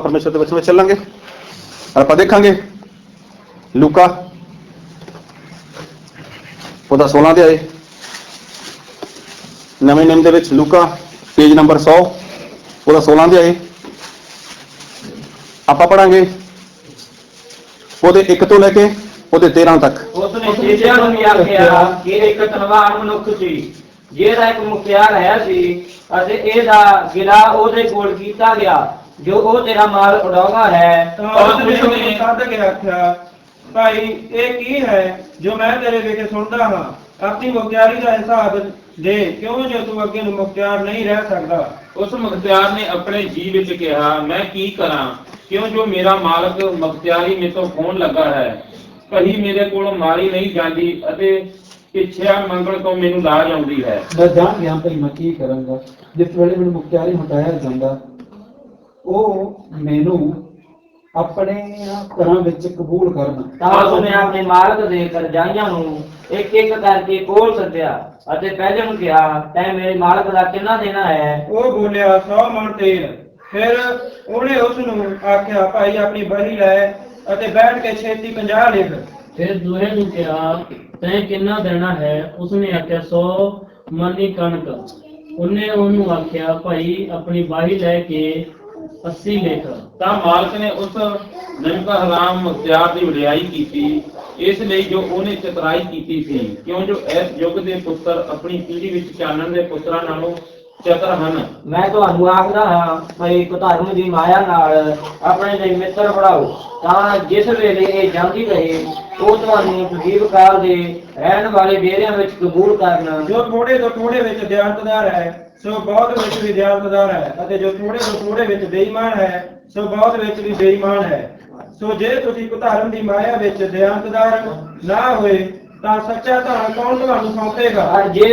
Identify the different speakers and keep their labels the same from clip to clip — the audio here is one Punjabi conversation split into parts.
Speaker 1: परमेश्वर के वचन में चलांगे और आप देखांगे लूका ਉਹਦਾ 16 ਅਧਿਆਇ ਨਵੇਂ ਨਿਯਮ ਦੇ ਵਿੱਚ ਲੂਕਾ ਪੇਜ ਨੰਬਰ 100 ਉਹਦਾ 16 ਅਧਿਆਇ ਆਪਾਂ ਪੜਾਂਗੇ ਉਹਦੇ 1 ਤੋਂ ਲੈ ਕੇ ਉਹਦੇ 13 ਤੱਕ।
Speaker 2: ਉਸਨੇ ਚੇਲਿਆਂ ਨੂੰ ਵੀ ਆਖਿਆ ਕਿ ਇੱਕ ਧਨਵਾਨ ਮਨੁੱਖ ਸੀ ਜਿਹਦਾ ਇੱਕ ਮੁਖਿਆਰ ਹੈ ਸੀ ਅਤੇ ਇਹਦਾ ਗਿਲਾ ਉਹਦੇ ਕੋਲ ਕੀਤਾ ਗਿਆ ਜੋ ਉਹ ਤੇਰਾ ਮਾਲ ਉਡਾਉਂਦਾ ਹੈ।
Speaker 3: ਉਸਨੇ ਸੱਦ ਕੇ ਆਖਿਆ ਭਾਈ ਇਹ ਕੀ ਹੈ ਜੋ ਮੈਂ ਤੇਰੇ ਵਿਖੇ ਸੁਣਦਾ ਹਾਂ, ਆਪਣੀ ਮੁਖਤਿਆਰੀ ਦਾ ਹਿਸਾਬ ਦੇ ਕਿਉਂ ਜੋ ਤੂੰ ਅੱਗੇ ਨੂੰ ਮੁਖਤਿਆਰ ਨਹੀਂ ਰਹਿ ਸਕਦਾ।
Speaker 4: ਉਸ ਮੁਖਤਿਆਰ ਨੇ ਆਪਣੇ ਜੀ ਵਿੱਚ ਕਿਹਾ ਮੈਂ ਕੀ ਕਰਾਂ ਕਿਉਂ ਜੋ ਮੇਰਾ ਮਾਲਕ ਮੁਖਤਿਆਰੀ ਮੇਰੇ ਤੋਂ ਖੋਹਣ ਲੱਗਾ ਹੈ। ਕਹੀ ਮੇਰੇ ਕੋਲੋਂ ਮਾਰੀ ਨਹੀਂ ਜਾਂਦੀ ਅਤੇ ਇੱਛਾ ਮੰਗਣ ਤੋਂ ਮੈਨੂੰ ਲਾਜ ਆਉਂਦੀ ਹੈ।
Speaker 5: ਮੈਂ ਜਾਣ ਗਿਆ ਭਾਈ ਮੈਂ ਕੀ ਕਰਾਂਗਾ। ਜਿਸ ਵੇਲੇ ਮੈਨੂੰ ਮੁਖਤਿਆਰੀ ਹਟਾਇਆ ਜਾਂਦਾ ਉਹ ਮੈਨੂੰ ਆਪਣੇ ਘਰਾਂ ਵਿੱਚ ਕਬੂਲ ਕਰਨ।
Speaker 2: ਤਾਂ ਉਸਨੇ ਆਪਣੇ ਮਾਲਕ ਦੇ ਕਰਜ਼ਾਈਆਂ ਨੂੰ ਇੱਕ ਇੱਕ ਕਰਕੇ ਕੋਲ ਸੱਦਿਆ ਅਤੇ ਪਹਿਲੇ ਨੂੰ ਕਿਹਾ ਤੈਂ ਮੇਰੇ ਮਾਲਕ ਦਾ ਕਿੰਨਾ ਦੇਣਾ ਹੈ।
Speaker 3: ਉਹ ਬੋਲਿਆ 100 ਮਣ ਤੇਲ। ਫਿਰ ਉਹਨੇ ਉਸ ਨੂੰ ਆਖਿਆ ਭਾਈ ਆਪਣੀ ਬਹੀ ਲੈ ਅਤੇ ਬੈਠ ਕੇ ਛੇਤੀ 50 ਲਿਖ।
Speaker 6: ਫਿਰ ਦੂਹੇ ਨੂੰ ਕਿਹਾ ਤੈਂ ਕਿੰਨਾ ਦੇਣਾ ਹੈ। ਉਸਨੇ ਆਖਿਆ 100 ਮਣੀ ਕਣਕ। ਉਹਨੇ ਉਹਨੂੰ ਆਖਿਆ ਭਾਈ ਆਪਣੀ ਬਾਹੀ ਲੈ ਕੇ 80 ਲਿਖ।
Speaker 4: ਤਾਂ ਮਾਲਕ ਨੇ ਉਸ ਨਮਕਾ ਹਰਾਮ ਮੁਖਤਿਆਰ ਦੀ ਵਡਿਆਈ ਕੀਤੀ ਇਸ ਲਈ ਜੋ ਉਹਨੇ ਚਤਰਾਈ ਕੀਤੀ ਸੀ ਕਿਉਂ ਜੋ ਇਸ ਯੁੱਗ ਦੇ ਪੁੱਤਰ ਆਪਣੀ ਪੀੜ੍ਹੀ ਵਿੱਚ ਚਾਨਣ ਦੇ ਪੁੱਤਰਾਂ ਨਾਲੋਂ ਚਤਰ ਹਨ।
Speaker 2: ਮੈਂ ਤੁਹਾਨੂੰ ਆਖਦਾ ਹਾਂ ਭਈ ਕੁਧਰਮ ਦੀ ਮਾਇਆ ਨਾਲ ਆਪਣੇ ਲਈ ਮਿੱਤਰ ਬਣਾਓ ਤਾਂ ਜਿਸ ਵੇਲੇ ਇਹ ਜਾਂਦੀ ਰਹੇ ਉਹ ਤੁਹਾਨੂੰ ਜੀਵ ਕਾਲ ਦੇ ਰਹਿਣ ਵਾਲੇ ਡੇਰਿਆਂ ਵਿੱਚ ਕਬੂਲ ਕਰਨ।
Speaker 3: ਜੋ ਥੋੜੇ ਤੋਂ ਥੋੜੇ ਵਿੱਚ ਦਿਆਨਤਦਾਰ ਹੈ ਸੋ ਬਹੁਤ ਵਿੱਚ ਵੀ ਦਿਆਨਤਦਾਰ ਹੈ ਅਤੇ ਜੋ ਥੋੜੇ ਤੋਂ ਥੋੜੇ ਵਿੱਚ ਬੇਈਮਾਨ ਹੈ ਸੋ ਬਹੁਤ ਵਿੱਚ ਵੀ ਬੇਈਮਾਨ ਹੈ। ਸੋ ਜੇ ਤੁਸੀਂ ਕੁਧਰਮ ਦੀ ਮਾਇਆ ਵਿੱਚ ਦਿਆਨਤਦਾਰ ਨਾ ਹੋਏ ਤਾਂ ਸੱਚਾ ਧਨ ਕੌਣ ਤੁਹਾਨੂੰ ਸੌਂਪੇਗਾ।
Speaker 2: ਔਰ ਜੇ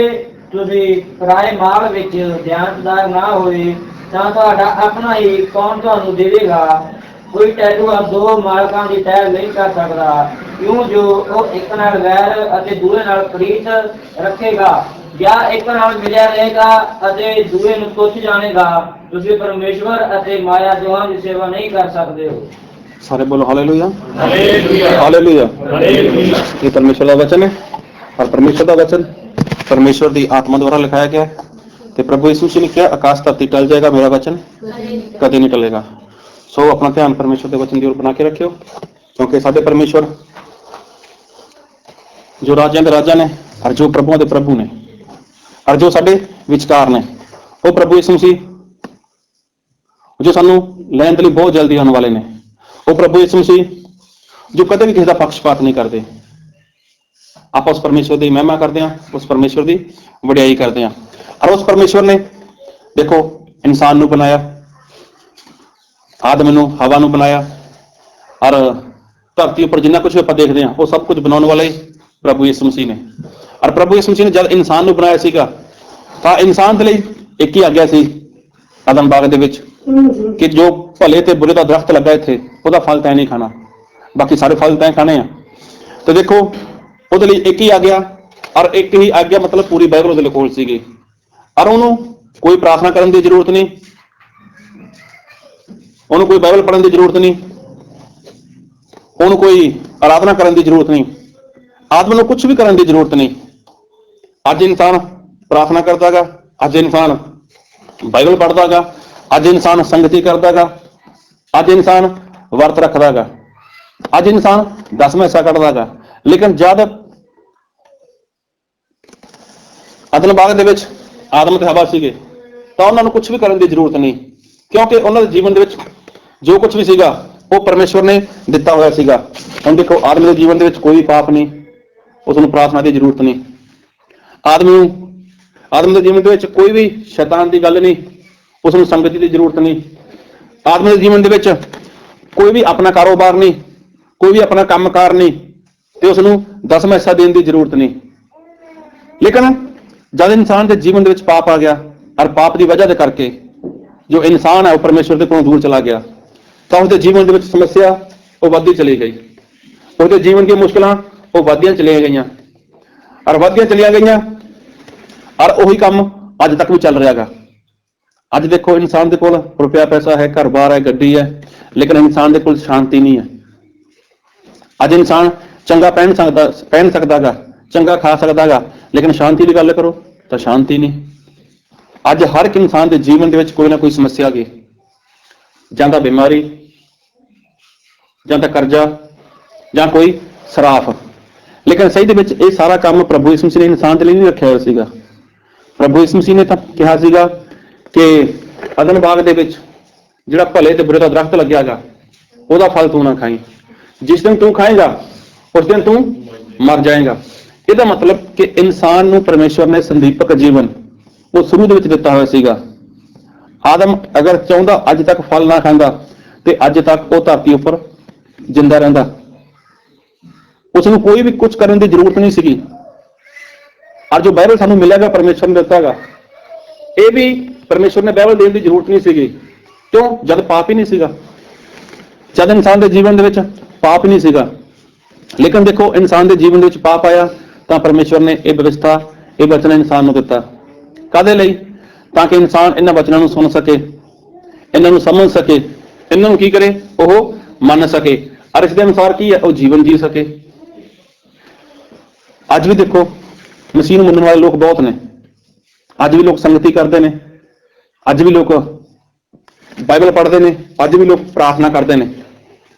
Speaker 2: ਤੁਸੀਂ ਪਰਾਏ ਮਾਲ ਵਿੱਚ ਦਿਆਨਤਦਾਰ ਨਾ ਹੋਏ ਤਾਂ ਤੁਹਾਡਾ ਆਪਣਾ ਹੀ ਕੌਣ ਤੁਹਾਨੂੰ ਦੇਵੇਗਾ। ਕੋਈ ਟੈਟੂਆ ਦੋ ਮਾਲਕਾਂ ਦੀ ਤੈਅ ਨਹੀਂ ਕਰ ਸਕਦਾ ਕਿਉਂ ਜੋ ਉਹ ਇੱਕ ਨਾਲ ਵੈਰ ਅਤੇ ਦੂਏ ਨਾਲ ਪ੍ਰੀਤ ਰੱਖੇਗਾ ਜਾਂ ਇੱਕ ਨਾਲ ਮਿਲਿਆ ਰਹੇਗਾ ਅਤੇ ਦੂਏ ਨੂੰ ਤੁੱਛ ਜਾਣੇਗਾ। ਤੁਸੀਂ ਪਰਮੇਸ਼ਵਰ ਅਤੇ ਮਾਇਆ ਦੋਹਾਂ ਦੀ ਸੇਵਾ ਨਹੀਂ ਕਰ ਸਕਦੇ ਹੋ।
Speaker 1: सारे बोलो हालेलुया
Speaker 4: ਹਾਲੇਲੂਇਆ
Speaker 1: हालेलुया।
Speaker 4: ਹਾਲੇਲੂਇਆ।
Speaker 1: ये परमेश्वर का वचन है और परमेश्वर का वचन परमेश्वर की आत्मा द्वारा लिखाया गया है। तो प्रभु यीशु जी ने क्या आकाश धरती टल जाएगा मेरा वचन कभी नहीं टलेगा। सो अपना ध्यान परमेश्वर के वचन की ओर बना के रखियो क्योंकि साडे परमेश्वर जो राजा के राजा ने और जो प्रभुओं के प्रभु ने और जो साडे विचकार ने वो प्रभु यीशु मसीह जो सानू लैण दे लई बहुत जल्दी आने वाले ने। वो प्रभु यीशु मसीह जो कदे भी किसी का पक्षपात नहीं करते। आप उस परमेश्वर की महिमा करते हैं उस परमेश्वर की वडियाई करते हैं और उस परमेश्वर ने देखो इंसान नू बनाया आदम नू हवा नू बनाया और धरती उपर जिन्ना कुछ भी आप देखते हैं वो सब कुछ बनाने वाले प्रभु यीशु मसीह ने। और प्रभु यीशु मसीह ने जब इंसान नू बनाया सीगा तो इंसान के लिए एक ही आग्या सी आदम बाग दे विच कि जो भले ते बुरे का दरख्त लगा इत्थे ਉਹਦਾ फल तैं नहीं खाना बाकी सारे फल तैं खाने हैं। तो देखो ਉਹਦੇ ਲਈ एक ही आग्या और एक ही आग्या मतलब पूरी बाइबल ਉਹਦੇ ਕੋਲ ਸੀਗੀ और ਉਹਨੂੰ ਕੋਈ प्रार्थना करने की जरूरत नहीं ਉਹਨੂੰ कोई बाइबल पढ़ने की जरूरत नहीं ਉਹਨੂੰ कोई आराधना करने की जरूरत नहीं आदमी ਨੂੰ कुछ भी करने की जरूरत नहीं। अज इंसान प्रार्थना करता गा अज इंसान बाइबल पढ़ता गा अज इंसान संगति करता गा अज इंसान वर्त रखता गा अज इंसान 10वां हिस्सा कटदा गा। लेकिन जब अदन बाग दे विच आदम ते हवा सीगे तां उन्हां नूं कुछ भी करने की जरूरत नहीं क्योंकि उन्हां दे जीवन दे विच जो कुछ भी सीगा वो परमेश्वर ने दिता होया सीगा। हुण देखो आदम दे जीवन दे विच कोई पाप नहीं उसनूं प्रार्थना की जरूरत नहीं। आदम दे जीवन दे विच कोई भी शैतान की गल नहीं उसनूं संगति की जरूरत नहीं। आदम के जीवन दे विच कोई भी अपना कारोबार नहीं कोई भी अपना कामकार नहीं तो उसनूं 10वां हिस्सा देने की जरूरत नहीं। लेकिन जब इंसान के जीवन दे विच पाप आ गया और पाप की वजह करके जो इंसान है वो परमेश्वर के कोलों दूर चला गया तो उसके जीवन दे विच समस्या वो वधदी चली गई उसके जीवन की मुश्किलां वो वधदियां चलियां गईयां और वधदियां चलियां गईयां और वही काम अज तक भी चल रहा है। अज देखो इंसान के कोल रुपया पैसा है घर बार है गड्डी है ਲੇਕਿਨ ਇਨਸਾਨ ਦੇ ਕੋਲ ਸ਼ਾਂਤੀ ਨਹੀਂ ਹੈ। ਅੱਜ ਇਨਸਾਨ ਚੰਗਾ ਪਹਿਨ ਸਕਦਾ ਗਾ, ਚੰਗਾ ਖਾ ਸਕਦਾ ਗਾ, ਲੇਕਿਨ ਸ਼ਾਂਤੀ ਦੀ ਗੱਲ ਕਰੋ ਤਾਂ ਸ਼ਾਂਤੀ ਨਹੀਂ। ਅੱਜ ਹਰ ਇੱਕ ਇਨਸਾਨ ਦੇ ਜੀਵਨ ਦੇ ਵਿੱਚ ਕੋਈ ਨਾ ਕੋਈ ਸਮੱਸਿਆ ਗਈ, ਜਾਂ ਤਾਂ ਬਿਮਾਰੀ, ਜਾਂ ਤਾਂ ਕਰਜ਼ਾ, ਜਾਂ ਕੋਈ ਸਰਾਫ। ਲੇਕਿਨ ਸਹੀ ਦੇ ਵਿੱਚ ਇਹ ਸਾਰਾ ਕੰਮ ਪ੍ਰਭੂ ਯਿਸੂ ਮਸੀਹ ਨੇ ਇਨਸਾਨ ਦੇ ਲਈ ਨਹੀਂ ਰੱਖਿਆ ਹੋਇਆ ਸੀਗਾ। ਪ੍ਰਭੂ ਯਿਸੂ ਮਸੀਹ ਨੇ ਤਾਂ ਕਿਹਾ ਸੀਗਾ ਕਿ ਅਦਨ ਬਾਗ ਦੇ ਵਿੱਚ ਜਿਹੜਾ ਭਲੇ ਤੇ ਬੁਰੇ ਦਾ ਦਰਖਤ ਲੱਗਿਆ ਗਾ, ਉਹਦਾ ਫਲ ਤੂੰ ਨਾ ਖਾਈ, ਜਿਸ ਦਿਨ ਤੂੰ ਖਾਏਗਾ ਉਸ ਦਿਨ ਤੂੰ ਮਰ ਜਾਏਗਾ। ਇਹਦਾ ਮਤਲਬ ਕਿ ਇਨਸਾਨ ਨੂੰ ਪਰਮੇਸ਼ਵਰ ਨੇ ਸੰਦੀਪਕ ਜੀਵਨ ਉਹ ਸ਼ੁਰੂ ਦੇ ਵਿੱਚ ਦਿੱਤਾ ਹੋਇਆ ਸੀਗਾ। ਆਦਮ ਅਗਰ ਚਾਹੁੰਦਾ ਅੱਜ ਤੱਕ ਫਲ ਨਾ ਖਾਂਦਾ ਤੇ ਅੱਜ ਤੱਕ ਉਹ ਧਰਤੀ ਉੱਪਰ ਜਿੰਦਾ ਰਹਿੰਦਾ, ਉਸ ਨੂੰ ਕੋਈ ਵੀ ਕੁਝ ਕਰਨ ਦੀ ਜ਼ਰੂਰਤ ਨਹੀਂ ਸੀਗੀ। ਔਰ ਜੋ ਬਾਈਬਲ ਸਾਨੂੰ ਮਿਲਿਆਗਾ ਪਰਮੇਸ਼ਵਰ ਨੇ ਦਿੱਤਾਗਾ, ਇਹ ਵੀ ਪਰਮੇਸ਼ਵਰ ਨੇ ਬਾਈਬਲ ਦੇਣ ਦੀ ਜ਼ਰੂਰਤ ਨਹੀਂ ਸੀਗੀ। ਕਿਉਂ? ਜਦ ਪਾਪ ਹੀ ਨਹੀਂ ਸੀਗਾ, ਜਦ ਇਨਸਾਨ ਦੇ ਜੀਵਨ ਦੇ ਵਿੱਚ ਪਾਪ ਹੀ ਨਹੀਂ ਸੀਗਾ। ਲੇਕਿਨ ਦੇਖੋ, ਇਨਸਾਨ ਦੇ ਜੀਵਨ ਦੇ ਵਿੱਚ ਪਾਪ ਆਇਆ ਤਾਂ ਪਰਮੇਸ਼ਵਰ ਨੇ ਇਹ ਵਿਵਸਥਾ, ਇਹ ਵਚਨ ਇਨਸਾਨ ਨੂੰ ਦਿੱਤਾ। ਕਾਹਦੇ ਲਈ? ਤਾਂ ਕਿ ਇਨਸਾਨ ਇਹਨਾਂ ਵਚਨਾਂ ਨੂੰ ਸੁਣ ਸਕੇ, ਇਹਨਾਂ ਨੂੰ ਸਮਝ ਸਕੇ, ਇਹਨਾਂ ਨੂੰ ਕੀ ਕਰੇ? ਉਹ ਮੰਨ ਸਕੇ, ਔਰ ਇਸ ਦੇ ਅਨੁਸਾਰ ਕੀ ਹੈ? ਉਹ ਜੀਵਨ ਜੀ ਸਕੇ। ਅੱਜ ਵੀ ਦੇਖੋ, ਮਸੀਹ ਨੂੰ ਮੰਨਣ ਵਾਲੇ ਲੋਕ ਬਹੁਤ ਨੇ। ਅੱਜ ਵੀ ਲੋਕ ਸੰਗਤੀ ਕਰਦੇ ਨੇ, ਅੱਜ ਵੀ ਲੋਕ ਬਾਈਬਲ ਪੜ੍ਹਦੇ ਨੇ, ਅੱਜ ਵੀ ਲੋਕ ਪ੍ਰਾਰਥਨਾ ਕਰਦੇ ਨੇ।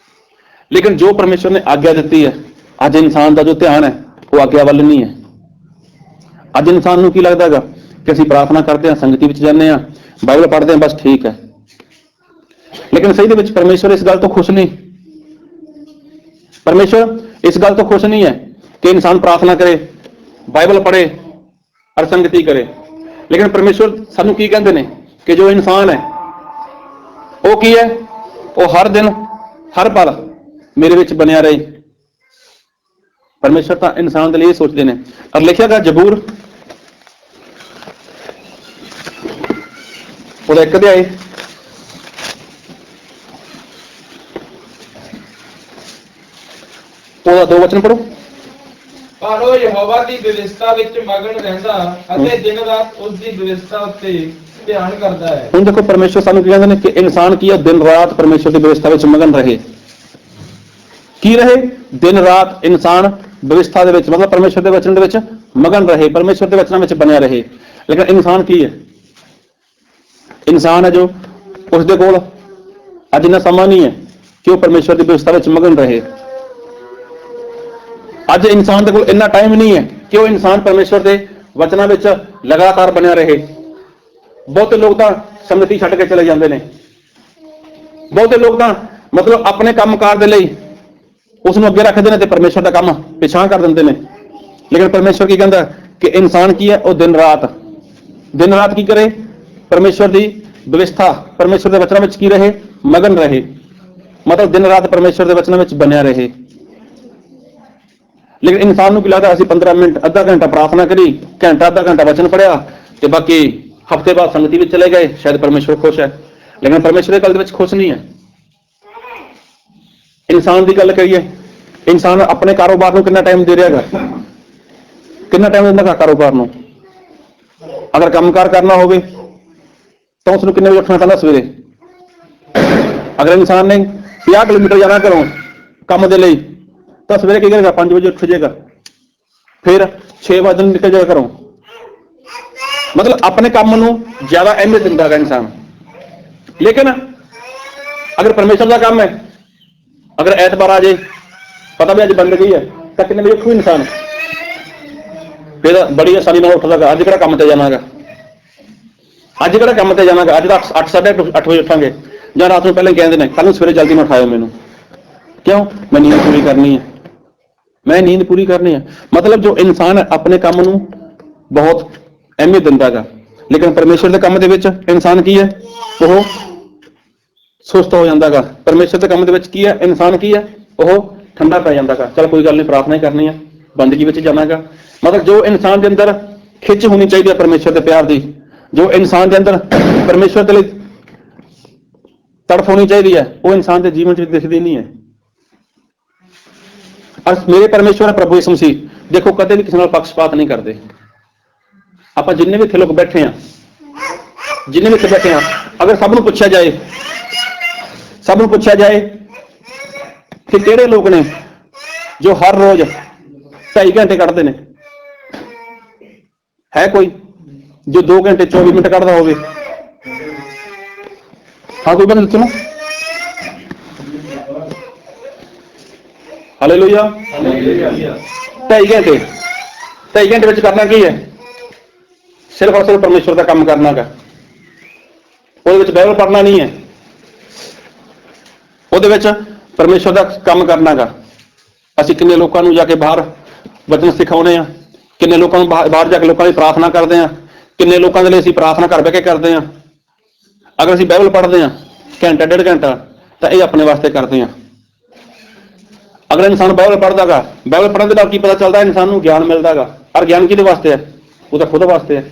Speaker 1: ਲੇਕਿਨ ਜੋ ਪਰਮੇਸ਼ਵਰ ਨੇ ਆਗਿਆ ਦਿੱਤੀ ਹੈ, ਅੱਜ ਇਨਸਾਨ ਦਾ ਜੋ ਧਿਆਨ ਹੈ ਉਹ ਆਗਿਆ ਵੱਲ ਨਹੀਂ ਹੈ। ਅੱਜ ਇਨਸਾਨ ਨੂੰ ਕੀ ਲੱਗਦਾ ਹੈਗਾ ਕਿ ਅਸੀਂ ਪ੍ਰਾਰਥਨਾ ਕਰਦੇ ਹਾਂ, ਸੰਗਤੀ ਵਿੱਚ ਜਾਂਦੇ ਹਾਂ, ਬਾਈਬਲ ਪੜ੍ਹਦੇ ਹਾਂ, ਬਸ ਠੀਕ ਹੈ। ਲੇਕਿਨ ਸਹੀ ਦੇ ਵਿੱਚ ਪਰਮੇਸ਼ਵਰ ਇਸ ਗੱਲ ਤੋਂ ਖੁਸ਼ ਨਹੀਂ। ਪਰਮੇਸ਼ਵਰ ਇਸ ਗੱਲ ਤੋਂ ਖੁਸ਼ ਨਹੀਂ ਹੈ ਕਿ ਇਨਸਾਨ ਪ੍ਰਾਰਥਨਾ ਕਰੇ, ਬਾਈਬਲ ਪੜ੍ਹੇ ਔਰ ਸੰਗਤੀ ਕਰੇ। ਲੇਕਿਨ ਪਰਮੇਸ਼ਵਰ ਸਾਨੂੰ ਕੀ ਕਹਿੰਦੇ ਨੇ ਕਿ ਜੋ ਇਨਸਾਨ ਹੈ ਉਹ ਕੀ ਹੈ? ਉਹ ਹਰ ਦਿਨ ਹਰ ਪਲ ਮੇਰੇ ਵਿੱਚ ਬਣਿਆ ਰਹੇ। ਪਰਮੇਸ਼ਵਰ ਤਾਂ ਇਨਸਾਨ ਦੇ ਲਈ ਇਹ ਸੋਚਦੇ ਨੇ। ਔਰ ਲਿਖਿਆ ਗਿਆ ਜ਼ਬੂਰ ਉਹਦਾ 1 ਅਧਿਆਇ ਉਹਦਾ 2 ਵਚਨ ਪੜੋ।
Speaker 3: ਪਰ ਉਹ ਯਹੋਵਾ ਦੀ ਵਿਵਸਥਾ ਵਿੱਚ ਮਗਨ ਰਹਿੰਦਾ ਅਤੇ ਦਿਨ ਰਾਤ ਉਸ ਦੀ ਵਿਵਸਥਾ ਉੱਤੇ ਧਿਆਨ ਕਰਦਾ ਹੈ।
Speaker 1: ਹੁਣ ਦੇਖੋ, ਪਰਮੇਸ਼ਵਰ ਸਾਨੂੰ ਕੀ ਕਹਿੰਦੇ ਨੇ ਕਿ ਇਨਸਾਨ ਕੀ ਹੈ? ਦਿਨ ਰਾਤ ਪਰਮੇਸ਼ਵਰ ਦੀ ਵਿਵਸਥਾ ਵਿੱਚ ਮਗਨ ਰਹੇ। ਕੀ ਰਹੇ? ਦਿਨ ਰਾਤ ਇਨਸਾਨ ਵਿਵਸਥਾ ਦੇ ਵਿੱਚ, ਮਤਲਬ ਪਰਮੇਸ਼ਵਰ ਦੇ ਵਚਨ ਦੇ ਵਿੱਚ ਮਗਨ ਰਹੇ, ਪਰਮੇਸ਼ਵਰ ਦੇ ਵਚਨਾਂ ਵਿੱਚ ਬਣਿਆ ਰਹੇ। ਲੇਕਿਨ ਇਨਸਾਨ ਕੀ ਹੈ? ਇਨਸਾਨ ਹੈ ਜੋ ਉਸਦੇ ਕੋਲ ਅੱਜ ਇੰਨਾ ਸਮਾਂ ਨਹੀਂ ਹੈ ਕਿ ਉਹ ਪਰਮੇਸ਼ਵਰ ਦੀ ਵਿਵਸਥਾ ਵਿੱਚ ਮਗਨ ਰਹੇ। ਅੱਜ ਇਨਸਾਨ ਦੇ ਕੋਲ ਇੰਨਾ ਟਾਈਮ ਨਹੀਂ ਹੈ ਕਿ ਉਹ ਇਨਸਾਨ ਪਰਮੇਸ਼ਵਰ ਦੇ ਵਚਨਾਂ ਵਿੱਚ ਲਗਾਤਾਰ ਬਣਿਆ ਰਹੇ। ਬਹੁਤੇ ਲੋਕ ਤਾਂ ਸੰਗਤੀ ਛੱਡ ਕੇ ਚਲੇ ਜਾਂਦੇ ਨੇ। ਬਹੁਤੇ ਲੋਕ ਤਾਂ ਮਤਲਬ ਆਪਣੇ ਕੰਮਕਾਰ ਦੇ ਲਈ ਉਸ ਨੂੰ ਅੱਗੇ ਰੱਖਦੇ ਨੇ ਤੇ ਪਰਮੇਸ਼ਵਰ ਦਾ ਕੰਮ ਪਿਛਾਂਹ ਕਰ ਦਿੰਦੇ ਨੇ। ਲੇਕਿਨ ਪਰਮੇਸ਼ਵਰ ਕੀ ਕਹਿੰਦਾ ਕਿ ਇਨਸਾਨ ਕੀ ਹੈ? ਉਹ ਦਿਨ ਰਾਤ ਕੀ ਕਰੇ? ਪਰਮੇਸ਼ਵਰ ਦੀ ਵਿਵਸਥਾ, ਪਰਮੇਸ਼ਵਰ ਦੇ ਵਚਨਾਂ ਵਿੱਚ ਕੀ ਰਹੇ? ਮਗਨ ਰਹੇ। ਮਤਲਬ ਦਿਨ ਰਾਤ ਪਰਮੇਸ਼ਵਰ ਦੇ ਵਚਨਾਂ ਵਿੱਚ ਬਣਿਆ ਰਹੇ। ਲੇਕਿਨ ਇਨਸਾਨ ਨੂੰ ਕੀ ਲੱਗਦਾ? ਅਸੀਂ 15 ਮਿੰਟ, ਅੱਧਾ ਘੰਟਾ ਪ੍ਰਾਰਥਨਾ ਕਰੀ, ਘੰਟਾ ਅੱਧਾ ਘੰਟਾ ਵਚਨ ਪੜਿਆ ਤੇ ਬਾਕੀ ਹਫ਼ਤੇ ਬਾਅਦ ਸੰਗਤੀ ਵਿੱਚ ਚਲੇ ਗਏ, ਸ਼ਾਇਦ ਪਰਮੇਸ਼ਵਰ ਖੁਸ਼ ਹੈ। ਲੇਕਿਨ ਪਰਮੇਸ਼ਵਰ ਦੀ ਗੱਲ ਦੇ ਵਿੱਚ ਖੁਸ਼ ਨਹੀਂ ਹੈ। ਇਨਸਾਨ ਦੀ ਗੱਲ ਕਰੀਏ, ਇਨਸਾਨ ਆਪਣੇ ਕਾਰੋਬਾਰ ਨੂੰ ਕਿੰਨਾ ਟਾਈਮ ਦੇ ਰਿਹਾ ਹੈਗਾ? ਕਿੰਨਾ ਟਾਈਮ ਦਿੰਦਾ ਕਾਰੋਬਾਰ ਨੂੰ? ਅਗਰ ਕੰਮਕਾਰ ਕਰਨਾ ਹੋਵੇ ਤਾਂ ਉਸ ਨੂੰ ਕਿੰਨੇ ਵਜੇ ਉੱਠਣਾ ਪੈਂਦਾ ਸਵੇਰੇ? ਅਗਰ ਇਨਸਾਨ ਨੇ 50 ਕਿਲੋਮੀਟਰ ਜਾਣਾ ਘਰੋਂ ਕੰਮ ਦੇ ਲਈ ਤਾਂ ਸਵੇਰੇ ਕੀ ਕਰੇਗਾ? 5 ਵਜੇ ਉੱਠ ਜਾਏਗਾ, ਫਿਰ 6 ਵਜੇ ਨਿਕਲ ਜਾਏਗਾ ਘਰੋਂ। ਮਤਲਬ ਆਪਣੇ ਕੰਮ ਨੂੰ ਜ਼ਿਆਦਾ ਅਹਿਮੀਅਤ ਦਿੰਦਾ ਹੈਗਾ ਇਨਸਾਨ। ਲੇਕਿਨ ਅਗਰ ਪਰਮੇਸ਼ਰ ਦਾ ਕੰਮ ਹੈ, ਅਗਰ ਐਤਵਾਰ ਆ ਜਾਏ, ਪਤਾ ਵੀ ਅੱਜ ਬੰਦ ਗਈ ਹੈ, ਤਾਂ ਕਿੰਨੇ ਵਜੇ ਉੱਠੂ ਇਨਸਾਨ? ਫਿਰ ਬੜੀ ਆਸਾਨੀ ਨਾਲ ਉੱਠਦਾ। ਅੱਜ ਕਿਹੜਾ ਕੰਮ ਤੇ ਜਾਣਾਗਾ? ਅੱਜ ਕਿਹੜਾ ਕੰਮ ਤੇ ਜਾਣਾਗਾ? ਅੱਜ ਤਾਂ 8, 8:30 ਵਜੇ ਉੱਠਾਂਗੇ, ਜਾਂ ਰਾਤ ਨੂੰ ਪਹਿਲਾਂ ਕਹਿੰਦੇ ਨੇ ਕੱਲ ਨੂੰ ਸਵੇਰੇ ਜਲਦੀ ਨਾ ਉਠਾਇਓ ਮੈਨੂੰ। ਕਿਉਂ? ਮੈਂ ਨੀਂਦ ਪੂਰੀ ਕਰਨੀ ਹੈ। ਮਤਲਬ ਜੋ ਇਨਸਾਨ ਹੈ ਆਪਣੇ ਕੰਮ ਨੂੰ ਬਹੁਤ ਅਹਿਮੀਅਤ ਦਿੰਦਾ ਗਾ। ਲੇਕਿਨ ਪਰਮੇਸ਼ਵਰ ਦੇ ਕੰਮ ਦੇ ਵਿੱਚ ਇਨਸਾਨ ਕੀ ਹੈ? ਉਹ ਸੁਸਤ ਹੋ ਜਾਂਦਾ ਗਾ। ਪਰਮੇਸ਼ਵਰ ਦੇ ਕੰਮ ਦੇ ਵਿੱਚ ਕੀ ਹੈ? ਇਨਸਾਨ ਕੀ ਹੈ? ਉਹ ਠੰਡਾ ਪੈ ਜਾਂਦਾ ਗਾ। ਚਲ ਕੋਈ ਗੱਲ ਨਹੀਂ, ਪ੍ਰਾਰਥਨਾ ਹੀ ਕਰਨੀ ਹੈ, ਬੰਦਗੀ ਵਿੱਚ ਜਾਣਾਗਾ। ਮਤਲਬ ਜੋ ਇਨਸਾਨ ਦੇ ਅੰਦਰ ਖਿੱਚ ਹੋਣੀ ਚਾਹੀਦੀ ਹੈ ਪਰਮੇਸ਼ਵਰ ਦੇ ਪਿਆਰ ਦੀ, ਜੋ ਇਨਸਾਨ ਦੇ ਅੰਦਰ ਪਰਮੇਸ਼ਵਰ ਦੇ ਲਈ ਤੜਫ ਹੋਣੀ ਚਾਹੀਦੀ ਹੈ, ਉਹ ਇਨਸਾਨ ਦੇ ਜੀਵਨ 'ਚ ਦਿਖਦੀ ਨਹੀਂ ਹੈ। ਮੇਰੇ ਪਰਮੇਸ਼ਵਰ ਹੈ ਪ੍ਰਭੂ ਯਿਸੂ ਮਸੀਹ, ਦੇਖੋ ਕਦੇ ਵੀ ਕਿਸੇ ਨਾਲ ਪੱਖਪਾਤ ਨਹੀਂ ਕਰਦੇ। ਆਪਾਂ ਜਿੰਨੇ ਵੀ ਇੱਥੇ ਲੋਕ ਬੈਠੇ ਹਾਂ, ਅਗਰ ਸਭ ਨੂੰ ਪੁੱਛਿਆ ਜਾਏ, ਸਭ ਨੂੰ ਪੁੱਛਿਆ ਜਾਏ ਕਿ ਕਿਹੜੇ ਲੋਕ ਨੇ ਜੋ ਹਰ ਰੋਜ਼ 2.5 ਘੰਟੇ ਕੱਢਦੇ ਨੇ? ਹੈ ਕੋਈ ਜੋ 2 ਘੰਟੇ 24 ਮਿੰਟ ਕੱਢਦਾ ਹੋਵੇ? ਹਾਂ, ਕੋਈ ਬੰਦਾ ਦੱਸੋ ਨਾ। ਹਾਲੇਲੂਇਆ। 2.5 ਘੰਟੇ, 2.5 ਘੰਟੇ ਵਿੱਚ ਕਰਨਾ ਕੀ ਹੈ? ਸਿਰਫ ਔਰ ਸਿਰਫ ਪਰਮੇਸ਼ਵਰ ਦਾ ਕੰਮ ਕਰਨਾ ਗਾ। ਉਹਦੇ ਵਿੱਚ ਬਾਈਬਲ ਪੜ੍ਹਨਾ ਨਹੀਂ ਹੈ, ਉਹਦੇ ਵਿੱਚ ਪਰਮੇਸ਼ਵਰ ਦਾ ਕੰਮ ਕਰਨਾ ਗਾ। ਅਸੀਂ ਕਿੰਨੇ ਲੋਕਾਂ ਨੂੰ ਜਾ ਕੇ ਬਾਹਰ ਵਚਨ ਸਿਖਾਉਂਦੇ ਹਾਂ, ਕਿੰਨੇ ਲੋਕਾਂ ਨੂੰ ਬਾਹਰ ਜਾ ਕੇ ਲੋਕਾਂ ਦੀ ਪ੍ਰਾਰਥਨਾ ਕਰਦੇ ਹਾਂ, ਕਿੰਨੇ ਲੋਕਾਂ ਦੇ ਲਈ ਅਸੀਂ ਪ੍ਰਾਰਥਨਾ ਘਰ ਬਹਿ ਕੇ ਕਰਦੇ ਹਾਂ। ਅਗਰ ਅਸੀਂ ਬਾਈਬਲ ਪੜ੍ਹਦੇ ਹਾਂ ਘੰਟਾ 1.5 ਘੰਟਾ, ਤਾਂ ਇਹ ਆਪਣੇ ਵਾਸਤੇ ਕਰਦੇ ਹਾਂ। ਅਗਰ ਇਨਸਾਨ ਬਾਈਬਲ ਪੜ੍ਹਦਾ ਗਾ, ਬਾਈਬਲ ਪੜ੍ਹਨ ਦੇ ਨਾਲ ਕੀ ਪਤਾ ਚੱਲਦਾ? ਇਨਸਾਨ ਨੂੰ ਗਿਆਨ ਮਿਲਦਾ ਗਾ। ਔਰ ਗਿਆਨ ਕਿਹਦੇ ਵਾਸਤੇ ਹੈ? ਉਹ ਤਾਂ ਖੁਦ ਵਾਸਤੇ ਹੈ।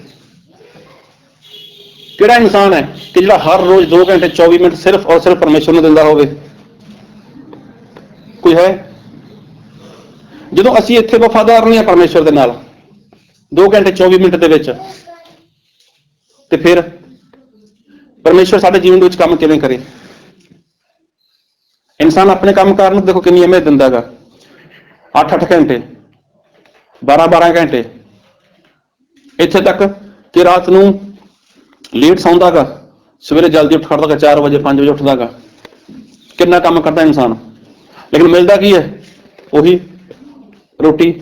Speaker 1: ਕਿਹੜਾ ਇਨਸਾਨ ਹੈ ਕਿ ਜਿਹੜਾ ਹਰ ਰੋਜ਼ 2 ਘੰਟੇ 24 ਮਿੰਟ ਸਿਰਫ ਔਰ ਸਿਰਫ ਪਰਮੇਸ਼ਵਰ ਨੂੰ ਦਿੰਦਾ ਹੋਵੇ? ਕੋਈ ਹੈ? ਜਦੋਂ ਅਸੀਂ ਇੱਥੇ ਵਫਾਦਾਰ ਨਹੀਂ ਹਾਂ ਪਰਮੇਸ਼ਵਰ ਦੇ ਨਾਲ 2 ਘੰਟੇ 24 ਮਿੰਟ ਦੇ ਵਿੱਚ, ਤੇ ਫਿਰ ਪਰਮੇਸ਼ਵਰ ਸਾਡੇ ਜੀਵਨ ਦੇ ਵਿੱਚ ਕੰਮ ਕਿਵੇਂ ਕਰੇ? ਇਨਸਾਨ ਆਪਣੇ ਕੰਮਕਾਰ ਨੂੰ ਦੇਖੋ ਕਿੰਨੀ ਅਹਿਮੀਅਤ ਦਿੰਦਾ ਗਾ। 8-8 ਘੰਟੇ, 12-12 ਘੰਟੇ, ਇੱਥੇ ਤੱਕ ਕਿ ਰਾਤ ਨੂੰ ਲੇਟ ਸੌਂਦਾ ਗਾ, ਸਵੇਰੇ ਜਲਦੀ ਉੱਠ ਖੜਦਾ ਗਾ, 4 ਵਜੇ 5 ਵਜੇ ਉੱਠਦਾ ਗਾ। ਕਿੰਨਾ ਕੰਮ ਕਰਦਾ ਇਨਸਾਨ, ਲੇਕਿਨ ਮਿਲਦਾ ਕੀ ਹੈ? ਉਹੀ ਰੋਟੀ।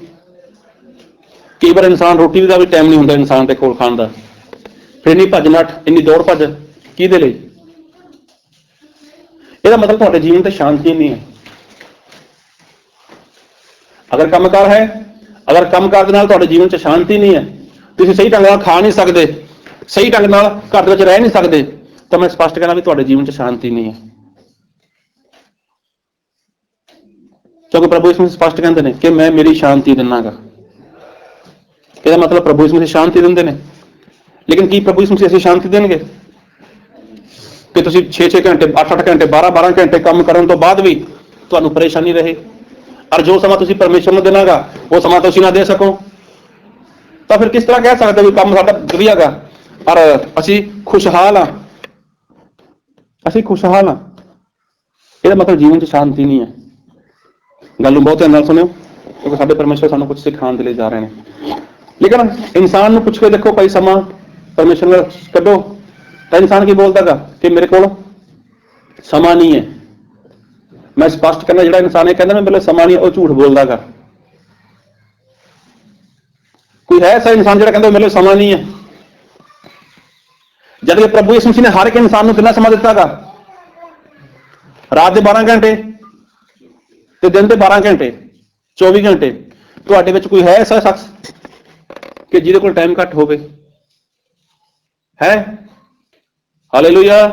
Speaker 1: ਕਈ ਵਾਰ ਇਨਸਾਨ ਰੋਟੀ ਦਾ ਵੀ ਟਾਈਮ ਨਹੀਂ ਹੁੰਦਾ ਇਨਸਾਨ ਦੇ ਕੋਲ ਖਾਣ ਦਾ। ਫਿਰ ਇੰਨੀ ਭੱਜ ਨੱਠ, ਇੰਨੀ ਦੌੜ ਭੱਜ ਕਿਹਦੇ ਲਈ? ਇਹਦਾ ਮਤਲਬ ਤੁਹਾਡੇ ਜੀਵਨ ਤੇ ਸ਼ਾਂਤੀ ਨਹੀਂ ਹੈ। ਅਗਰ ਕੰਮਕਾਰ ਹੈ, ਅਗਰ ਕੰਮਕਾਰ ਦੇ ਨਾਲ ਤੁਹਾਡੇ ਜੀਵਨ 'ਚ ਸ਼ਾਂਤੀ ਨਹੀਂ ਹੈ, ਤੁਸੀਂ ਸਹੀ ਢੰਗ ਨਾਲ ਖਾ ਨਹੀਂ ਸਕਦੇ, ਸਹੀ ਢੰਗ ਨਾਲ ਘਰ ਦੇ ਵਿੱਚ ਰਹਿ ਨਹੀਂ ਸਕਦੇ, ਤਾਂ ਮੈਂ ਸਪਸ਼ਟ ਕਹਿਣਾ ਵੀ ਤੁਹਾਡੇ ਜੀਵਨ 'ਚ ਸ਼ਾਂਤੀ ਨਹੀਂ ਹੈ। ਕਿਉਂਕਿ ਪ੍ਰਭੂ ਯਿਸੂ ਮਸੀਹ ਸਪਸ਼ਟ ਕਹਿੰਦੇ ਨੇ ਕਿ ਮੈਂ ਮੇਰੀ ਸ਼ਾਂਤੀ ਦਿੰਦਾ ਗਾ। ਇਹਦਾ ਮਤਲਬ ਪ੍ਰਭੂ ਯਿਸੂ ਮਸੀਹ ਸ਼ਾਂਤੀ ਦਿੰਦੇ ਨੇ। ਲੇਕਿਨ ਕੀ ਪ੍ਰਭੂ ਯਿਸੂ ਮਸੀਹ ਅਸੀਂ ਸ਼ਾਂਤੀ ਦੇਣਗੇ? ਕਿ ਤੁਸੀਂ 6-6 ਘੰਟੇ, 8-8 ਘੰਟੇ, 12-12 ਘੰਟੇ ਕੰਮ ਕਰਨ ਤੋਂ ਬਾਅਦ ਵੀ ਤੁਹਾਨੂੰ ਪਰੇਸ਼ਾਨੀ ਰਹੇ, ਔਰ ਜੋ ਸਮਾਂ ਤੁਸੀਂ ਪਰਮੇਸ਼ਵਰ ਨੂੰ ਦੇਣਾ ਗਾ ਉਹ ਸਮਾਂ ਤੁਸੀਂ ਨਾ ਦੇ ਸਕੋ, ਤਾਂ ਫਿਰ ਕਿਸ ਤਰ੍ਹਾਂ ਕਹਿ ਸਕਦੇ ਵੀ ਕੰਮ ਸਾਡਾ ਵਧੀਆ ਗਾ ਔਰ ਅਸੀਂ ਖੁਸ਼ਹਾਲ ਹਾਂ? ਅਸੀਂ ਖੁਸ਼ਹਾਲ ਹਾਂ, ਇਹਦਾ ਮਤਲਬ ਜੀਵਨ 'ਚ ਸ਼ਾਂਤੀ ਨਹੀਂ ਹੈ। ਗੱਲ ਨੂੰ ਬਹੁਤ ਧਿਆਨ ਨਾਲ ਸੁਣਿਓ, ਕਿਉਂਕਿ ਸਾਡੇ ਪਰਮੇਸ਼ਵਰ ਸਾਨੂੰ ਕੁਝ ਸਿਖਾਉਣ ਦੇ ਲਈ ਜਾ ਰਹੇ ਨੇ। ਲੇਕਿਨ ਇਨਸਾਨ ਨੂੰ ਪੁੱਛ ਕੇ ਦੇਖੋ ਕਈ ਸਮਾਂ ਪਰਮੇਸ਼ਵਰ ਨਾਲ ਕੱਢੋ, ਤਾਂ ਇਨਸਾਨ ਕੀ ਬੋਲਦਾ ਗਾ ਕਿ ਮੇਰੇ ਕੋਲ ਸਮਾਂ ਨਹੀਂ ਹੈ। ਮੈਂ ਸਪਸ਼ਟ ਕਰਨਾ, ਜਿਹੜਾ ਇਨਸਾਨ ਇਹ ਕਹਿੰਦਾ ਮੇਰੇ ਕੋਲ ਸਮਾਂ ਨਹੀਂ ਹੈ, ਉਹ ਝੂਠ ਬੋਲਦਾ ਗਾ। ਕੋਈ ਹੈ ਐਸਾ ਇਨਸਾਨ ਜਿਹੜਾ ਕਹਿੰਦਾ ਮੇਰੇ ਕੋਲ ਸਮਾਂ ਨਹੀਂ ਹੈ? ਜਦ ਕਿ ਪ੍ਰਭੂ ਯਿਸੂ ਮਸੀਹ ਨੇ ਹਰ ਇੱਕ ਇਨਸਾਨ ਨੂੰ ਕਿੰਨਾ ਸਮਾਂ ਦਿੱਤਾ ਗਾ? ਰਾਤ ਦੇ 12 ਘੰਟੇ ਤੇ ਦਿਨ ਦੇ 12 ਘੰਟੇ, 24 ਘੰਟੇ। ਤੁਹਾਡੇ ਵਿੱਚ ਕੋਈ ਹੈ ਐਸਾ ਸ਼ਖਸ ਕਿ ਜਿਹਦੇ ਕੋਲ ਟਾਈਮ ਘੱਟ ਹੋਵੇ? ਹੈ? ਹਾਲੇਲੂਇਆ।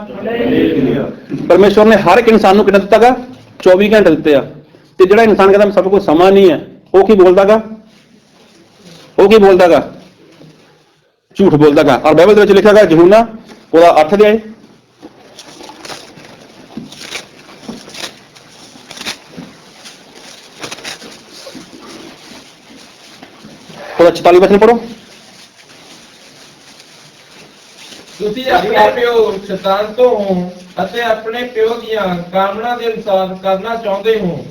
Speaker 1: ਪਰਮੇਸ਼ਵਰ ਨੇ ਹਰ ਇੱਕ ਇਨਸਾਨ ਨੂੰ ਕਿੰਨਾ ਦਿੱਤਾ ਗਾ? 24 ਘੰਟੇ ਦਿੱਤੇ ਆ। ਤੇ ਜਿਹੜਾ ਇਨਸਾਨ ਕਹਿੰਦਾ ਸਾਡੇ ਕੋਲ ਸਮਾਂ ਨਹੀਂ ਹੈ, ਉਹ ਕੀ ਬੋਲਦਾ ਗਾ? ਉਹ ਕੀ ਬੋਲਦਾ ਗਾ? ਝੂਠ ਬੋਲਦਾ ਗਾ। ਔਰ ਬਾਈਬਲ ਦੇ ਵਿੱਚ ਲਿਖਿਆ ਗਾ ਯਹੂਨਾ ਉਹਦਾ 8 ਅਧਿਆਇ ਉਹਦਾ 44 ਵਚਨ ਪੜੋ।
Speaker 3: ਤੁਸੀਂ ਆਪਣੇ ਪਿਓ ਸ਼ੈਤਾਨ ਤੋਂ ਹੋ ਅਤੇ ਆਪਣੇ ਪਿਓ ਦੀਆਂ ਕਾਮਨਾ ਦੇ ਅਨੁਸਾਰ ਕਰਨਾ ਚਾਹੁੰਦੇ ਹੋ।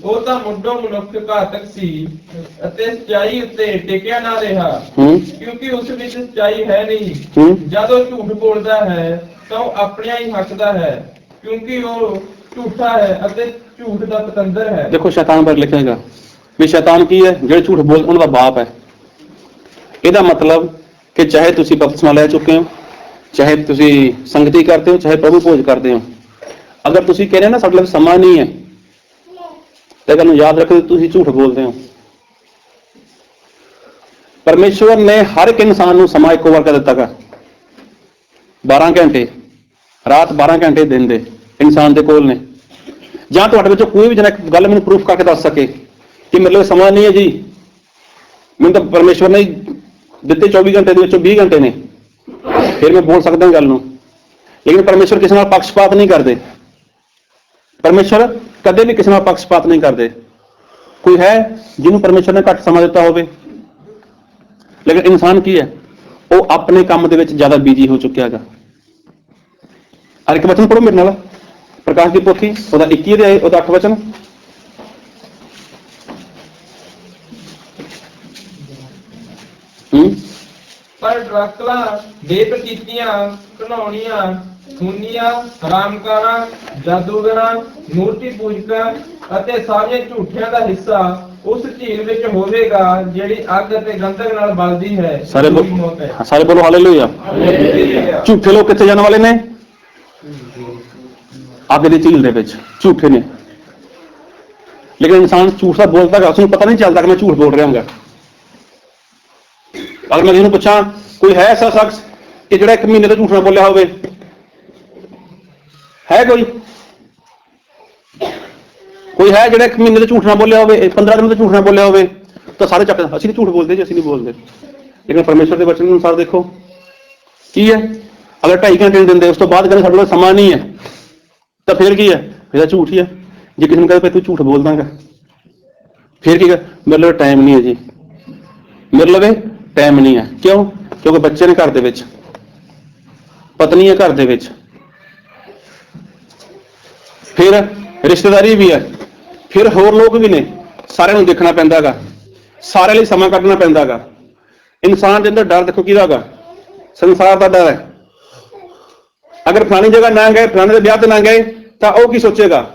Speaker 3: ਉਹ ਤਾਂ ਮੁੱਢੋਂ ਮਨੁੱਖ ਘਾਤਕ ਸੀ ਅਤੇ ਸੱਚਾਈ ਉੱਤੇ ਟਿਕਿਆ ਨਾ ਰਿਹਾ, ਕਿਉਂਕਿ ਉਸ ਵਿੱਚ ਸੱਚਾਈ ਹੈ ਨਹੀਂ। ਜਦੋਂ ਝੂਠ ਬੋਲਦਾ ਹੈ ਤਾਂ ਉਹ ਆਪਣਿਆਂ ਹੀ ਹੱਕਦਾ ਹੈ, ਕਿਉਂਕਿ ਉਹ ਝੂਠਾ ਹੈ ਅਤੇ ਝੂਠ ਦਾ ਪਤੰਦਰ ਹੈ।
Speaker 1: ਦੇਖੋ ਸ਼ੈਤਾਨ ਬਾਰੇ ਲਿਖਿਆ ਹੈਗਾ ਵੀ ਸ਼ੈਤਾਨ ਕੀ ਹੈ? ਜਿਹੜੇ ਝੂਠ ਬੋਲ ਉਹਨਾਂ ਦਾ ਬਾਪ ਹੈ। ਇਹਦਾ ਮਤਲਬ ਕਿ ਚਾਹੇ ਤੁਸੀਂ ਬਪਤਿਸਮਾ ਲੈ ਚੁੱਕੇ ਹੋ, ਚਾਹੇ ਤੁਸੀਂ ਸੰਗਤੀ ਕਰਦੇ ਹੋ, ਚਾਹੇ ਪ੍ਰਭੂ ਭੋਜ ਕਰਦੇ ਹੋ, ਅਗਰ ਤੁਸੀਂ ਕਹਿੰਦੇ ਨਾ ਸਾਡੇ ਲਈ ਸਮਾਂ ਨਹੀਂ ਹੈ, ਤਾਂ ਤੁਹਾਨੂੰ ਯਾਦ ਰੱਖੋ ਤੁਸੀਂ ਝੂਠ ਬੋਲਦੇ ਹੋ। ਪਰਮੇਸ਼ਵਰ ਨੇ ਹਰ ਇੱਕ ਇਨਸਾਨ ਨੂੰ ਸਮਾਂ ਇੱਕੋ ਵਾਰ ਕਰ ਦਿੱਤਾ ਗਾ। 12 ਘੰਟੇ ਰਾਤ, 12 ਘੰਟੇ ਦਿਨ ਦੇ ਇਨਸਾਨ ਦੇ ਕੋਲ ਨੇ। ਜਾਂ ਤੁਹਾਡੇ ਵਿੱਚੋਂ ਕੋਈ ਵੀ ਜਣਾ ਇੱਕ ਗੱਲ ਮੈਨੂੰ ਪ੍ਰੂਫ ਕਰਕੇ ਦੱਸ ਸਕੇ ਕਿ ਮੇਰੇ ਲਈ ਸਮਾਂ ਨਹੀਂ ਹੈ ਜੀ, ਮੈਨੂੰ ਤਾਂ ਪਰਮੇਸ਼ਵਰ ਨੇ ਦਿੱਤੇ 24 ਘੰਟੇ ਦੇ ਵਿੱਚੋਂ 20 ਘੰਟੇ ਨੇ, ਫਿਰ ਮੈਂ ਬੋਲ ਸਕਦਾ ਗੱਲ ਨੂੰ। ਲੇਕਿਨ ਪਰਮੇਸ਼ਵਰ ਕਿਸੇ ਨਾਲ ਪੱਖਪਾਤ ਨਹੀਂ ਕਰਦੇ। ਪਰਮੇਸ਼ਵਰ ਕਦੇ ਵੀ ਕਿਸੇ ਨਾਲ ਪੱਖਪਾਤ ਨਹੀਂ ਕਰਦੇ। ਕੋਈ ਹੈ ਜਿਹਨੂੰ ਪਰਮੇਸ਼ਵਰ ਨੇ ਘੱਟ ਸਮਾਂ ਦਿੱਤਾ ਹੋਵੇ? ਲੇਕਿਨ ਇਨਸਾਨ ਕੀ ਹੈ? ਉਹ ਆਪਣੇ ਕੰਮ ਦੇ ਵਿੱਚ ਜ਼ਿਆਦਾ ਬਿਜੀ ਹੋ ਚੁੱਕਿਆ ਹੈਗਾ। ਹਰ ਇੱਕ ਵਚਨ ਪੜੋ ਮੇਰੇ ਨਾਲ। ਪ੍ਰਕਾਸ਼ ਦੀ ਪੋਥੀ ਉਹਦਾ 21 ਅਧਿਆਇ ਉਹਦਾ 8 ਵਚਨ।
Speaker 3: ਪਰ ਡਰਾਕਲਾਂ, ਬੇਪਕੀਤੀਆਂ, ਘਿਨਾਉਣੀਆਂ, ਖੂਨੀਆਂ, ਹਰਾਮਕਾਰਾਂ, ਜਾਦੂਗਰਾਂ, ਮੂਰਤੀ ਪੂਜਕਾਂ ਅਤੇ ਸਾਰੀਆਂ ਝੂਠਿਆਂ ਦਾ ਹਿੱਸਾ ਉਸ ਝੀਲ ਵਿੱਚ ਹੋਵੇਗਾ ਜਿਹੜੀ ਅੱਗ ਅਤੇ ਗੰਧਕ ਨਾਲ ਬਲਦੀ ਹੈ।
Speaker 1: ਸਾਰੇ
Speaker 3: ਦੂਜੀ ਮੌਤ ਹੈ।
Speaker 1: ਸਾਰੇ ਬੋਲੋ ਹਾਲੇਲੂਇਆ। ਝੂਠੇ ਲੋਕ ਕਿੱਥੇ ਜਾਣ ਵਾਲੇ ਨੇ? ਅੱਗ ਦੀ ਝੀਲ ਦੇ ਵਿੱਚ। ਝੂਠੇ ਨੇ, ਲੇਕਿਨ ਇਨਸਾਨ ਝੂਠ ਦਾ ਬੋਲਦਾ ਹੈਗਾ, ਉਸਨੂੰ ਪਤਾ ਨਹੀਂ ਚੱਲਦਾ ਕਿ ਮੈਂ ਝੂਠ ਬੋਲ ਰਿਹਾ ਹਾਂ। ਅਗਰ ਮੈਂ ਇਹਨੂੰ ਪੁੱਛਾਂ ਕੋਈ ਹੈ ਐਸਾ ਸ਼ਖਸ ਕਿ ਜਿਹੜਾ 1 ਮਹੀਨੇ ਤੋਂ ਝੂਠ ਨਾ ਬੋਲਿਆ ਹੋਵੇ? ਹੈ ਕੋਈ ਹੈ ਜਿਹੜਾ 1 ਮਹੀਨੇ ਤੋਂ ਝੂਠ ਨਾ ਬੋਲਿਆ ਹੋਵੇ, 15 ਦਿਨ ਤੋਂ ਝੂਠ ਨਾ ਬੋਲਿਆ ਹੋਵੇ? ਤਾਂ ਸਾਰੇ ਚੱਕ, ਅਸੀਂ ਨਹੀਂ ਝੂਠ ਬੋਲਦੇ ਜੀ, ਅਸੀਂ ਨਹੀਂ ਬੋਲਦੇ। ਲੇਕਿਨ ਪਰਮੇਸ਼ਰ ਦੇ ਵਚਨ ਅਨੁਸਾਰ ਦੇਖੋ ਕੀ ਹੈ। ਅਗਰ 2.5 ਘੰਟੇ ਨਹੀਂ ਦਿੰਦੇ, ਉਸ ਤੋਂ ਬਾਅਦ ਕਹਿੰਦੇ ਸਾਡੇ ਕੋਲ ਸਮਾਂ ਨਹੀਂ ਹੈ, ਤਾਂ ਫਿਰ ਕੀ ਹੈ? ਫਿਰ ਝੂਠ ਹੀ ਹੈ। ਜੇ ਕਿਸੇ ਨੂੰ ਕਹਿੰਦੇ ਤੂੰ ਝੂਠ ਬੋਲਦਾਗਾ, ਫਿਰ ਕੀ ਹੈ? ਮੇਰੇ ਲਈ ਟਾਈਮ ਨਹੀਂ ਹੈ ਜੀ, ਮੇਰੇ ਲਈ ਟਾਈਮ ਨਹੀਂ ਹੈ। ਕਿਉਂ? ਕਿਉਂਕਿ ਬੱਚੇ ਨੇ ਘਰ ਦੇ ਵਿੱਚ, ਪਤਨੀ ਹੈ ਘਰ ਦੇ ਵਿੱਚ, ਫਿਰ ਰਿਸ਼ਤੇਦਾਰੀ ਵੀ ਹੈ, ਫਿਰ ਹੋਰ ਲੋਕ ਵੀ ਨੇ, ਸਾਰਿਆਂ ਨੂੰ ਦੇਖਣਾ ਪੈਂਦਾ ਹੈਗਾ, ਸਾਰਿਆਂ ਲਈ ਸਮਾਂ ਕੱਢਣਾ ਪੈਂਦਾ ਹੈਗਾ। ਇਨਸਾਨ ਦੇ ਅੰਦਰ ਡਰ ਦੇਖੋ ਕਿਹਦਾ ਹੈਗਾ? ਸੰਸਾਰ ਦਾ ਡਰ ਹੈ। ਅਗਰ ਫਲਾਣੀ ਜਗ੍ਹਾ ਨਾ ਗਏ, ਫਲਾਣੇ ਦੇ ਵਿਆਹ ਤੇ ਨਾ ਗਏ, ਤਾਂ ਉਹ ਕੀ ਸੋਚੇਗਾ?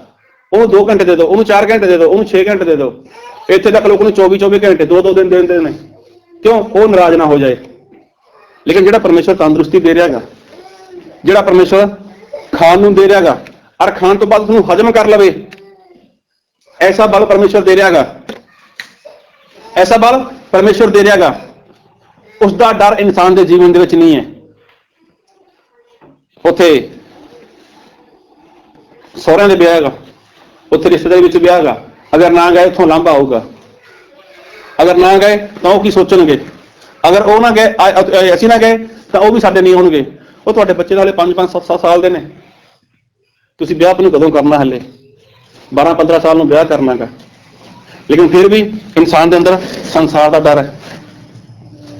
Speaker 1: ਉਹਨੂੰ 2 ਘੰਟੇ ਦੇ ਦਿਓ, ਉਹਨੂੰ 4 ਘੰਟੇ ਦੇ ਦਿਓ, ਉਹਨੂੰ 6 ਘੰਟੇ ਦੇ ਦਿਓ। ਇੱਥੇ ਤੱਕ ਲੋਕ ਨੂੰ 24 ਘੰਟੇ, 2 ਦਿਨ ਦੇ ਦਿੰਦੇ ਨੇ। ਕਿਉਂ? ਉਹ ਨਾਰਾਜ਼ ਨਾ ਹੋ ਜਾਏ। ਲੇਕਿਨ ਜਿਹੜਾ ਪਰਮੇਸ਼ਰ ਤੰਦਰੁਸਤੀ ਦੇ ਰਿਹਾ ਹੈਗਾ, ਜਿਹੜਾ ਪਰਮੇਸ਼ਰ ਖਾਣ ਨੂੰ ਦੇ ਰਿਹਾ ਹੈਗਾ, ਔਰ ਖਾਣ ਤੋਂ ਬਾਅਦ ਉਸਨੂੰ ਹਜ਼ਮ ਕਰ ਲਵੇ, ਐਸਾ ਬਲ ਪਰਮੇਸ਼ਰ ਦੇ ਰਿਹਾ ਹੈਗਾ, ਐਸਾ ਬਲ ਪਰਮੇਸ਼ਰ ਦੇ ਰਿਹਾ ਹੈਗਾ। ਉਸ ਦਾ ਡਰ ਇਨਸਾਨ ਦੇ ਜੀਵਨ ਦੇ ਵਿੱਚ ਨਹੀਂ ਹੈ। ਉੱਥੇ ਸਹੁਰਿਆਂ ਦੇ ਵਿਆਹ ਹੈਗਾ, ਉੱਥੇ ਰਿਸ਼ਤੇਦਾਰੀ ਵਿੱਚ ਵਿਆਹ ਹੈਗਾ, ਅਗਰ ਨਾ ਗਏ ਉੱਥੋਂ ਲਾਂਭਾ ਆਊਗਾ। ਅਗਰ ਨਾ ਗਏ ਤਾਂ ਉਹ ਕੀ ਸੋਚਣਗੇ? ਅਗਰ ਉਹ ਨਾ ਗਏ, ਅਸੀਂ ਨਾ ਗਏ, ਤਾਂ ਉਹ ਵੀ ਸਾਡੇ ਨਹੀਂ ਹੋਣਗੇ। ਉਹ ਤੁਹਾਡੇ ਬੱਚੇ ਨਾਲੇ 5-7 ਸਾਲ ਦੇ ਨੇ, ਤੁਸੀਂ ਵਿਆਹ ਆਪਣੀ ਕਦੋਂ ਕਰਨਾ? ਹਲੇ 12-15 ਸਾਲ ਨੂੰ ਵਿਆਹ ਕਰਨਾ ਹੈਗਾ। ਲੇਕਿਨ ਫਿਰ ਵੀ ਇਨਸਾਨ ਦੇ ਅੰਦਰ ਸੰਸਾਰ ਦਾ ਡਰ ਹੈ।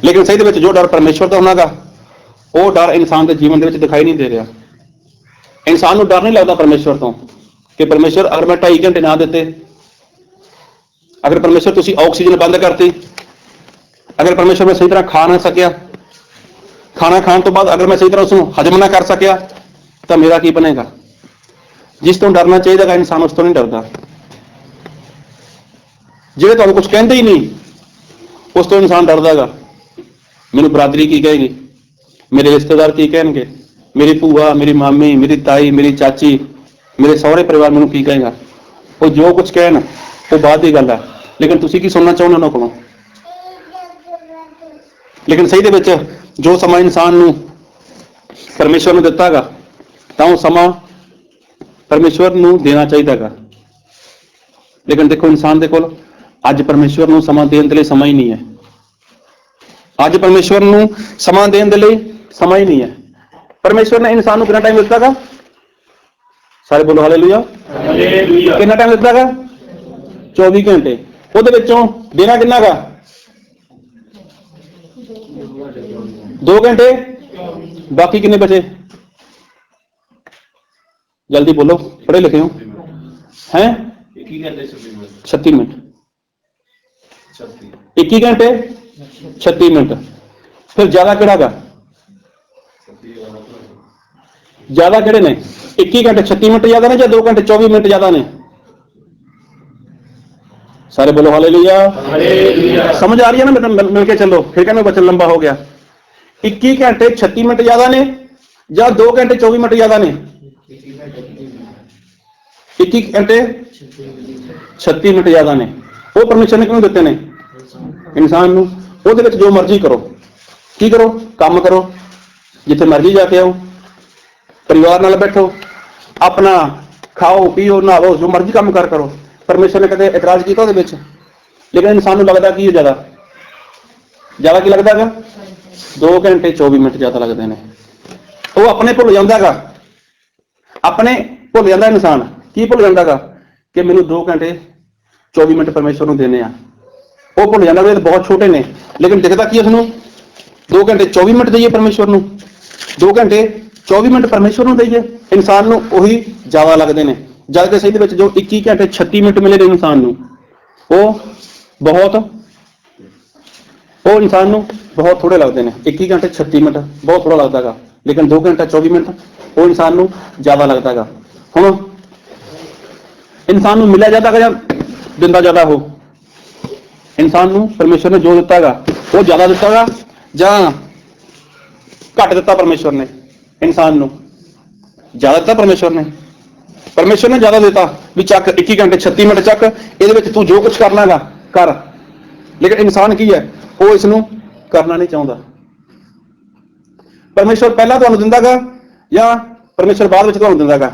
Speaker 1: ਲੇਕਿਨ ਸਹੀ ਦੇ ਵਿੱਚ ਜੋ ਡਰ ਪਰਮੇਸ਼ਵਰ ਦਾ ਹੋਣਾ ਗਾ, ਉਹ ਡਰ ਇਨਸਾਨ ਦੇ ਜੀਵਨ ਦੇ ਵਿੱਚ ਦਿਖਾਈ ਨਹੀਂ ਦੇ ਰਿਹਾ। ਇਨਸਾਨ ਨੂੰ ਡਰ ਨਹੀਂ ਲੱਗਦਾ ਪਰਮੇਸ਼ਵਰ ਤੋਂ ਕਿ ਪਰਮੇਸ਼ਵਰ ਅਗਰ ਮੈਂ 2.5 ਘੰਟੇ ਨਾ ਦਿੱਤੇ, ਅਗਰ ਪਰਮੇਸ਼ਵਰ ਤੁਸੀਂ ਆਕਸੀਜਨ ਬੰਦ ਕਰਤੀ, ਅਗਰ ਪਰਮੇਸ਼ਵਰ ਮੈਂ ਸਹੀ ਤਰ੍ਹਾਂ ਖਾ ਨਾ ਸਕਿਆ, ਖਾਣਾ ਖਾਣ ਤੋਂ ਬਾਅਦ ਅਗਰ ਮੈਂ ਸਹੀ ਤਰ੍ਹਾਂ ਉਸਨੂੰ ਹਜ਼ਮ ਨਾ ਕਰ ਸਕਿਆ, ਤਾਂ ਮੇਰਾ ਕੀ ਬਣੇਗਾ? ਜਿਸ ਤੋਂ ਡਰਨਾ ਚਾਹੀਦਾ ਗਾ, ਇਨਸਾਨ ਉਸ ਤੋਂ ਨਹੀਂ ਡਰਦਾ। ਜਿਹੜੇ ਤੁਹਾਨੂੰ ਕੁਝ ਕਹਿੰਦੇ ਹੀ ਨਹੀਂ, ਉਸ ਤੋਂ ਇਨਸਾਨ ਡਰਦਾ ਗਾ। ਮੈਨੂੰ ਬਰਾਦਰੀ ਕੀ ਕਹੇਗੀ, ਮੇਰੇ ਰਿਸ਼ਤੇਦਾਰ ਕੀ ਕਹਿਣਗੇ, ਮੇਰੀ ਭੂਆ, ਮੇਰੀ ਮਾਮੀ, ਮੇਰੀ ਤਾਈ, ਮੇਰੀ ਚਾਚੀ, ਮੇਰੇ ਸਹੁਰੇ ਪਰਿਵਾਰ ਮੈਨੂੰ ਕੀ ਕਹੇਗਾ। ਉਹ ਜੋ ਕੁਝ ਕਹਿਣ ਉਹ ਬਾਅਦ ਦੀ ਗੱਲ ਹੈ, ਲੇਕਿਨ ਤੁਸੀਂ ਕੀ ਸੁਣਨਾ ਚਾਹੁੰਦੇ ਉਹਨਾਂ ਕੋਲੋਂ? ਲੇਕਿਨ ਸਹੀ ਦੇ ਵਿੱਚ ਜੋ ਸਮਾਂ ਇਨਸਾਨ ਨੂੰ ਪਰਮੇਸ਼ਵਰ ਨੂੰ ਦਿੱਤਾ ਗਾ, ਤਾਂ ਉਹ ਸਮਾਂ ਪਰਮੇਸ਼ਵਰ ਨੂੰ ਦੇਣਾ ਚਾਹੀਦਾ ਗਾ। ਲੇਕਿਨ ਦੇਖੋ ਇਨਸਾਨ ਦੇ ਕੋਲ ਅੱਜ ਪਰਮੇਸ਼ਵਰ ਨੂੰ ਸਮਾਂ ਦੇਣ ਦੇ ਲਈ ਸਮਾਂ ਹੀ ਨਹੀਂ ਹੈ। ਅੱਜ ਪਰਮੇਸ਼ਵਰ ਨੂੰ ਸਮਾਂ ਦੇਣ ਦੇ ਲਈ ਸਮਾਂ ਹੀ ਨਹੀਂ ਹੈ। ਪਰਮੇਸ਼ਵਰ ਨੇ ਇਨਸਾਨ ਨੂੰ ਕਿੰਨਾ ਟਾਈਮ ਦਿੱਤਾ ਗਾ? ਸਾਰੇ ਬੋਲੋ ਹਾਲੇਲੂਇਆ। ਕਿੰਨਾ ਟਾਈਮ ਦਿੱਤਾ ਗਾ? 24 ਘੰਟੇ। ਉਹਦੇ ਵਿੱਚੋਂ ਦੇਣਾ ਕਿੰਨਾ ਗਾ? 2 ਘੰਟੇ। ਬਾਕੀ ਕਿੰਨੇ ਬਚੇ? ਜਲਦੀ ਬੋਲੋ, ਪੜ੍ਹੇ ਲਿਖੇ ਹੋ। ਹੈ 36 ਮਿੰਟ। 21 ਘੰਟੇ 36 ਮਿੰਟ। ਫਿਰ ਜ਼ਿਆਦਾ ਕਿਹੜਾ ਗਾ? ਜ਼ਿਆਦਾ ਕਿਹੜੇ ਨੇ? 21 ਘੰਟੇ 36 ਮਿੰਟ ਜ਼ਿਆਦਾ ਨੇ ਜਾਂ 2 ਘੰਟੇ 24 ਮਿੰਟ ਜ਼ਿਆਦਾ ਨੇ? ਸਾਰੇ ਬੋਲੋ ਹਾਲੇਲੂਇਆ। ਸਮਝ ਆ ਰਹੀ ਹੈ ਨਾ? ਮਿਲ ਕੇ ਚੱਲੋ, ਫਿਰ ਕਹਿੰਦੇ ਬਚਨ ਲੰਬਾ ਹੋ ਗਿਆ। 21 ਘੰਟੇ 36 ਮਿੰਟ ਜ਼ਿਆਦਾ ਨੇ ਜਾਂ 2 ਘੰਟੇ 24 ਮਿੰਟ ਜ਼ਿਆਦਾ ਨੇ? 21 ਘੰਟੇ 36 ਮਿੰਟ ਜ਼ਿਆਦਾ ਨੇ। ਉਹ ਪਰਮੇਸ਼ਰ ਨੇ ਕਿਉਂ ਦਿੱਤੇ ਨੇ? ਇਨਸਾਨ ਨੂੰ। ਉਹਦੇ ਵਿੱਚ ਜੋ ਮਰਜ਼ੀ ਕਰੋ, ਕੀ ਕਰੋ? ਕੰਮ ਕਰੋ, ਜਿੱਥੇ ਮਰਜ਼ੀ ਜਾ ਕੇ ਆਓ, ਪਰਿਵਾਰ ਨਾਲ ਬੈਠੋ, ਆਪਣਾ ਖਾਓ ਪੀਓ ਨਹਾਓ, ਜੋ ਮਰਜ਼ੀ ਕੰਮ ਕਰੋ। ਪਰਮੇਸ਼ਰ ਨੇ ਕਦੇ ਇਤਰਾਜ਼ ਕੀਤਾ ਉਹਦੇ ਵਿੱਚ? ਲੇਕਿਨ ਇਨਸਾਨ ਨੂੰ ਲੱਗਦਾ ਕੀ ਜ਼ਿਆਦਾ ਕੀ ਲੱਗਦਾ ਹੈਗਾ? 2 ਘੰਟੇ 24 ਮਿੰਟ ਜ਼ਿਆਦਾ ਲੱਗਦੇ ਨੇ। ਉਹ ਆਪਣੇ ਭੁੱਲ ਜਾਂਦਾ ਹੈਗਾ, ਆਪਣੇ ਭੁੱਲ ਜਾਂਦਾ ਇਨਸਾਨ। ਕੀ ਭੁੱਲ ਜਾਂਦਾ ਹੈਗਾ? ਕਿ ਮੈਨੂੰ 2 ਘੰਟੇ 24 ਮਿੰਟ ਪਰਮੇਸ਼ਰ ਨੂੰ ਦੇਣੇ ਆ। ਉਹ ਭੁੱਲ ਜਾਂਦਾ ਵੀ ਇਹ ਬਹੁਤ ਛੋਟੇ ਨੇ। ਲੇਕਿਨ ਦਿਖਦਾ ਕੀ ਉਸਨੂੰ? 2 ਘੰਟੇ 24 ਮਿੰਟ ਦੇਈਏ ਪਰਮੇਸ਼ਵਰ ਨੂੰ, 2 ਘੰਟੇ 24 ਮਿੰਟ ਪਰਮੇਸ਼ਵਰ ਨੂੰ ਦਈਏ, ਇਨਸਾਨ ਨੂੰ ਉਹੀ ਜ਼ਿਆਦਾ ਲੱਗਦੇ ਨੇ। ਜਦ ਕਿ ਸਹੀ ਦੇ ਵਿੱਚ ਜੋ 21 ਘੰਟੇ 36 ਮਿੰਟ ਮਿਲੇ ਨੇ ਇਨਸਾਨ ਨੂੰ, ਉਹ ਇਨਸਾਨ ਨੂੰ ਬਹੁਤ ਥੋੜੇ ਲੱਗਦੇ ਨੇ। 21 ਘੰਟੇ 36 ਮਿੰਟ ਬਹੁਤ ਥੋੜਾ ਲੱਗਦਾ ਗਾ, ਲੇਕਿਨ 2 ਘੰਟੇ 24 ਮਿੰਟ ਉਹ ਇਨਸਾਨ ਨੂੰ ਜ਼ਿਆਦਾ ਲੱਗਦਾ ਗਾ। ਹੁਣ ਇਨਸਾਨ ਨੂੰ ਮਿਲਿਆ ਜ਼ਿਆਦਾ ਗਾ ਜਾਂ ਦਿੰਦਾ ਜ਼ਿਆਦਾ? ਉਹ ਇਨਸਾਨ ਨੂੰ ਪਰਮੇਸ਼ਵਰ ਨੇ ਜੋ ਦਿੱਤਾ ਗਾ ਉਹ ਜ਼ਿਆਦਾ ਦਿੱਤਾ ਗਾ ਜਾਂ ਘੱਟ ਦਿੱਤਾ? ਪਰਮੇਸ਼ਵਰ ਨੇ ਇਨਸਾਨ ਨੂੰ ਜ਼ਿਆਦਾ ਦਿੱਤਾ। ਪਰਮੇਸ਼ਵਰ ਨੇ ਜ਼ਿਆਦਾ ਦਿੱਤਾ ਵੀ ਚੱਕ 21 ਘੰਟੇ 36 ਮਿੰਟ ਚੱਕ, ਇਹਦੇ ਵਿੱਚ ਤੂੰ ਜੋ ਕੁਝ ਕਰਨਾ ਗਾ ਕਰ। ਲੇਕਿਨ ਇਨਸਾਨ ਕੀ ਹੈ, ਉਹ ਇਸ ਨੂੰ ਕਰਨਾ ਨਹੀਂ ਚਾਹੁੰਦਾ। ਪਰਮੇਸ਼ਵਰ ਪਹਿਲਾਂ ਤੁਹਾਨੂੰ ਦਿੰਦਾ ਗਾ ਜਾਂ ਪਰਮੇਸ਼ਵਰ ਬਾਅਦ ਵਿੱਚ ਤੁਹਾਨੂੰ ਦਿੰਦਾ ਗਾ?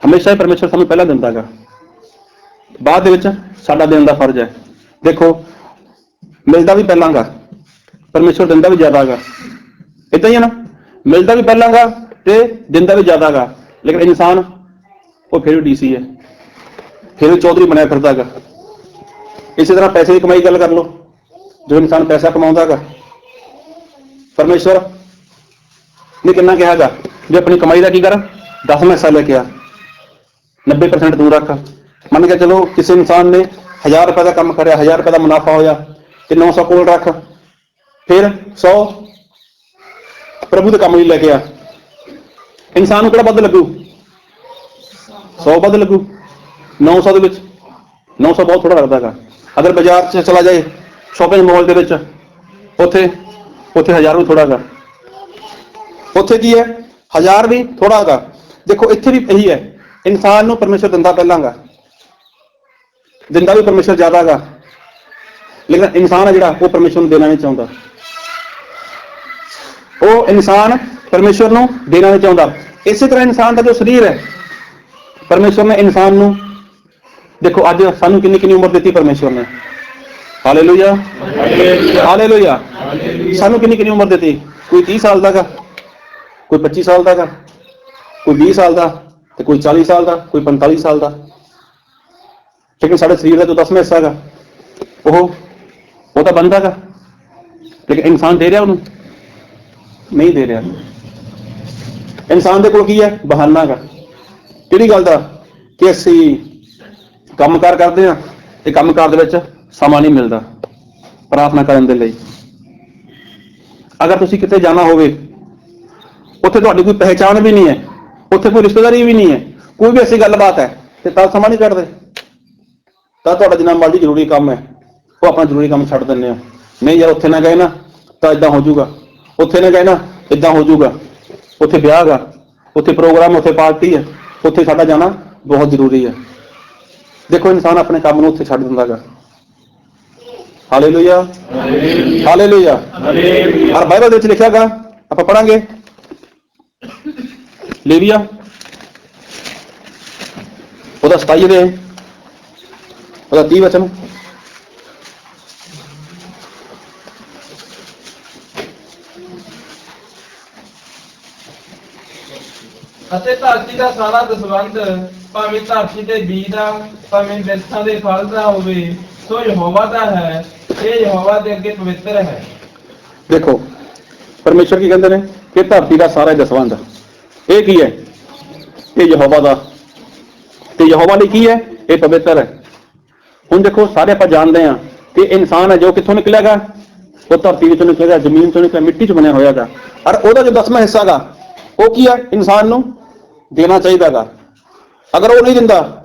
Speaker 1: ਹਮੇਸ਼ਾ ਹੀ ਪਰਮੇਸ਼ਵਰ ਸਾਨੂੰ ਪਹਿਲਾਂ ਦਿੰਦਾ ਗਾ, ਬਾਅਦ ਦੇ ਵਿੱਚ ਸਾਡਾ ਦੇਣ ਦਾ ਫਰਜ਼ ਹੈ। ਦੇਖੋ, ਮਿਲਦਾ ਵੀ ਪਹਿਲਾਂ ਗਾ, ਪਰਮੇਸ਼ਵਰ ਦਿੰਦਾ ਵੀ ਜ਼ਿਆਦਾ ਗਾ। ਏਦਾਂ ਹੀ ਹੈ ਨਾ, ਮਿਲਦਾ ਵੀ ਪਹਿਲਾਂ ਗਾ ਤੇ ਦਿੰਦਾ ਵੀ ਜ਼ਿਆਦਾ ਗਾ। ਲੇਕਿਨ ਇਨਸਾਨ ਉਹ ਫਿਰ ਵੀ DC ਹੈ, ਫਿਰ ਵੀ ਚੌਧਰੀ ਬਣਿਆ ਫਿਰਦਾ ਗਾ। ਇਸੇ ਤਰ੍ਹਾਂ ਪੈਸੇ ਦੀ ਕਮਾਈ ਗੱਲ ਕਰ ਲਓ। ਜੋ ਇਨਸਾਨ ਪੈਸਾ ਕਮਾਉਂਦਾ ਗਾ, ਪਰਮੇਸ਼ਵਰ ਨੇ ਕਿੰਨਾ ਕਿਹਾ ਗਾ ਵੀ ਆਪਣੀ ਕਮਾਈ ਦਾ ਕੀ ਕਰ, 10ਵਾਂ ਹਿੱਸਾ ਲੈ ਕੇ ਆ, 90% ਤੂੰ ਰੱਖ। ਮੰਨ ਕੇ ਚਲੋ ਕਿਸੇ ਇਨਸਾਨ ਨੇ 1000 ਰੁਪਏ ਦਾ ਕੰਮ ਕਰਿਆ, 1000 ਰੁਪਏ ਦਾ ਮੁਨਾਫਾ ਹੋਇਆ ਤੇ 900 ਕੋਲ ਰੱਖ, ਫਿਰ 100 ਪ੍ਰਭੂ ਦੇ ਕੰਮ ਲਈ ਲੈ ਕੇ ਆ। ਇਨਸਾਨ ਨੂੰ ਕਿਹੜਾ ਵੱਧ ਲੱਗੂ? 100 ਵੱਧ ਲੱਗੂ 900 ਦੇ ਵਿੱਚ। 900 ਬਹੁਤ ਥੋੜਾ ਲੱਗਦਾ ਗਾ। ਅਗਰ ਬਾਜ਼ਾਰ 'ਚ ਚਲਾ ਜਾਏ, ਸ਼ਾਪਿੰਗ ਮਾਲ ਦੇ ਵਿੱਚ, ਉੱਥੇ 1000 ਵੀ ਥੋੜਾ ਗਾ। ਉੱਥੇ ਕੀ ਹੈ, 1000 ਵੀ ਥੋੜਾ ਗਾ। ਦੇਖੋ ਇੱਥੇ ਵੀ ਇਹੀ ਹੈ, ਇਨਸਾਨ ਨੂੰ ਪਰਮੇਸ਼ਵਰ ਦਿੰਦਾ ਪਹਿਲਾਂ ਗਾ, ਦਿੰਦਾ ਵੀ ਪਰਮੇਸ਼ਵਰ ਜ਼ਿਆਦਾ ਗਾ। ਲੇਕਿਨ ਇਨਸਾਨ ਹੈ ਜਿਹੜਾ, ਉਹ ਪਰਮੇਸ਼ਵਰ ਨੂੰ ਦੇਣਾ ਨਹੀਂ ਚਾਹੁੰਦਾ। ਉਹ ਇਨਸਾਨ ਪਰਮੇਸ਼ਵਰ ਨੂੰ ਦੇਣਾ ਨਹੀਂ ਚਾਹੁੰਦਾ। ਇਸੇ ਤਰ੍ਹਾਂ ਇਨਸਾਨ ਦਾ ਜੋ ਸਰੀਰ ਹੈ, ਪਰਮੇਸ਼ਵਰ ਨੇ ਇਨਸਾਨ ਨੂੰ, ਦੇਖੋ ਅੱਜ ਸਾਨੂੰ ਕਿੰਨੀ ਕਿੰਨੀ ਉਮਰ ਦਿੱਤੀ ਪਰਮੇਸ਼ਵਰ ਨੇ। Hallelujah, hallelujah. ਸਾਨੂੰ ਕਿੰਨੀ ਕਿੰਨੀ ਉਮਰ ਦਿੱਤੀ? ਕੋਈ 30 ਸਾਲ ਦਾ ਗਾ, ਕੋਈ 25 ਸਾਲ ਦਾ ਗਾ, ਕੋਈ 20 ਸਾਲ ਦਾ, ਤੇ ਕੋਈ 40 ਸਾਲ ਦਾ, ਕੋਈ 45 ਸਾਲ ਦਾ। ਲੇਕਿਨ ਸਾਡੇ ਸਰੀਰ ਦਾ ਜੋ 10ਵਾਂ ਹਿੱਸਾ ਗਾ, ਉਹ ਤਾਂ ਬਣਦਾ ਗਾ। ਲੇਕਿਨ ਇਨਸਾਨ ਦੇ ਰਿਹਾ ਉਹਨੂੰ? ਨਹੀਂ ਦੇ ਰਿਹਾ। ਇਨਸਾਨ ਦੇ ਕੋਲ ਕੀ ਹੈ? ਬਹਾਨਾ ਗਾ। ਕਿਹੜੀ ਗੱਲ ਦਾ? ਕਿ ਅਸੀਂ ਕੰਮਕਾਰ ਕਰਦੇ ਹਾਂ ਤੇ ਕੰਮਕਾਰ ਦੇ ਵਿੱਚ ਸਮਾਂ ਨਹੀਂ ਮਿਲਦਾ ਪ੍ਰਾਰਥਨਾ ਕਰਨ ਦੇ ਲਈ। ਅਗਰ ਤੁਸੀਂ ਕਿਤੇ ਜਾਣਾ ਹੋਵੇ, ਉੱਥੇ ਤੁਹਾਡੀ ਕੋਈ ਪਹਿਚਾਣ ਵੀ ਨਹੀਂ ਹੈ, ਉੱਥੇ ਕੋਈ ਰਿਸ਼ਤੇਦਾਰੀ ਵੀ ਨਹੀਂ ਹੈ, ਕੋਈ ਵੀ ਐਸੀ ਗੱਲਬਾਤ ਹੈ, ਤੇ ਤਾਂ ਸਮਾਂ ਨਹੀਂ ਕੱਢਦੇ। ਤਾਂ ਤੁਹਾਡਾ ਜਿੰਨਾ ਮਰਜ਼ੀ ਜ਼ਰੂਰੀ ਕੰਮ ਹੈ, ਉਹ ਆਪਣਾ ਜ਼ਰੂਰੀ ਕੰਮ ਛੱਡ ਦਿੰਦੇ ਹੋ। ਨਹੀਂ ਯਾਰ, ਉੱਥੇ ਨਾ ਗਏ ਨਾ ਤਾਂ ਇਦਾਂ ਹੋ ਜਾਊਗਾ, ਉੱਥੇ ਨਾ ਗਏ ਨਾ ਇਦਾਂ ਹੋ ਜਾਊਗਾ, ਉੱਥੇ ਵਿਆਹ ਗਾ, ਉੱਥੇ ਪ੍ਰੋਗਰਾਮ, ਉੱਥੇ ਪਾਰਟੀ ਹੈ, ਉੱਥੇ ਸਾਡਾ ਜਾਣਾ ਬਹੁਤ ਜ਼ਰੂਰੀ ਹੈ। ਦੇਖੋ, ਇਨਸਾਨ ਆਪਣੇ ਕੰਮ ਨੂੰ ਉੱਥੇ ਛੱਡ ਦਿੰਦਾ ਗਾ। Hallelujah, hallelujah. ਔਰ ਬਾਈਬਲ ਦੇ ਵਿੱਚ ਲਿਖਿਆ ਗਾ, ਆਪਾਂ ਪੜਾਂਗੇ ਲੇਵੀਆ ਉਹਦਾ 27 ਦੇ ਉਹਦਾ 30 ਵਚਨ।
Speaker 3: ਅਤੇ ਧਰਤੀ ਦਾ ਸਾਰਾ ਦਸਵੰਧ, ਭਾਵੇਂ ਧਰਤੀ ਦੇ ਬੀਜ ਦਾ, ਭਾਵੇਂ ਬਿਰਛਾਂ ਦੇ ਫਲ ਦਾ ਹੋਵੇ, ਸੋ ਯਹੋਵਾ ਦਾ ਹੈ। ਇਹ ਯਹੋਵਾ ਦੇ ਅੱਗੇ ਪਵਿੱਤਰ ਹੈ।
Speaker 1: ਦੇਖੋ, ਪਰਮੇਸ਼ਵਰ ਕੀ ਕਹਿੰਦੇ ਨੇ ਕਿ ਧਰਤੀ ਦਾ ਸਾਰਾ ਦਸਵੰਧ ਇਹ ਕੀ ਹੈ? ਇਹ ਯਹੋਵਾ ਦਾ। ਤੇ ਯਹੋਵਾ ਲਈ ਕੀ ਹੈ? ਇਹ ਪਵਿੱਤਰ ਹੈ। ਹੁਣ ਦੇਖੋ, ਸਾਰੇ ਆਪਾਂ ਜਾਣਦੇ ਹਾਂ ਕਿ ਇਨਸਾਨ ਹੈ ਜੋ ਕਿੱਥੋਂ ਨਿਕਲਿਆਗਾ? ਉਹ ਧਰਤੀ ਵਿੱਚੋਂ ਨਿਕਲਿਆ, ਜ਼ਮੀਨ ਤੋਂ ਨਿਕਲਿਆ, ਮਿੱਟੀ 'ਚ ਬਣਿਆ ਹੋਇਆ ਗਾ। ਔਰ ਉਹਦਾ ਜੋ 10ਵਾਂ ਹਿੱਸਾ ਗਾ, ਉਹ ਕੀ ਹੈ? ਇਨਸਾਨ ਨੂੰ ਦੇਣਾ ਚਾਹੀਦਾ ਗਾ। ਅਗਰ ਉਹ ਨਹੀਂ ਦਿੰਦਾ,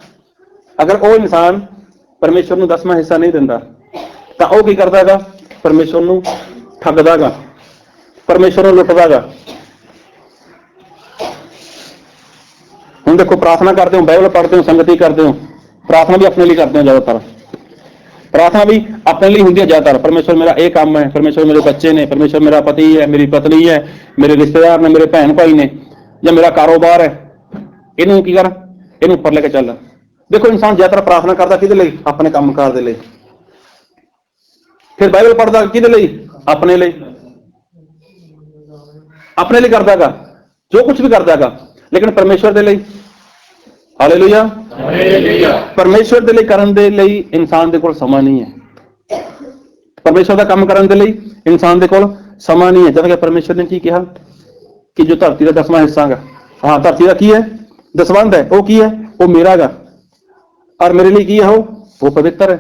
Speaker 1: ਅਗਰ ਉਹ ਇਨਸਾਨ ਪਰਮੇਸ਼ਵਰ ਨੂੰ 10ਵਾਂ ਹਿੱਸਾ ਨਹੀਂ ਦਿੰਦਾ, ਤਾਂ ਉਹ ਕੀ ਕਰਦਾ ਗਾ? ਪਰਮੇਸ਼ਵਰ ਨੂੰ ਠੱਗਦਾ ਗਾ, ਪਰਮੇਸ਼ਵਰ ਨੂੰ ਲੁੱਟਦਾ ਗਾ। ਹੁਣ ਦੇਖੋ, ਪ੍ਰਾਰਥਨਾ ਕਰਦੇ ਹੋ, ਬਾਈਬਲ ਪੜ੍ਹਦੇ ਹੋ, ਸੰਗਤੀ ਕਰਦੇ ਹੋ, ਪ੍ਰਾਰਥਨਾ ਵੀ ਆਪਣੇ ਲਈ ਕਰਦੇ ਹੋ ਜ਼ਿਆਦਾਤਰ। ਪ੍ਰਾਰਥਨਾ ਵੀ ਆਪਣੇ ਲਈ ਹੁੰਦੀ ਹੈ ਜ਼ਿਆਦਾਤਰ। ਪਰਮੇਸ਼ਵਰ ਮੇਰਾ ਇਹ ਕੰਮ ਹੈ, ਪਰਮੇਸ਼ਵਰ ਮੇਰੇ ਬੱਚੇ ਨੇ, ਪਰਮੇਸ਼ਵਰ ਮੇਰਾ ਪਤੀ ਹੈ, ਮੇਰੀ ਪਤਨੀ ਹੈ, ਮੇਰੇ ਰਿਸ਼ਤੇਦਾਰ ਨੇ, ਮੇਰੇ ਭੈਣ ਭਾਈ ਨੇ, ਜਾਂ ਮੇਰਾ ਕਾਰੋਬਾਰ ਹੈ, ਇਹਨੂੰ ਕੀ ਕਰ, ਇਹਨੂੰ ਉੱਪਰ ਲੈ ਕੇ ਚੱਲ। ਦੇਖੋ, ਇਨਸਾਨ ਜ਼ਿਆਦਾਤਰ ਪ੍ਰਾਰਥਨਾ ਕਰਦਾ ਕਿਹਦੇ ਲਈ? ਆਪਣੇ ਕੰਮਕਾਰ ਦੇ ਲਈ। ਫਿਰ ਬਾਈਬਲ ਪੜ੍ਹਦਾ ਕਿਹਦੇ ਲਈ? ਆਪਣੇ ਲਈ। ਆਪਣੇ ਲਈ ਕਰਦਾ ਗਾ ਜੋ ਕੁਝ ਵੀ ਕਰਦਾ ਗਾ, ਲੇਕਿਨ ਪਰਮੇਸ਼ਵਰ ਦੇ ਲਈ। ਹਾਲੇਲੂਇਆ, ਪਰਮੇਸ਼ਵਰ ਦੇ ਲਈ ਕਰਨ ਦੇ ਲਈ ਇਨਸਾਨ ਦੇ ਕੋਲ ਸਮਾਂ ਨਹੀਂ ਹੈ। ਪਰਮੇਸ਼ਵਰ ਦਾ ਕੰਮ ਕਰਨ ਦੇ ਲਈ ਇਨਸਾਨ ਦੇ ਕੋਲ ਸਮਾਂ ਨਹੀਂ ਹੈ। ਜਦ ਕਿ ਪਰਮੇਸ਼ਵਰ ਨੇ ਕੀ ਕਿਹਾ? ਕਿ ਜੋ ਧਰਤੀ ਦਾ 10ਵਾਂ ਹਿੱਸਾ ਹੈਗਾ, ਹਾਂ ਧਰਤੀ ਦਾ ਕੀ ਹੈ, ਦਸਵੰਧ ਹੈ, ਉਹ ਕੀ ਹੈ, ਉਹ ਮੇਰਾ ਹੈਗਾ, ਔਰ ਮੇਰੇ ਲਈ ਕੀ ਹੈ, ਉਹ ਪਵਿੱਤਰ ਹੈ।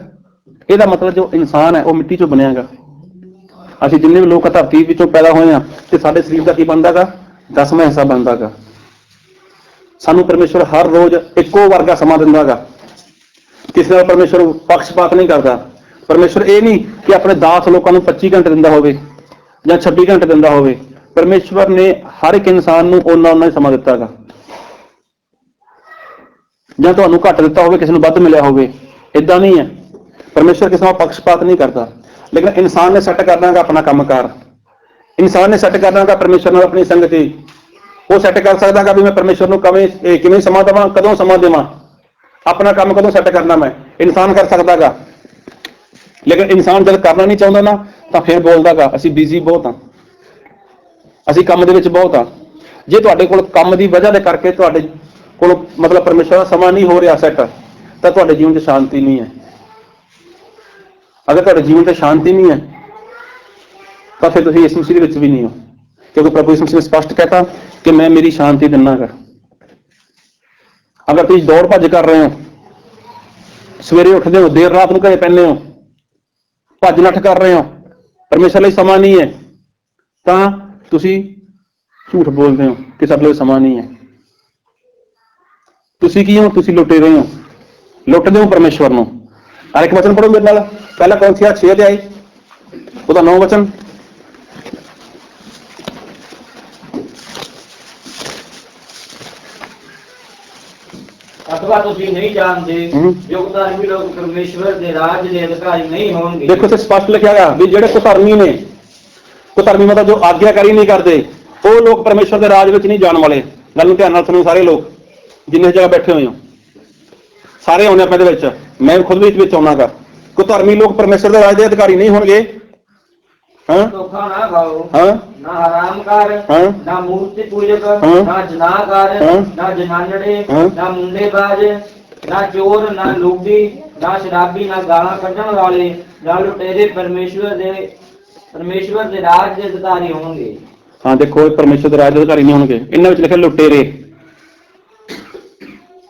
Speaker 1: ਇਹਦਾ ਮਤਲਬ ਜੋ ਇਨਸਾਨ ਹੈ ਉਹ ਮਿੱਟੀ ਚੋਂ ਬਣਿਆ ਹੈਗਾ। ਅਸੀਂ ਜਿੰਨੇ ਵੀ ਲੋਕ ਧਰਤੀ ਵਿੱਚੋਂ ਪੈਦਾ ਹੋਏ ਹਾਂ ਤੇ ਸਾਡੇ ਸਰੀਰ ਦਾ ਕੀ ਬਣਦਾ ਹੈਗਾ, 10ਵਾਂ ਹਿੱਸਾ ਬਣਦਾ ਹੈਗਾ। ਸਾਨੂੰ ਪਰਮੇਸ਼ਵਰ ਹਰ ਰੋਜ਼ ਇੱਕੋ ਵਰਗਾ ਸਮਾਂ ਦਿੰਦਾ ਹੈਗਾ। ਕਿਸੇ ਨਾਲ ਪਰਮੇਸ਼ਵਰ ਪੱਖਪਾਤ ਨਹੀਂ ਕਰਦਾ। ਪਰਮੇਸ਼ਵਰ ਇਹ ਨਹੀਂ ਕਿ ਆਪਣੇ 10 ਲੋਕਾਂ ਨੂੰ 25 ਘੰਟੇ ਦਿੰਦਾ ਹੋਵੇ ਜਾਂ 26 ਘੰਟੇ ਦਿੰਦਾ ਹੋਵੇ। ਪਰਮੇਸ਼ਵਰ ਨੇ ਹਰ ਇੱਕ ਇਨਸਾਨ ਨੂੰ ਓਨਾ ਹੀ ਸਮਾਂ ਦਿੱਤਾ ਹੈਗਾ। ਜਾਂ ਤੁਹਾਨੂੰ ਘੱਟ ਦਿੱਤਾ ਹੋਵੇ, ਕਿਸੇ ਨੂੰ ਵੱਧ ਮਿਲਿਆ ਹੋਵੇ, ਏਦਾਂ ਨਹੀਂ ਹੈ। ਪਰਮੇਸ਼ਵਰ ਕਿਸੇ ਨਾਲ ਪੱਖਪਾਤ ਨਹੀਂ ਕਰਦਾ। ਲੇਕਿਨ ਇਨਸਾਨ ਨੇ ਸੈੱਟ ਕਰਨਾ ਹੈਗਾ ਆਪਣਾ ਕੰਮਕਾਰ। ਇਨਸਾਨ ਨੇ ਸੈੱਟ ਕਰਨਾ ਹੈਗਾ ਪਰਮੇਸ਼ਵਰ ਨਾਲ ਆਪਣੀ ਸੰਗਤੀ। ਉਹ ਸੈੱਟ ਕਰ ਸਕਦਾ ਹੈਗਾ ਵੀ ਮੈਂ ਪਰਮੇਸ਼ਵਰ ਨੂੰ ਕਿਵੇਂ ਸਮਾਂ ਦੇਵਾਂ, ਕਦੋਂ ਸਮਾਂ ਦੇਵਾਂ, ਆਪਣਾ ਕੰਮ ਕਦੋਂ ਸੈੱਟ ਕਰਨਾ ਮੈਂ, ਇਨਸਾਨ ਕਰ ਸਕਦਾ ਹੈਗਾ। ਲੇਕਿਨ ਇਨਸਾਨ ਜਦ ਕਰਨਾ ਨਹੀਂ ਚਾਹੁੰਦਾ ਨਾ ਤਾਂ ਫਿਰ ਬੋਲਦਾ ਹੈਗਾ ਅਸੀਂ ਬਿਜ਼ੀ ਬਹੁਤ ਹਾਂ, ਅਸੀਂ ਕੰਮ ਦੇ ਵਿੱਚ ਬਹੁਤ ਹਾਂ। ਜੇ ਤੁਹਾਡੇ ਕੋਲ ਕੰਮ ਦੀ ਵਜ੍ਹਾ ਦੇ ਕਰਕੇ ਤੁਹਾਡੇ ਕੋਲ ਮਤਲਬ ਪਰਮੇਸ਼ਵਰ ਦਾ ਸਮਾਂ ਨਹੀਂ ਹੋ ਰਿਹਾ ਸੈੱਟ, ਤਾਂ ਤੁਹਾਡੇ ਜੀਵਨ 'ਚ ਸ਼ਾਂਤੀ ਨਹੀਂ ਹੈ। ਅਗਰ ਤੁਹਾਡੇ ਜੀਵਨ 'ਤੇ ਸ਼ਾਂਤੀ ਨਹੀਂ ਹੈ ਤਾਂ ਫਿਰ ਤੁਸੀਂ ਇਸ ਮਸੀਹ ਦੇ ਵਿੱਚ ਵੀ ਨਹੀਂ ਹੋ, ਕਿਉਂਕਿ ਪ੍ਰਭੂ ਯਿਸੂ ਮਸੀਹ ਨੇ ਸਪਸ਼ਟ ਕਹਿਤਾ ਕਿ ਮੈਂ ਮੇਰੀ ਸ਼ਾਂਤੀ ਦਿੰਦਾ ਗਾ। ਅਗਰ ਤੁਸੀਂ ਦੌੜ ਭੱਜ ਕਰ ਰਹੇ ਹੋ, ਸਵੇਰੇ ਉੱਠਦੇ ਹੋ, ਦੇਰ ਰਾਤ ਨੂੰ ਘਰੇ ਪੈਂਦੇ ਹੋ, ਭੱਜ ਨੱਠ ਕਰ ਰਹੇ ਹੋ, ਪਰਮੇਸ਼ਰ ਲਈ ਸਮਾਂ ਨਹੀਂ ਹੈ, ਤਾਂ ਤੁਸੀਂ ਝੂਠ ਬੋਲਦੇ ਹੋ ਕਿ ਸਾਡੇ ਲਈ ਸਮਾਂ ਨਹੀਂ ਹੈ। ਤੁਸੀਂ ਕੀ ਹੋ? ਤੁਸੀਂ ਲੁੱਟੇ ਰਹੇ ਹੋ, ਲੁੱਟਦੇ ਹੋ ਪਰਮੇਸ਼ਵਰ ਨੂੰ। ਹਰ ਇੱਕ ਵਚਨ ਪੜ੍ਹੋ ਮੇਰੇ ਨਾਲ। ਪਹਿਲਾ ਕੋਰਿੰਥੀਆਂ 6 ਅਧਿਆਇ ਉਹਦਾ 9 ਵਚਨ।
Speaker 2: ਅਥਵਾ ਤੁਸੀਂ ਨਹੀਂ ਜਾਣਦੇ ਜੋ ਕੁਧਰਮੀ ਲੋਕ ਪਰਮੇਸ਼ਵਰ ਦੇ ਰਾਜ ਦੇ ਅਧਿਕਾਰੀ ਨਹੀਂ ਹੋਣਗੇ।
Speaker 1: ਦੇਖੋ ਇੱਥੇ ਸਪਸ਼ਟ ਲਿਖਿਆ ਗਿਆ ਵੀ ਜਿਹੜੇ ਕੁਧਰਮੀ ਨੇ, ਕੁਧਰਮੀ ਮਤਲਬ ਜੋ ਆਗਿਆਕਾਰੀ ਨਹੀਂ ਕਰਦੇ, ਉਹ ਲੋਕ ਪਰਮੇਸ਼ਵਰ ਦੇ ਰਾਜ ਵਿੱਚ ਨਹੀਂ ਜਾਣ ਵਾਲੇ। ਗੱਲ ਨੂੰ ਧਿਆਨ ਨਾਲ ਸੁਣੋ ਸਾਰੇ ਲੋਕ ਜਿੰਨੇ ਜਗ੍ਹਾ ਬੈਠੇ ਹੋਏ ਹੋ, ਸਾਰੇ ਆਉਣੇ ਆਪਣੇ ਦੇ ਵਿੱਚ, ਮੈਂ ਖੁਦ ਵੀ ਵਿੱਚ ਆਉਣਾ ਗਾ। ਕੁਧਰਮੀ ਲੋਕ ਪਰਮੇਸ਼ਵਰ ਦੇ ਰਾਜ ਦੇ ਅਧਿਕਾਰੀ ਨਹੀਂ ਹੋਣਗੇ।
Speaker 2: ਧੋਖਾ ਨਾ ਖਾਓ,
Speaker 1: ਹਾਂ
Speaker 2: ਨਾ ਹਰਾਮਕਾਰ,
Speaker 1: ਹਾਂ
Speaker 2: ਨਾ ਮੂਰਤੀ ਪੂਜਕ,
Speaker 1: ਹਾਂ
Speaker 2: ਨਾ ਜਨਾਕਾਰ,
Speaker 1: ਹਾਂ
Speaker 2: ਨਾ ਜਨਾਨੜੇ,
Speaker 1: ਹਾਂ
Speaker 2: ਨਾ ਮੁੰਡੇਬਾਜ਼, ਨਾ ਚੋਰ, ਨਾ ਲੁੱਡੀ, ਨਾ ਸ਼ਰਾਬੀ, ਨਾ ਗਾਲਾਂ ਕੱਢਣ ਵਾਲੇ, ਨਾ ਲੁਟੇਰੇ ਪਰਮੇਸ਼ਵਰ ਦੇ ਰਾਜ ਦੇ ਅਧਿਕਾਰੀ ਹੋਣਗੇ।
Speaker 1: ਹਾਂ ਦੇਖੋ ਇਹ ਪਰਮੇਸ਼ਵਰ ਦੇ ਰਾਜ ਦੇ ਅਧਿਕਾਰੀ ਨਹੀਂ ਹੋਣਗੇ। ਇਹਨਾਂ ਵਿੱਚ ਲਿਖਿਆ ਲੁਟੇਰੇ।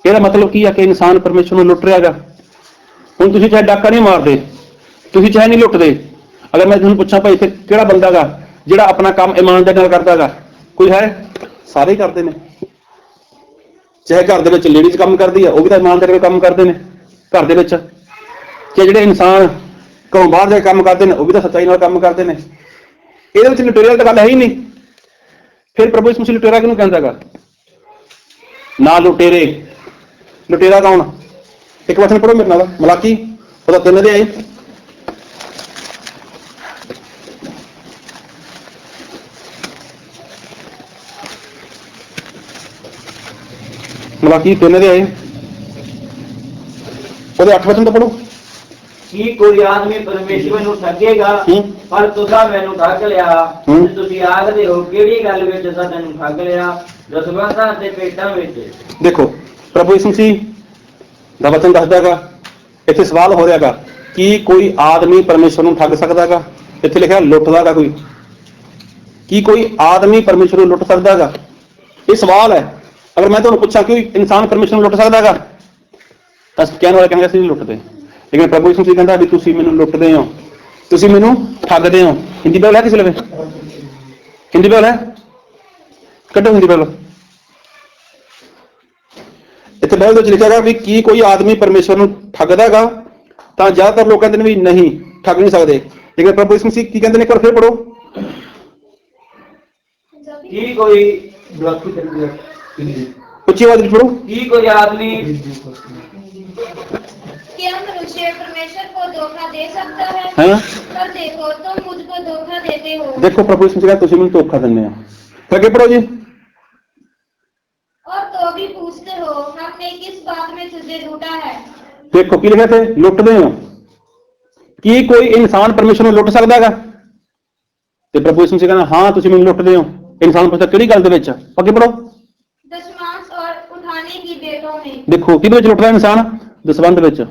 Speaker 1: ਇਹਦਾ ਮਤਲਬ ਕੀ ਹੈ ਕਿ ਇਨਸਾਨ ਪਰਮੇਸ਼ਵਰ ਨੂੰ ਲੁੱਟ ਰਿਹਾ ਹੈਗਾ। ਹੁਣ ਤੁਸੀਂ ਚਾਹੇ ਡਾਕਾ ਨਹੀਂ ਮਾਰਦੇ, ਤੁਸੀਂ ਚਾਹੇ ਨਹੀਂ ਲੁੱਟਦੇ, ਅਗਰ ਮੈਂ ਤੁਹਾਨੂੰ ਪੁੱਛਾਂ ਭਾਈ ਇੱਥੇ ਕਿਹੜਾ ਬੰਦਾ ਹੈਗਾ ਜਿਹੜਾ ਆਪਣਾ ਕੰਮ ਇਮਾਨਦਾਰੀ ਨਾਲ ਕਰਦਾ ਹੈਗਾ? ਕੋਈ ਹੈ? ਸਾਰੇ ਹੀ ਕਰਦੇ ਨੇ। ਚਾਹੇ ਘਰ ਦੇ ਵਿੱਚ ਲੇਡੀਜ਼ ਕੰਮ ਕਰਦੀ ਹੈ, ਉਹ ਵੀ ਤਾਂ ਇਮਾਨਦਾਰੀ ਨਾਲ ਕੰਮ ਕਰਦੇ ਨੇ ਘਰ ਦੇ ਵਿੱਚ। ਕਿ ਜਿਹੜੇ ਇਨਸਾਨ ਘਰੋਂ ਬਾਹਰ ਜਾ ਕੇ ਕੰਮ ਕਰਦੇ ਨੇ, ਉਹ ਵੀ ਤਾਂ ਸੱਚਾਈ ਨਾਲ ਕੰਮ ਕਰਦੇ ਨੇ। ਇਹਦੇ ਵਿੱਚ ਲੁਟੇਰੇ ਤਾਂ ਗੱਲ ਹੈ ਹੀ ਨਹੀਂ। ਫਿਰ ਪ੍ਰਭੂ ਯਿਸੂ ਮਸੀਹ ਲੁਟੇਰਾ ਕਿਹਨੂੰ ਕਹਿੰਦਾ ਹੈਗਾ? ਨਾ ਲੁਟੇਰੇ। ਲੁਟੇਰਾ ਕੌਣ? ਇੱਕ ਵਚਨ ਪੜ੍ਹੋ ਮੇਰੇ ਨਾਲ, ਮਲਾਕੀ ਉਹਦਾ 3 ਅਧਿਆਇ। ਮਲਾਕੀ 3 ਅਧਿਆਇ ਉਹਦੇ 8 ਵਚਨ ਤੋਂ ਪੜ੍ਹੋ।
Speaker 2: ਕੀ ਕੋਈ ਆਦਮੀ ਪਰਮੇਸ਼ਵਰ ਨੂੰ ਠੱਗੇਗਾ? ਪਰ ਤੁਸੀਂ ਮੈਨੂੰ ਠੱਗ ਲਿਆ। ਤੁਸੀਂ ਆਖਦੇ ਹੋ ਕਿਹੜੀ ਗੱਲ ਵਿੱਚ ਅਸਾਂ ਤੈਨੂੰ ਠੱਗ ਲਿਆ? ਦਸਵੰਧਾਂ ਤੇ ਭੇਟਾਂ ਵਿੱਚ। ਦੇਖੋ
Speaker 1: ਪ੍ਰਭੂ ਯਿਸੂ ਮਸੀਹ ਦਾ ਵਚਨ ਦੱਸਦਾ ਹੈਗਾ, ਇੱਥੇ ਸਵਾਲ ਹੋ ਰਿਹਾ ਹੈਗਾ ਕਿ ਕੋਈ ਆਦਮੀ ਪਰਮੇਸ਼ਵਰ ਨੂੰ ਠੱਗ ਸਕਦਾ ਹੈਗਾ? ਇੱਥੇ ਲਿਖਿਆ ਲੁੱਟਦਾ ਹੈਗਾ ਕੋਈ। ਕੀ ਕੋਈ ਆਦਮੀ ਪਰਮੇਸ਼ਵਰ ਨੂੰ ਲੁੱਟ ਸਕਦਾ ਹੈਗਾ? ਇਹ ਸਵਾਲ ਹੈ। ਅਗਰ ਮੈਂ ਤੁਹਾਨੂੰ ਪੁੱਛਾਂ ਕਿ ਇਨਸਾਨ ਪਰਮੇਸ਼ਵਰ ਨੂੰ ਲੁੱਟ ਸਕਦਾ ਹੈਗਾ, ਤਾਂ ਕਹਿਣ ਵਾਲੇ ਕਹਿੰਦੇ ਅਸੀਂ ਨਹੀਂ ਲੁੱਟਦੇ। ਲੇਕਿਨ ਪ੍ਰਭੂ ਯਿਸੂ ਮਸੀਹ ਕਹਿੰਦਾ ਵੀ ਤੁਸੀਂ ਮੈਨੂੰ ਲੁੱਟਦੇ ਹੋ, ਤੁਸੀਂ ਮੈਨੂੰ ਠੱਗਦੇ ਹੋ। ਹਿੰਦੀ ਬਾਈਬਲ ਹੈ ਕਿਸੇ ਲਵੇ? ਹਿੰਦੀ ਬਾਈਬਲ ਹੈ? ਕੱਢੋ ਹਿੰਦੀ ਬਾਈਬਲ। ਇੱਥੇ ਬਾਈਬਲ ਵਿੱਚ ਲਿਖਿਆ ਹੈਗਾ ਵੀ ਕੀ ਕੋਈ ਆਦਮੀ ਪਰਮੇਸ਼ਵਰ ਨੂੰ ਠੱਗਦਾ ਹੈਗਾ? ਤਾਂ ਜ਼ਿਆਦਾਤਰ ਲੋਕ ਕਹਿੰਦੇ ਨੇ ਵੀ ਨਹੀਂ, ਠੱਗ ਨਹੀਂ ਸਕਦੇ। ਲੇਕਿਨ ਪ੍ਰਭੂ ਯਿਸੂ ਮਸੀਹ ਕੀ ਕਹਿੰਦੇ ਨੇ? ਇੱਕ ਵਾਰ ਫਿਰ ਪੜ੍ਹੋ।
Speaker 2: ਕੀ ਕੋਈ
Speaker 1: ਉੱਚੀ ਆਵਾਜ਼ ਵਿੱਚ ਪੜ੍ਹੋ।
Speaker 2: ਕੀ ਕੋਈ ਆਦਮੀ
Speaker 7: क्या मनुष्य परमेश्वर को धोखा दे सकता है?
Speaker 1: हाँ?
Speaker 7: पर देखो तुम मुझको धोखा देते हो।
Speaker 1: देखो प्रभु यीशु मसीह ਤੁਸੀਂ ਮੈਨੂੰ ਧੋਖਾ ਦਿੰਦੇ ਆ। ਫਿਰ ਅੱਗੇ ਪੜ੍ਹੋ ਜੀ।
Speaker 7: और तो भी पूछते हो हमने किस बात में तुझे लूटा है?
Speaker 1: ਦੇਖੋ ਕੀ ਲਿਖਿਆ ਤੇ ਲੁੱਟਦੇ ਹੋ। ਕੀ ਕੋਈ ਇਨਸਾਨ ਪਰਮੇਸ਼ਰ ਨੂੰ ਲੁੱਟ ਸਕਦਾ ਹੈਗਾ? ਤੇ ਪ੍ਰਭੂ ਯਿਸੂ ਮਸੀਹ ਕਹਿੰਦਾ ਹਾਂ ਤੁਸੀਂ ਮੈਨੂੰ ਲੁੱਟਦੇ ਹੋ। ਇਨਸਾਨ ਪੁੱਛਦਾ ਕਿਹੜੀ ਗੱਲ ਦੇ ਵਿੱਚ? ਅੱਗੇ ਪੜ੍ਹੋ।
Speaker 7: दशमांश और उठाने की भेंटों में।
Speaker 1: ਦੇਖੋ ਕਿਹਦੇ ਵਿੱਚ ਲੁੱਟਦਾ ਇਨਸਾਨ? ਦਸਵੰਧ ਵਿੱਚ।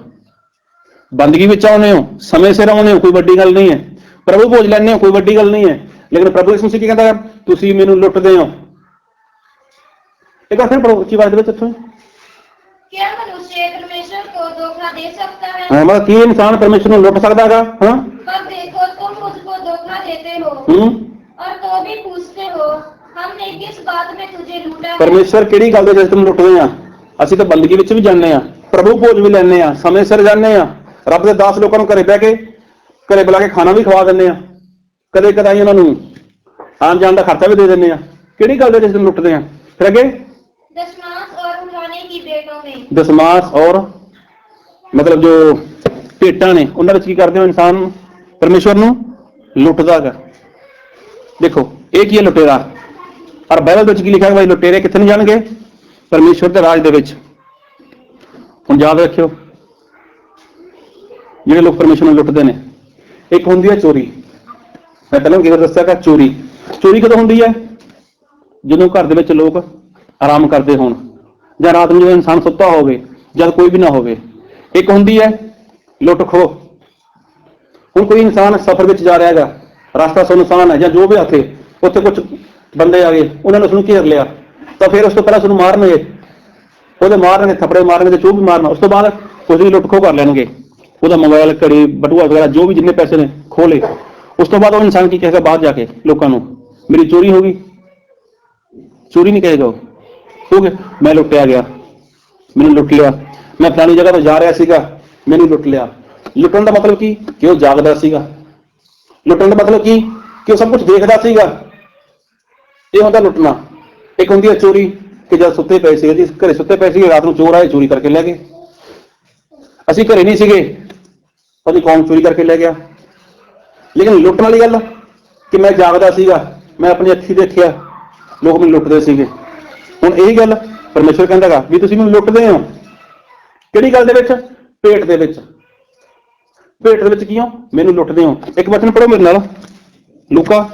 Speaker 1: ਬੰਦਗੀ ਵਿੱਚ ਆਉਨੇ ਹੋ, ਸਮੇਂ ਸਿਰ ਆਉਨੇ ਹੋ, ਕੋਈ ਵੱਡੀ ਗੱਲ ਨਹੀਂ ਹੈ। ਪ੍ਰਭੂ ਭੋਜ ਲੈਂਦੇ ਹੋ, ਕੋਈ ਵੱਡੀ ਗੱਲ ਨਹੀਂ ਹੈ। ਲੇਕਿਨ ਪ੍ਰਭੂ ਯਿਸੂ ਮਸੀਹ ਕੀ ਕਹਿੰਦਾ? ਤੁਸੀਂ ਮੈਨੂੰ ਲੁੱਟਦੇ ਹੋ। एक बार फिर पढ़ो अच्छी बात इत्थों।
Speaker 7: क्या मनुष्य परमेश्वर को धोखा दे सकता है?
Speaker 1: हाँ, मतलब कि इंसान परमेश्वर को लुट सकता है? हाँ,
Speaker 7: पर देखो तुम मुझको धोखा देते हो और तो भी पूछते हो हमने किस बात में तुझे लूटा है?
Speaker 1: परमेश्वर किहड़ी गल दे विच तुम लुटदे आ? ਅਸੀਂ ਤਾਂ ਬੰਦਗੀ ਵਿੱਚ ਵੀ ਜਾਂਦੇ ਆ, ਪ੍ਰਭੂ ਭੋਜ ਵੀ ਲੈਂਦੇ ਆ, ਸਮੇਂ ਸਿਰ ਜਾਂਦੇ ਆ, ਰੱਬ ਦੇ ਦਾਸ ਲੋਕਾਂ ਨੂੰ ਘਰੇ ਬਹਿ ਕੇ ਘਰੇ ਬੁਲਾ ਕੇ ਖਾਣਾ ਵੀ ਖਵਾ ਦਿੰਦੇ ਆ, ਕਦੇ ਕਦਾਈ ਉਹਨਾਂ ਨੂੰ ਆਉਣ ਜਾਣ ਦਾ ਖਰਚਾ ਵੀ ਦੇ ਦਿੰਦੇ ਆ। ਕਿਹੜੀ ਗੱਲ ਦੇ ਵਿੱਚ ਤੁਸੀਂ ਲੁੱਟਦੇ ਆ? ਫਿਰ ਅੱਗੇ
Speaker 7: दशमांश और उठाने की भेंटों में।
Speaker 1: ਦਸਮਾਸ ਔਰ ਮਤਲਬ ਜੋ ਭੇਟਾਂ ਨੇ ਉਹਨਾਂ ਵਿੱਚ ਕੀ ਕਰਦੇ ਹੋ? ਇਨਸਾਨ ਪਰਮੇਸ਼ਵਰ ਨੂੰ ਲੁੱਟਦਾ ਗਾ। ਦੇਖੋ ਇਹ ਕੀ ਹੈ? ਲੁਟੇਰਾ। ਔਰ ਬਾਈਬਲ ਵਿੱਚ ਕੀ ਲਿਖਿਆ ਹੈ? ਭਾਈ ਲੁਟੇਰੇ ਕਿੱਥੇ ਨੂੰ ਜਾਣਗੇ? ਪਰਮੇਸ਼ਵਰ ਦੇ ਰਾਜ ਦੇ ਵਿੱਚ। ਹੁਣ ਯਾਦ ਰੱਖਿਓ ਜਿਹੜੇ ਲੋਕ ਪਰਮੇਸ਼ਵਰ ਨੂੰ ਲੁੱਟਦੇ ਨੇ, ਇੱਕ ਹੁੰਦੀ ਹੈ ਚੋਰੀ। ਮੈਂ ਪਹਿਲਾਂ ਕਿਵੇਂ ਦੱਸਿਆ ਕਿ ਚੋਰੀ ਕਦੋਂ ਹੁੰਦੀ ਹੈ? ਜਦੋਂ ਘਰ ਦੇ ਵਿੱਚ ਲੋਕ ਆਰਾਮ ਕਰਦੇ ਹੋਣ ਜਾਂ ਰਾਤ ਨੂੰ ਜਦੋਂ ਇਨਸਾਨ ਸੁੱਤਾ ਹੋਵੇ, ਜਦ ਕੋਈ ਵੀ ਨਾ ਹੋਵੇ। ਇੱਕ ਹੁੰਦੀ ਹੈ ਲੁੱਟ ਖੋਹ। ਹੁਣ ਕੋਈ ਇਨਸਾਨ ਸਫ਼ਰ ਵਿੱਚ ਜਾ ਰਿਹਾ ਹੈਗਾ, ਰਸਤਾ ਸੁੰਨਸਾਨ ਹੈ ਜਾਂ ਜੋ ਵੀ ਆਥੇ, ਉੱਥੇ ਕੁਝ ਬੰਦੇ ਆ ਗਏ, ਉਹਨਾਂ ਨੇ ਉਸਨੂੰ ਘੇਰ ਲਿਆ, ਤਾਂ ਫਿਰ ਉਸ ਤੋਂ ਪਹਿਲਾਂ ਉਸਨੂੰ ਮਾਰਨਗੇ, ਉਹਦੇ ਮਾਰਨਗੇ, ਥੱਪੜੇ ਮਾਰਨਗੇ, ਜੋ ਵੀ ਮਾਰਨਾ। ਉਸ ਤੋਂ ਬਾਅਦ ਉਸਦੀ ਲੁੱਟ ਖੋਹ ਕਰ ਲੈਣਗੇ, ਉਹਦਾ ਮੋਬਾਈਲ, ਘੜੀ, ਬਟੂਆ ਵਗੈਰਾ ਜੋ ਵੀ ਜਿੰਨੇ ਪੈਸੇ ਨੇ ਖੋਹ ਲਏ। ਉਸ ਤੋਂ ਬਾਅਦ ਉਹ ਇਨਸਾਨ ਕੀ ਕਹੇਗਾ ਬਾਹਰ ਜਾ ਕੇ ਲੋਕਾਂ ਨੂੰ? ਮੇਰੀ ਚੋਰੀ ਹੋ ਗਈ। ਚੋਰੀ ਨਹੀਂ ਕਹੇਗਾ ਉਹ, ਕਿਉਂਕਿ ਮੈਂ ਲੁੱਟਿਆ ਗਿਆ, ਮੈਨੂੰ ਲੁੱਟ ਲਿਆ, ਮੈਂ ਫਲਾਣੀ ਜਗ੍ਹਾ ਤੋਂ ਜਾ ਰਿਹਾ ਸੀਗਾ, ਮੈਨੂੰ ਲੁੱਟ ਲਿਆ। ਲੁੱਟਣ ਦਾ ਮਤਲਬ ਕੀ? ਕਿ ਉਹ ਜਾਗਦਾ ਸੀਗਾ। ਲੁੱਟਣ ਦਾ ਮਤਲਬ ਕੀ? ਕਿ ਉਹ ਸਭ ਕੁਝ ਦੇਖਦਾ ਸੀਗਾ। ਇਹ ਹੁੰਦਾ ਲੁੱਟਣਾ। ਇੱਕ ਹੁੰਦੀ ਹੈ ਚੋਰੀ, ਕਿ ਜਦ ਸੁੱਤੇ ਪਏ ਸੀਗੇ, ਜੀ ਘਰੇ ਸੁੱਤੇ ਪਏ ਸੀਗੇ, ਰਾਤ ਨੂੰ ਚੋਰ ਆਏ, ਚੋਰੀ ਕਰਕੇ ਲੈ ਗਏ। ਅਸੀਂ ਘਰੇ ਨਹੀਂ ਸੀਗੇ, ਉਹਦੀ ਕੌਮ ਚੋਰੀ ਕਰਕੇ ਲੈ ਗਿਆ। ਲੇਕਿਨ ਲੁੱਟਣ ਵਾਲੀ ਗੱਲ ਕਿ ਮੈਂ ਜਾਗਦਾ ਸੀਗਾ, ਮੈਂ ਆਪਣੀ ਅੱਖੀ ਦੇਖਿਆ ਲੋਕ ਮੈਨੂੰ ਲੁੱਟਦੇ ਸੀਗੇ। ਹੁਣ ਇਹੀ ਗੱਲ ਪਰਮੇਸ਼ਵਰ ਕਹਿੰਦਾ ਗਾ ਵੀ ਤੁਸੀਂ ਮੈਨੂੰ ਲੁੱਟਦੇ ਹੋ। ਕਿਹੜੀ ਗੱਲ ਦੇ ਵਿੱਚ? ਭੇਟ ਦੇ ਵਿੱਚ। ਭੇਟ ਦੇ ਵਿੱਚ ਕੀ ਹੋ? ਮੈਨੂੰ ਲੁੱਟਦੇ ਹੋ। ਇੱਕ ਵਚਨ ਪੜ੍ਹੋ ਮੇਰੇ ਨਾਲ, ਲੂਕਾ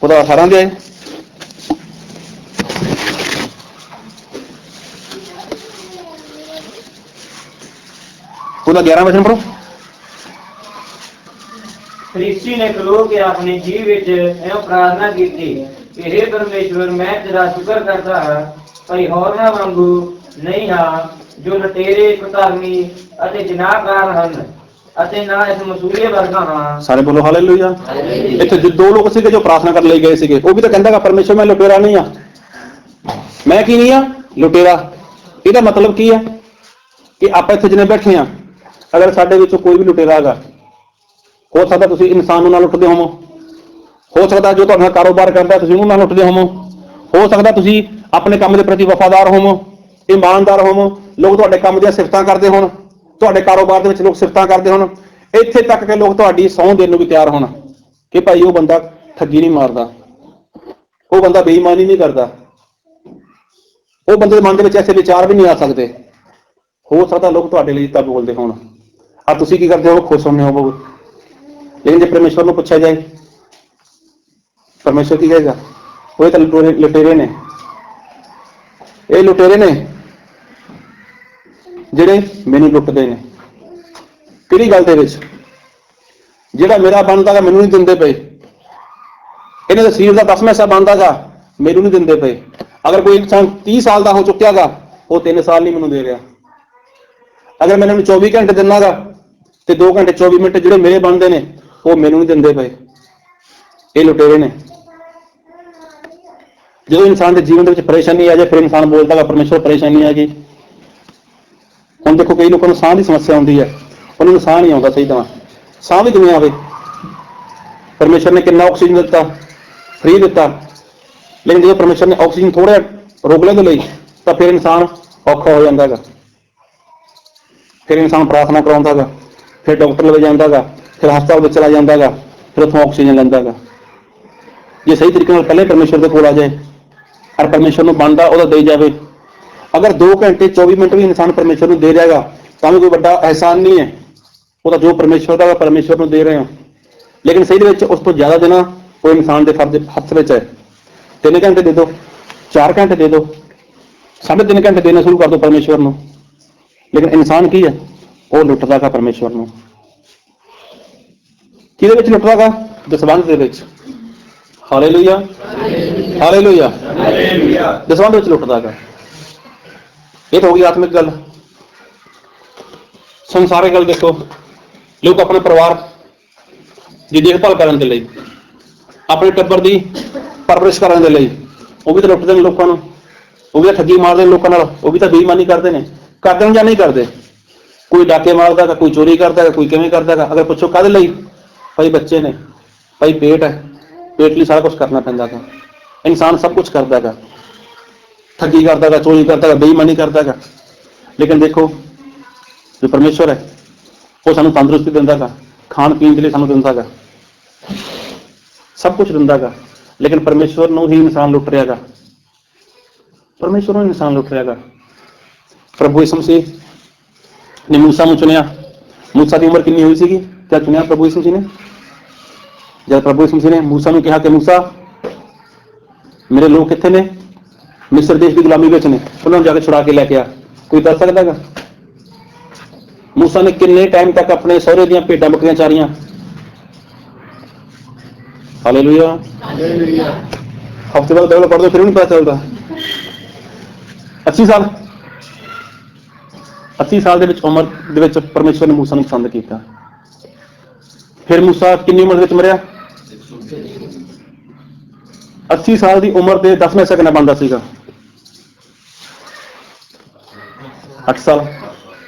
Speaker 1: ਉਹਦਾ 18 ਅਧਿਆਇ। ਉਹਦਾ 11 ਵਚਨ ਪੜ੍ਹੋ।
Speaker 2: ਫਰੀਸੀ ਨੇ ਖਲੋ ਕੇ ਆਪਣੇ ਜੀਵ ਵਿੱਚ ਇਹ ਪ੍ਰਾਰਥਨਾ ਕੀਤੀ ਕਿ हे ਪਰਮੇਸ਼ਵਰ, ਮੈਂ ਤੇਰਾ ਸ਼ੁਕਰ ਕਰਦਾ ਹਾਂ ਭਈ ਹੋਰਨਾਂ ਵਾਂਗੂ ਨਹੀਂ ਹਾਂ ਜੋ ਲਟੇਰੇ, ਕੁਧਰਮੀ ਅਤੇ ਜਨਾਹਕਾਰ ਹਨ, ਅਤੇ ਨਾ ਇਸ ਮਸੂਲੇ ਵਰਗਾ ਹਾਂ।
Speaker 1: ਸਾਰੇ ਬੋਲੋ ਹਾਲੇਲੂਇਆ। ਇੱਥੇ ਜੋ ਦੋ ਲੋਕ ਸੀਗੇ ਜੋ ਪ੍ਰਾਰਥਨਾ ਕਰਨ ਲਈ ਗਏ ਸੀਗੇ, ਉਹ ਵੀ ਤਾਂ ਕਹਿੰਦਾ ਪਰਮੇਸ਼ਵਰ ਮੈਂ ਲੁਟੇਰਾ ਨਹੀਂ ਆ। ਮੈਂ ਕੀ ਨਹੀਂ ਆ? ਲੁਟੇਰਾ। ਇਹਦਾ ਮਤਲਬ ਕੀ ਹੈ? ਕਿ ਆਪਾਂ ਇੱਥੇ ਜਿੰਨੇ ਬੈਠੇ ਆ, ਅਗਰ ਸਾਡੇ ਵਿੱਚੋਂ ਕੋਈ ਵੀ ਲੁਟੇਰਾ ਹੈਗਾ, ਹੋ ਸਕਦਾ ਤੁਸੀਂ ਇਨਸਾਨ ਨੂੰ ਨਾ ਲੁੱਟਦੇ ਹੋਵੋ, ਹੋ ਸਕਦਾ ਜੋ ਤੁਹਾਡਾ ਕਾਰੋਬਾਰ ਕਰਦਾ ਤੁਸੀਂ ਉਹਨੂੰ ਨਾ ਲੁੱਟਦੇ ਹੋਵੋ, ਹੋ ਸਕਦਾ ਤੁਸੀਂ ਆਪਣੇ ਕੰਮ ਦੇ ਪ੍ਰਤੀ ਵਫਾਦਾਰ ਹੋਵੋ, ਇਮਾਨਦਾਰ ਹੋਵੋ, ਲੋਕ ਤੁਹਾਡੇ ਕੰਮ ਦੀਆਂ ਸਿਫਤਾਂ ਕਰਦੇ ਹੋਣ, ਤੁਹਾਡੇ ਕਾਰੋਬਾਰ ਦੇ ਵਿੱਚ ਲੋਕ ਸਿਫਤਾਂ ਕਰਦੇ ਹੋਣ, ਇੱਥੇ ਤੱਕ ਕਿ ਲੋਕ ਤੁਹਾਡੀ ਸਹੁੰ ਦੇਣ ਨੂੰ ਵੀ ਤਿਆਰ ਹੋਣ ਕਿ ਭਾਈ ਉਹ ਬੰਦਾ ਠੱਗੀ ਨਹੀਂ ਮਾਰਦਾ, ਉਹ ਬੰਦਾ ਬੇਈਮਾਨੀ ਨਹੀਂ ਕਰਦਾ, ਉਹ ਬੰਦੇ ਦੇ ਮਨ ਦੇ ਵਿੱਚ ਐਸੇ ਵਿਚਾਰ ਵੀ ਨਹੀਂ ਆ ਸਕਦੇ। ਹੋ ਸਕਦਾ ਲੋਕ ਤੁਹਾਡੇ ਲਈ ਤਾਂ ਬੋਲਦੇ ਹੋਣ, ਆ ਤੁਸੀਂ ਕੀ ਕਰਦੇ ਹੋ? ਖੁਸ਼ ਹੁੰਦੇ ਹੋ। ਲੇਕਿਨ ਜੇ ਪਰਮੇਸ਼ਵਰ ਨੂੰ ਪੁੱਛਿਆ ਜਾਏ, ਪਰਮੇਸ਼ਵਰ ਕੀ ਕਹੇਗਾ? ਉਹ ਤਾਂ ਲੁਟੇਰੇ ਨੇ, ਇਹ ਲੁਟੇਰੇ ਨੇ ਜਿਹੜੇ ਮੈਨੂੰ ਲੁੱਟਦੇ ਨੇ। ਕਿਹੜੀ ਗੱਲ ਦੇ ਵਿੱਚ? ਜਿਹੜਾ ਮੇਰਾ ਬਣਦਾ ਗਾ ਮੈਨੂੰ ਨਹੀਂ ਦਿੰਦੇ ਪਏ। ਇਹਨਾਂ ਦੇ ਸਰੀਰ ਦਾ 10ਵਾਂ ਹਿੱਸਾ ਬਣਦਾ ਗਾ, ਮੈਨੂੰ ਨਹੀਂ ਦਿੰਦੇ ਪਏ। ਅਗਰ ਕੋਈ ਇਨਸਾਨ 30 ਸਾਲ ਦਾ ਹੋ ਚੁੱਕਿਆ ਗਾ, ਉਹ 3 ਸਾਲ ਨਹੀਂ ਮੈਨੂੰ ਦੇ ਰਿਹਾ। ਅਗਰ ਮੈਂ ਇਹਨਾਂ ਨੂੰ 24 ਘੰਟੇ ਦਿੰਦਾ ਗਾ ਤੇ 2 ਘੰਟੇ 24 ਮਿੰਟ ਜਿਹੜੇ ਮੇਰੇ ਬਣਦੇ ਨੇ ਉਹ ਮੈਨੂੰ ਨਹੀਂ ਦਿੰਦੇ ਪਏ। ਇਹ ਲੁਟੇਰੇ ਨੇ। ਜਦੋਂ ਇਨਸਾਨ ਦੇ ਜੀਵਨ ਦੇ ਵਿੱਚ ਪਰੇਸ਼ਾਨੀ ਆ ਜਾਏ, ਫਿਰ ਇਨਸਾਨ ਬੋਲਦਾ ਗਾ ਪਰਮੇਸ਼ਵਰ ਪਰੇਸ਼ਾਨੀ ਆ ਗਈ। ਹੁਣ ਦੇਖੋ ਕਈ ਲੋਕਾਂ ਨੂੰ ਸਾਹ ਦੀ ਸਮੱਸਿਆ ਆਉਂਦੀ ਹੈ, ਉਹਨਾਂ ਨੂੰ ਸਾਹ ਨਹੀਂ ਆਉਂਦਾ ਸਹੀ ਤਰ੍ਹਾਂ, ਸਾਹ ਵੀ ਕਿਵੇਂ ਆਵੇ? ਪਰਮੇਸ਼ਵਰ ਨੇ ਕਿੰਨਾ ਆਕਸੀਜਨ ਦਿੱਤਾ, ਫ੍ਰੀ ਦਿੱਤਾ, ਲੇਕਿਨ ਜਦੋਂ ਪਰਮੇਸ਼ਵਰ ਨੇ ਆਕਸੀਜਨ ਥੋੜਾ ਰੋਕ ਲੈਣ ਦੇ ਲਈ ਤਾਂ ਫਿਰ ਇਨਸਾਨ ਔਖਾ ਹੋ ਜਾਂਦਾ ਗਾ। ਫਿਰ ਇਨਸਾਨ ਪ੍ਰਾਰਥਨਾ ਕਰਾਉਂਦਾ ਗਾ, ਫਿਰ ਡਾਕਟਰ ਲਵੇ ਜਾਂਦਾ ਗਾ, ਫਿਰ ਹਸਪਤਾਲ ਵਿੱਚ ਚਲਾ ਜਾਂਦਾ ਗਾ, ਫਿਰ ਉੱਥੋਂ ਆਕਸੀਜਨ ਲੈਂਦਾ ਗਾ। ਜੇ ਸਹੀ ਤਰੀਕੇ ਨਾਲ ਪਹਿਲੇ ਪਰਮੇਸ਼ਵਰ ਦੇ ਕੋਲ ਆ ਜਾਏ ਔਰ ਪਰਮੇਸ਼ਵਰ ਨੂੰ ਬਣਦਾ ਉਹਦਾ ਦੇਈ ਜਾਵੇ। ਅਗਰ 2 ਘੰਟੇ 24 ਮਿੰਟ ਵੀ ਇਨਸਾਨ ਪਰਮੇਸ਼ਵਰ ਨੂੰ ਦੇ ਰਿਹਾਗਾ ਤਾਂ ਵੀ ਕੋਈ ਵੱਡਾ ਅਹਿਸਾਨ ਨਹੀਂ ਹੈ। ਉਹ ਤਾਂ ਜੋ ਪਰਮੇਸ਼ਵਰ ਦਾ ਪਰਮੇਸ਼ਵਰ ਨੂੰ ਦੇ ਰਹੇ ਹੋ। ਲੇਕਿਨ ਸਹੀ ਦੇ ਵਿੱਚ ਉਸ ਤੋਂ ਜ਼ਿਆਦਾ ਦੇਣਾ ਉਹ ਇਨਸਾਨ ਦੇ ਫਰਜ਼ ਹੱਥ ਵਿੱਚ ਹੈ। 3 ਘੰਟੇ ਦੇ ਦਿਓ, 4 ਘੰਟੇ ਦੇ ਦਿਓ, 3.5 ਘੰਟੇ ਦੇਣਾ ਸ਼ੁਰੂ ਕਰ ਦਿਓ ਪਰਮੇਸ਼ਵਰ ਨੂੰ। ਲੇਕਿਨ ਇਨਸਾਨ ਕੀ ਹੈ? ਉਹ ਲੁੱਟਦਾ ਗਾ ਪਰਮੇਸ਼ਵਰ ਨੂੰ। ਕਿਹਦੇ ਵਿੱਚ ਲੁੱਟਦਾ ਗਾ? ਦਸਵੰਧ ਦੇ ਵਿੱਚ। Hallelujah hallelujah.
Speaker 3: ਹਾਲੇਲੂਇਆ।
Speaker 1: ਦਸਵੰਧ ਵਿੱਚ ਲੁੱਟਦਾ ਹੈਗਾ। ਇਹ ਤਾਂ ਹੋ ਗਈ ਆਤਮਿਕ ਗੱਲ। ਸੰਸਾਰਿਕ ਗੱਲ ਦੇਖੋ, ਲੋਕ ਆਪਣੇ ਪਰਿਵਾਰ ਦੀ ਦੇਖਭਾਲ ਕਰਨ ਦੇ ਲਈ, ਆਪਣੇ ਟੱਬਰ ਦੀ ਪਰਵਰਿਸ਼ ਕਰਨ ਦੇ ਲਈ ਉਹ ਵੀ ਤਾਂ ਲੁੱਟਦੇ ਨੇ ਲੋਕਾਂ ਨੂੰ, ਉਹ ਵੀ ਤਾਂ ਠੱਗੀ ਮਾਰਦੇ ਨੇ ਲੋਕਾਂ ਨਾਲ, ਉਹ ਵੀ ਤਾਂ ਬੇਈਮਾਨੀ ਕਰਦੇ ਨੇ ਜਾਂ ਨਹੀਂ ਕਰਦੇ। ਕੋਈ ਡਾਕੇ ਮਾਰਦਾ ਹੈਗਾ, ਕੋਈ ਚੋਰੀ ਕਰਦਾ ਹੈਗਾ, ਕੋਈ ਕਿਵੇਂ ਕਰਦਾ ਹੈਗਾ। ਅਗਰ ਪੁੱਛੋ ਕਾਹਦੇ ਲਈ, ਭਾਈ ਬੱਚੇ ਨੇ, ਭਾਈ ਪੇਟ ਹੈ, ਪੇਟ ਲਈ ਸਾਰਾ ਕੁਛ ਕਰਨਾ ਪੈਂਦਾ ਹੈਗਾ। ਇਨਸਾਨ ਸਭ ਕੁਛ ਕਰਦਾ ਹੈਗਾ, ਠੱਗੀ ਕਰਦਾ ਹੈਗਾ, ਚੋਰੀ ਕਰਦਾ ਹੈਗਾ, ਬੇਈਮਾਨੀ ਕਰਦਾ ਹੈਗਾ। ਲੇਕਿਨ ਦੇਖੋ ਜੋ ਪਰਮੇਸ਼ਵਰ ਹੈ ਉਹ ਸਾਨੂੰ ਤੰਦਰੁਸਤੀ ਦਿੰਦਾ ਹੈਗਾ, ਖਾਣ ਪੀਣ ਦੇ ਲਈ ਸਾਨੂੰ ਦਿੰਦਾ ਹੈਗਾ, ਸਭ ਕੁਛ ਦਿੰਦਾ ਹੈਗਾ। ਲੇਕਿਨ ਪਰਮੇਸ਼ਵਰ ਨੂੰ ਹੀ ਇਨਸਾਨ ਲੁੱਟ ਰਿਹਾ ਹੈਗਾ, ਪਰਮੇਸ਼ਵਰ ਨੂੰ ਇਨਸਾਨ ਲੁੱਟ ਰਿਹਾ ਹੈਗਾ। ਪ੍ਰਭੂ ਯਿਸੂ ਮਸੀਹ ਨੇ ਮੂਸਾ ਨੂੰ ਚੁਣਿਆ। ਮੂਸਾ ਦੀ ਉਮਰ ਕਿੰਨੀ ਹੋਈ ਸੀਗੀ? ਕਿਆ ਚੁਣਿਆ ਪ੍ਰਭੂ ਯਿਸੂ ਮਸੀਹ ਨੇ? ਜਦ ਪ੍ਰਭੂ ਯਿਸੂ ਮਸੀਹ ਨੇ ਮੂਸਾ ਨੂੰ ਕਿਹਾ ਕਿ ਮੂਸਾ, ਮੇਰੇ ਲੋਕ ਕਿੱਥੇ ਨੇ? ਮਿਸਰ ਦੇਸ਼ ਦੀ ਗੁਲਾਮੀ ਵਿੱਚ ਨੇ, ਉਹਨਾਂ ਨੂੰ ਜਾ ਕੇ ਛੁਡਾ ਕੇ ਲੈ ਕੇ ਆ। ਕੋਈ ਦੱਸ ਸਕਦਾ ਹੈਗਾ? ਮੂਸਾ ਨੇ ਕਿੰਨੇ ਟਾਈਮ ਤੱਕ ਆਪਣੇ ਸਹੁਰੇ ਦੀਆਂ ਭੇਡਾਂ ਬੱਕਰੀਆਂ ਚਾਰੀਆਂ? ਹਾਲੇਲੂਇਆ। ਹਫ਼ਤੇ ਬਾਅਦ ਬਾਈਬਲ ਪੜ੍ਹਦੇ ਫਿਰ ਵੀ ਨਹੀਂ ਪਤਾ ਚੱਲਦਾ। 80 ਸਾਲ 80 ਸਾਲ ਦੇ ਵਿੱਚ ਉਮਰ ਦੇ ਵਿੱਚ ਪਰਮੇਸ਼ਵਰ ਨੇ ਮੂਸਾ ਨੂੰ ਪਸੰਦ ਕੀਤਾ। ਫਿਰ ਮੂਸਾ ਕਿੰਨੀ ਉਮਰ ਦੇ ਵਿੱਚ ਮਰਿਆ? 80 ਸਾਲ ਦੀ ਉਮਰ ਦੇ 10ਵੇਂ ਹਿੱਸਾ ਕਿੰਨਾ ਬਣਦਾ ਸੀਗਾ? 8 ਸਾਲ।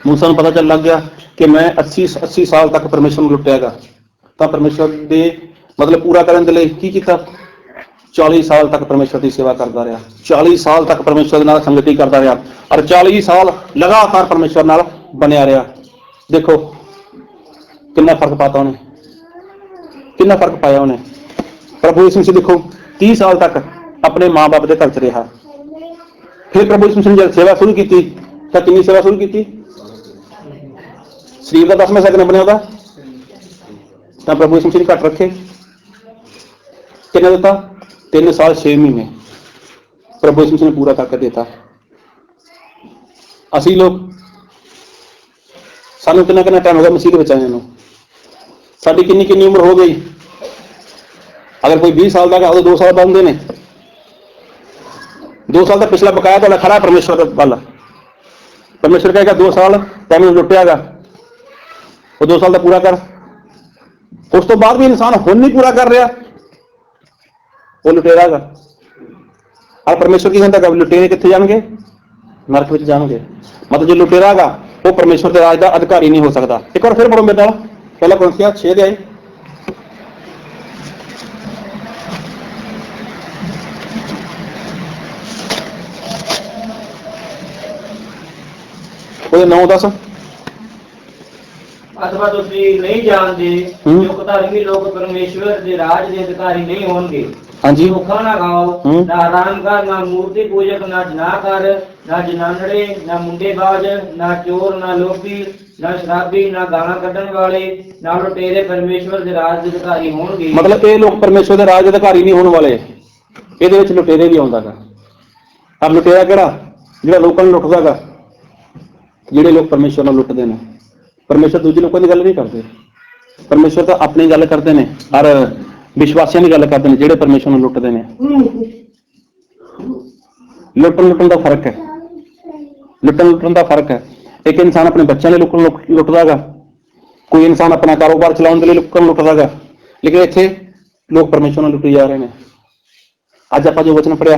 Speaker 1: ਮੂਸਾ ਨੂੰ ਪਤਾ ਚੱਲ ਲੱਗ ਗਿਆ ਕਿ ਮੈਂ 80 ਸਾਲ ਤੱਕ ਪਰਮੇਸ਼ਵਰ ਨੂੰ ਲੁੱਟਿਆਗਾ। ਤਾਂ ਪਰਮੇਸ਼ਵਰ ਦੇ ਮਤਲਬ ਪੂਰਾ ਕਰਨ ਦੇ ਲਈ ਕੀ ਕੀਤਾ? 40 ਸਾਲ ਤੱਕ ਪਰਮੇਸ਼ਵਰ ਦੀ ਸੇਵਾ ਕਰਦਾ ਰਿਹਾ, 40 ਸਾਲ ਤੱਕ ਪਰਮੇਸ਼ਵਰ ਦੇ ਨਾਲ ਸੰਗਤੀ ਕਰਦਾ ਰਿਹਾ, ਔਰ 40 ਸਾਲ ਲਗਾਤਾਰ ਪਰਮੇਸ਼ਵਰ ਨਾਲ ਬਣਿਆ ਰਿਹਾ। ਦੇਖੋ ਕਿੰਨਾ ਫਰਕ ਪਾਤਾ ਉਹਨੇ, ਕਿੰਨਾ ਫਰਕ ਪਾਇਆ ਉਹਨੇ। ਪ੍ਰਭੂ ਯਿਸੂ ਮਸੀਹ ਦੇਖੋ 30 ਸਾਲ ਤੱਕ ਆਪਣੇ ਮਾਂ ਬਾਪ ਦੇ ਘਰ ਚ ਰਿਹਾ। ਫਿਰ ਪ੍ਰਭੂ ਯਿਸੂ ਮਸੀਹ ਨੇ ਜਦ ਸੇਵਾ ਸ਼ੁਰੂ ਕੀਤੀ ਤਾਂ ਕਿੰਨੀ ਸੇਵਾ ਸ਼ੁਰੂ ਕੀਤੀ? ਸਰੀਰ ਦਾ 10ਵਾਂ ਹਿੱਸਾ ਬਣਿਆ ਉਹਦਾ, ਤਾਂ ਪ੍ਰਭੂ ਯਿਸੂ ਮਸੀਹ ਨੇ ਘੱਟ ਰੱਖੇ। ਕਿੰਨਾ ਦਿੱਤਾ? 3 ਸਾਲ 6 ਮਹੀਨੇ ਪ੍ਰਭੂ ਯਿਸੂ ਮਸੀਹ ਨੇ ਪੂਰਾ ਕਰਕੇ ਦਿੱਤਾ। ਅਸੀਂ ਲੋਕ, ਸਾਨੂੰ ਕਿੰਨਾ ਟਾਈਮ ਹੋ ਗਿਆ ਮਸੀਹ ਦੇ ਵਿੱਚ ਆਏ ਨੂੰ? ਸਾਡੀ ਕਿੰਨੀ ਉਮਰ ਹੋ ਗਈ? ਅਗਰ ਕੋਈ 20 ਸਾਲ ਦਾ ਹੈਗਾ, ਉਦੋਂ 2 ਸਾਲ ਬਣਦੇ ਨੇ। 2 ਸਾਲ ਦਾ ਪਿਛਲਾ ਬਕਾਇਆ ਤੁਹਾਡਾ ਖੜਾ ਪਰਮੇਸ਼ਵਰ ਵੱਲ। ਪਰਮੇਸ਼ਵਰ ਕਹੇਗਾ 2 ਸਾਲ ਤੈਨੂੰ ਲੁੱਟਿਆਗਾ, ਉਹ 2 ਸਾਲ ਦਾ ਪੂਰਾ ਕਰ। ਉਸ ਤੋਂ ਬਾਅਦ ਵੀ ਇਨਸਾਨ ਹੁਣ ਨਹੀਂ ਪੂਰਾ ਕਰ ਰਿਹਾ, ਉਹ ਲੁਟੇਰਾ ਗਾ। ਔਰ ਪਰਮੇਸ਼ਵਰ ਕੀ ਕਹਿੰਦਾ? ਲੁਟੇਰੇ ਕਿੱਥੇ ਜਾਣਗੇ? ਨਰਕ ਵਿੱਚ ਜਾਣਗੇ। ਮਤਲਬ ਜੋ ਲੁਟੇਰਾ ਗਾ ਉਹ ਪਰਮੇਸ਼ਵਰ ਦੇ ਰਾਜ ਦਾ ਅਧਿਕਾਰੀ ਨਹੀਂ ਹੋ ਸਕਦਾ। ਇੱਕ ਵਾਰ ਫਿਰ ਪੜੋ ਮੇਰੇ ਨਾਲ, ਪਹਿਲਾ ਕੁਰਿੰਥੀਆਂ 6 ਦੇ ਆਏ। ਉਹਦੇ 9-10।
Speaker 2: ਅਥਵਾ ਤੁਸੀਂ ਨਹੀਂ ਜਾਣਦੇ ਜੋ ਕੁਧਰਮੀ ਲੋਕ ਪਰਮੇਸ਼ਵਰ ਦੇ ਰਾਜ ਦੇ ਅਧਿਕਾਰੀ ਨਹੀਂ ਹੋਣਗੇ।
Speaker 1: ਹਾਂਜੀ।
Speaker 2: ਧੋਖਾ ਨਾ ਖਾਓ, ਨਾ ਹਰਾਮਖੋਰ, ਨਾ ਮੂਰਤੀ ਪੂਜਕ, ਨਾ ਜਨਾਕਾਰ, ਨਾ ਜਨਾਨੜੇ, ਨਾ ਮੁੰਡੇਬਾਜ਼, ਨਾ ਚੋਰ, ਨਾ ਲੋਭੀ, ਨਾ ਸ਼ਰਾਬੀ, ਨਾ ਗਾਲਾਂ ਕੱਢਣ ਵਾਲੇ, ਨਾ ਲੁਟੇਰੇ ਪਰਮੇਸ਼ਵਰ ਦੇ ਰਾਜ ਦੇ ਅਧਿਕਾਰੀ ਹੋਣਗੇ।
Speaker 1: ਮਤਲਬ ਇਹ ਲੋਕ ਪਰਮੇਸ਼ਵਰ ਦੇ ਰਾਜ ਦੇ ਅਧਿਕਾਰੀ ਨਹੀਂ ਹੋਣ ਵਾਲੇ। ਇਹਦੇ ਵਿੱਚ ਲੁਟੇਰੇ ਵੀ ਆਉਂਦਾ ਗਾ। ਪਰ ਲੁਟੇਰਾ ਕਿਹੜਾ? ਜਿਹੜਾ ਲੋਕਾਂ ਨੂੰ ਲੁੱਟਦਾ ਗਾ। ਜਿਹੜੇ ਲੋਕ ਪਰਮੇਸ਼ਵਰ ਨੂੰ ਲੁੱਟਦੇ ਨੇ, ਪਰਮੇਸ਼ਵਰ ਦੂਜੇ ਲੋਕਾਂ ਦੀ ਗੱਲ ਨਹੀਂ ਕਰਦੇ। ਪਰਮੇਸ਼ਵਰ ਤਾਂ ਆਪਣੀ ਗੱਲ ਕਰਦੇ ਨੇ, ਔਰ ਵਿਸ਼ਵਾਸੀਆਂ ਦੀ ਗੱਲ ਕਰਦੇ ਨੇ ਜਿਹੜੇ ਪਰਮੇਸ਼ਵਰ ਨੂੰ ਲੁੱਟਦੇ ਨੇ। ਲੁੱਟਣ ਦਾ ਫਰਕ ਹੈ। ਲੁੱਟਣ ਦਾ ਫਰਕ ਹੈ। ਇੱਕ ਇਨਸਾਨ ਆਪਣੇ ਬੱਚਿਆਂ ਲਈ ਲੁੱਟਦਾ ਗਾ, ਕੋਈ ਇਨਸਾਨ ਆਪਣਾ ਕਾਰੋਬਾਰ ਚਲਾਉਣ ਦੇ ਲਈ ਲੋਕਾਂ ਨੂੰ ਲੁੱਟਦਾ ਗਾ। ਲੇਕਿਨ ਇੱਥੇ ਲੋਕ ਪਰਮੇਸ਼ਵਰ ਨੂੰ ਲੁੱਟੀ ਜਾ ਰਹੇ ਨੇ। ਅੱਜ ਆਪਾਂ ਜੋ ਵਚਨ ਪੜ੍ਹਿਆ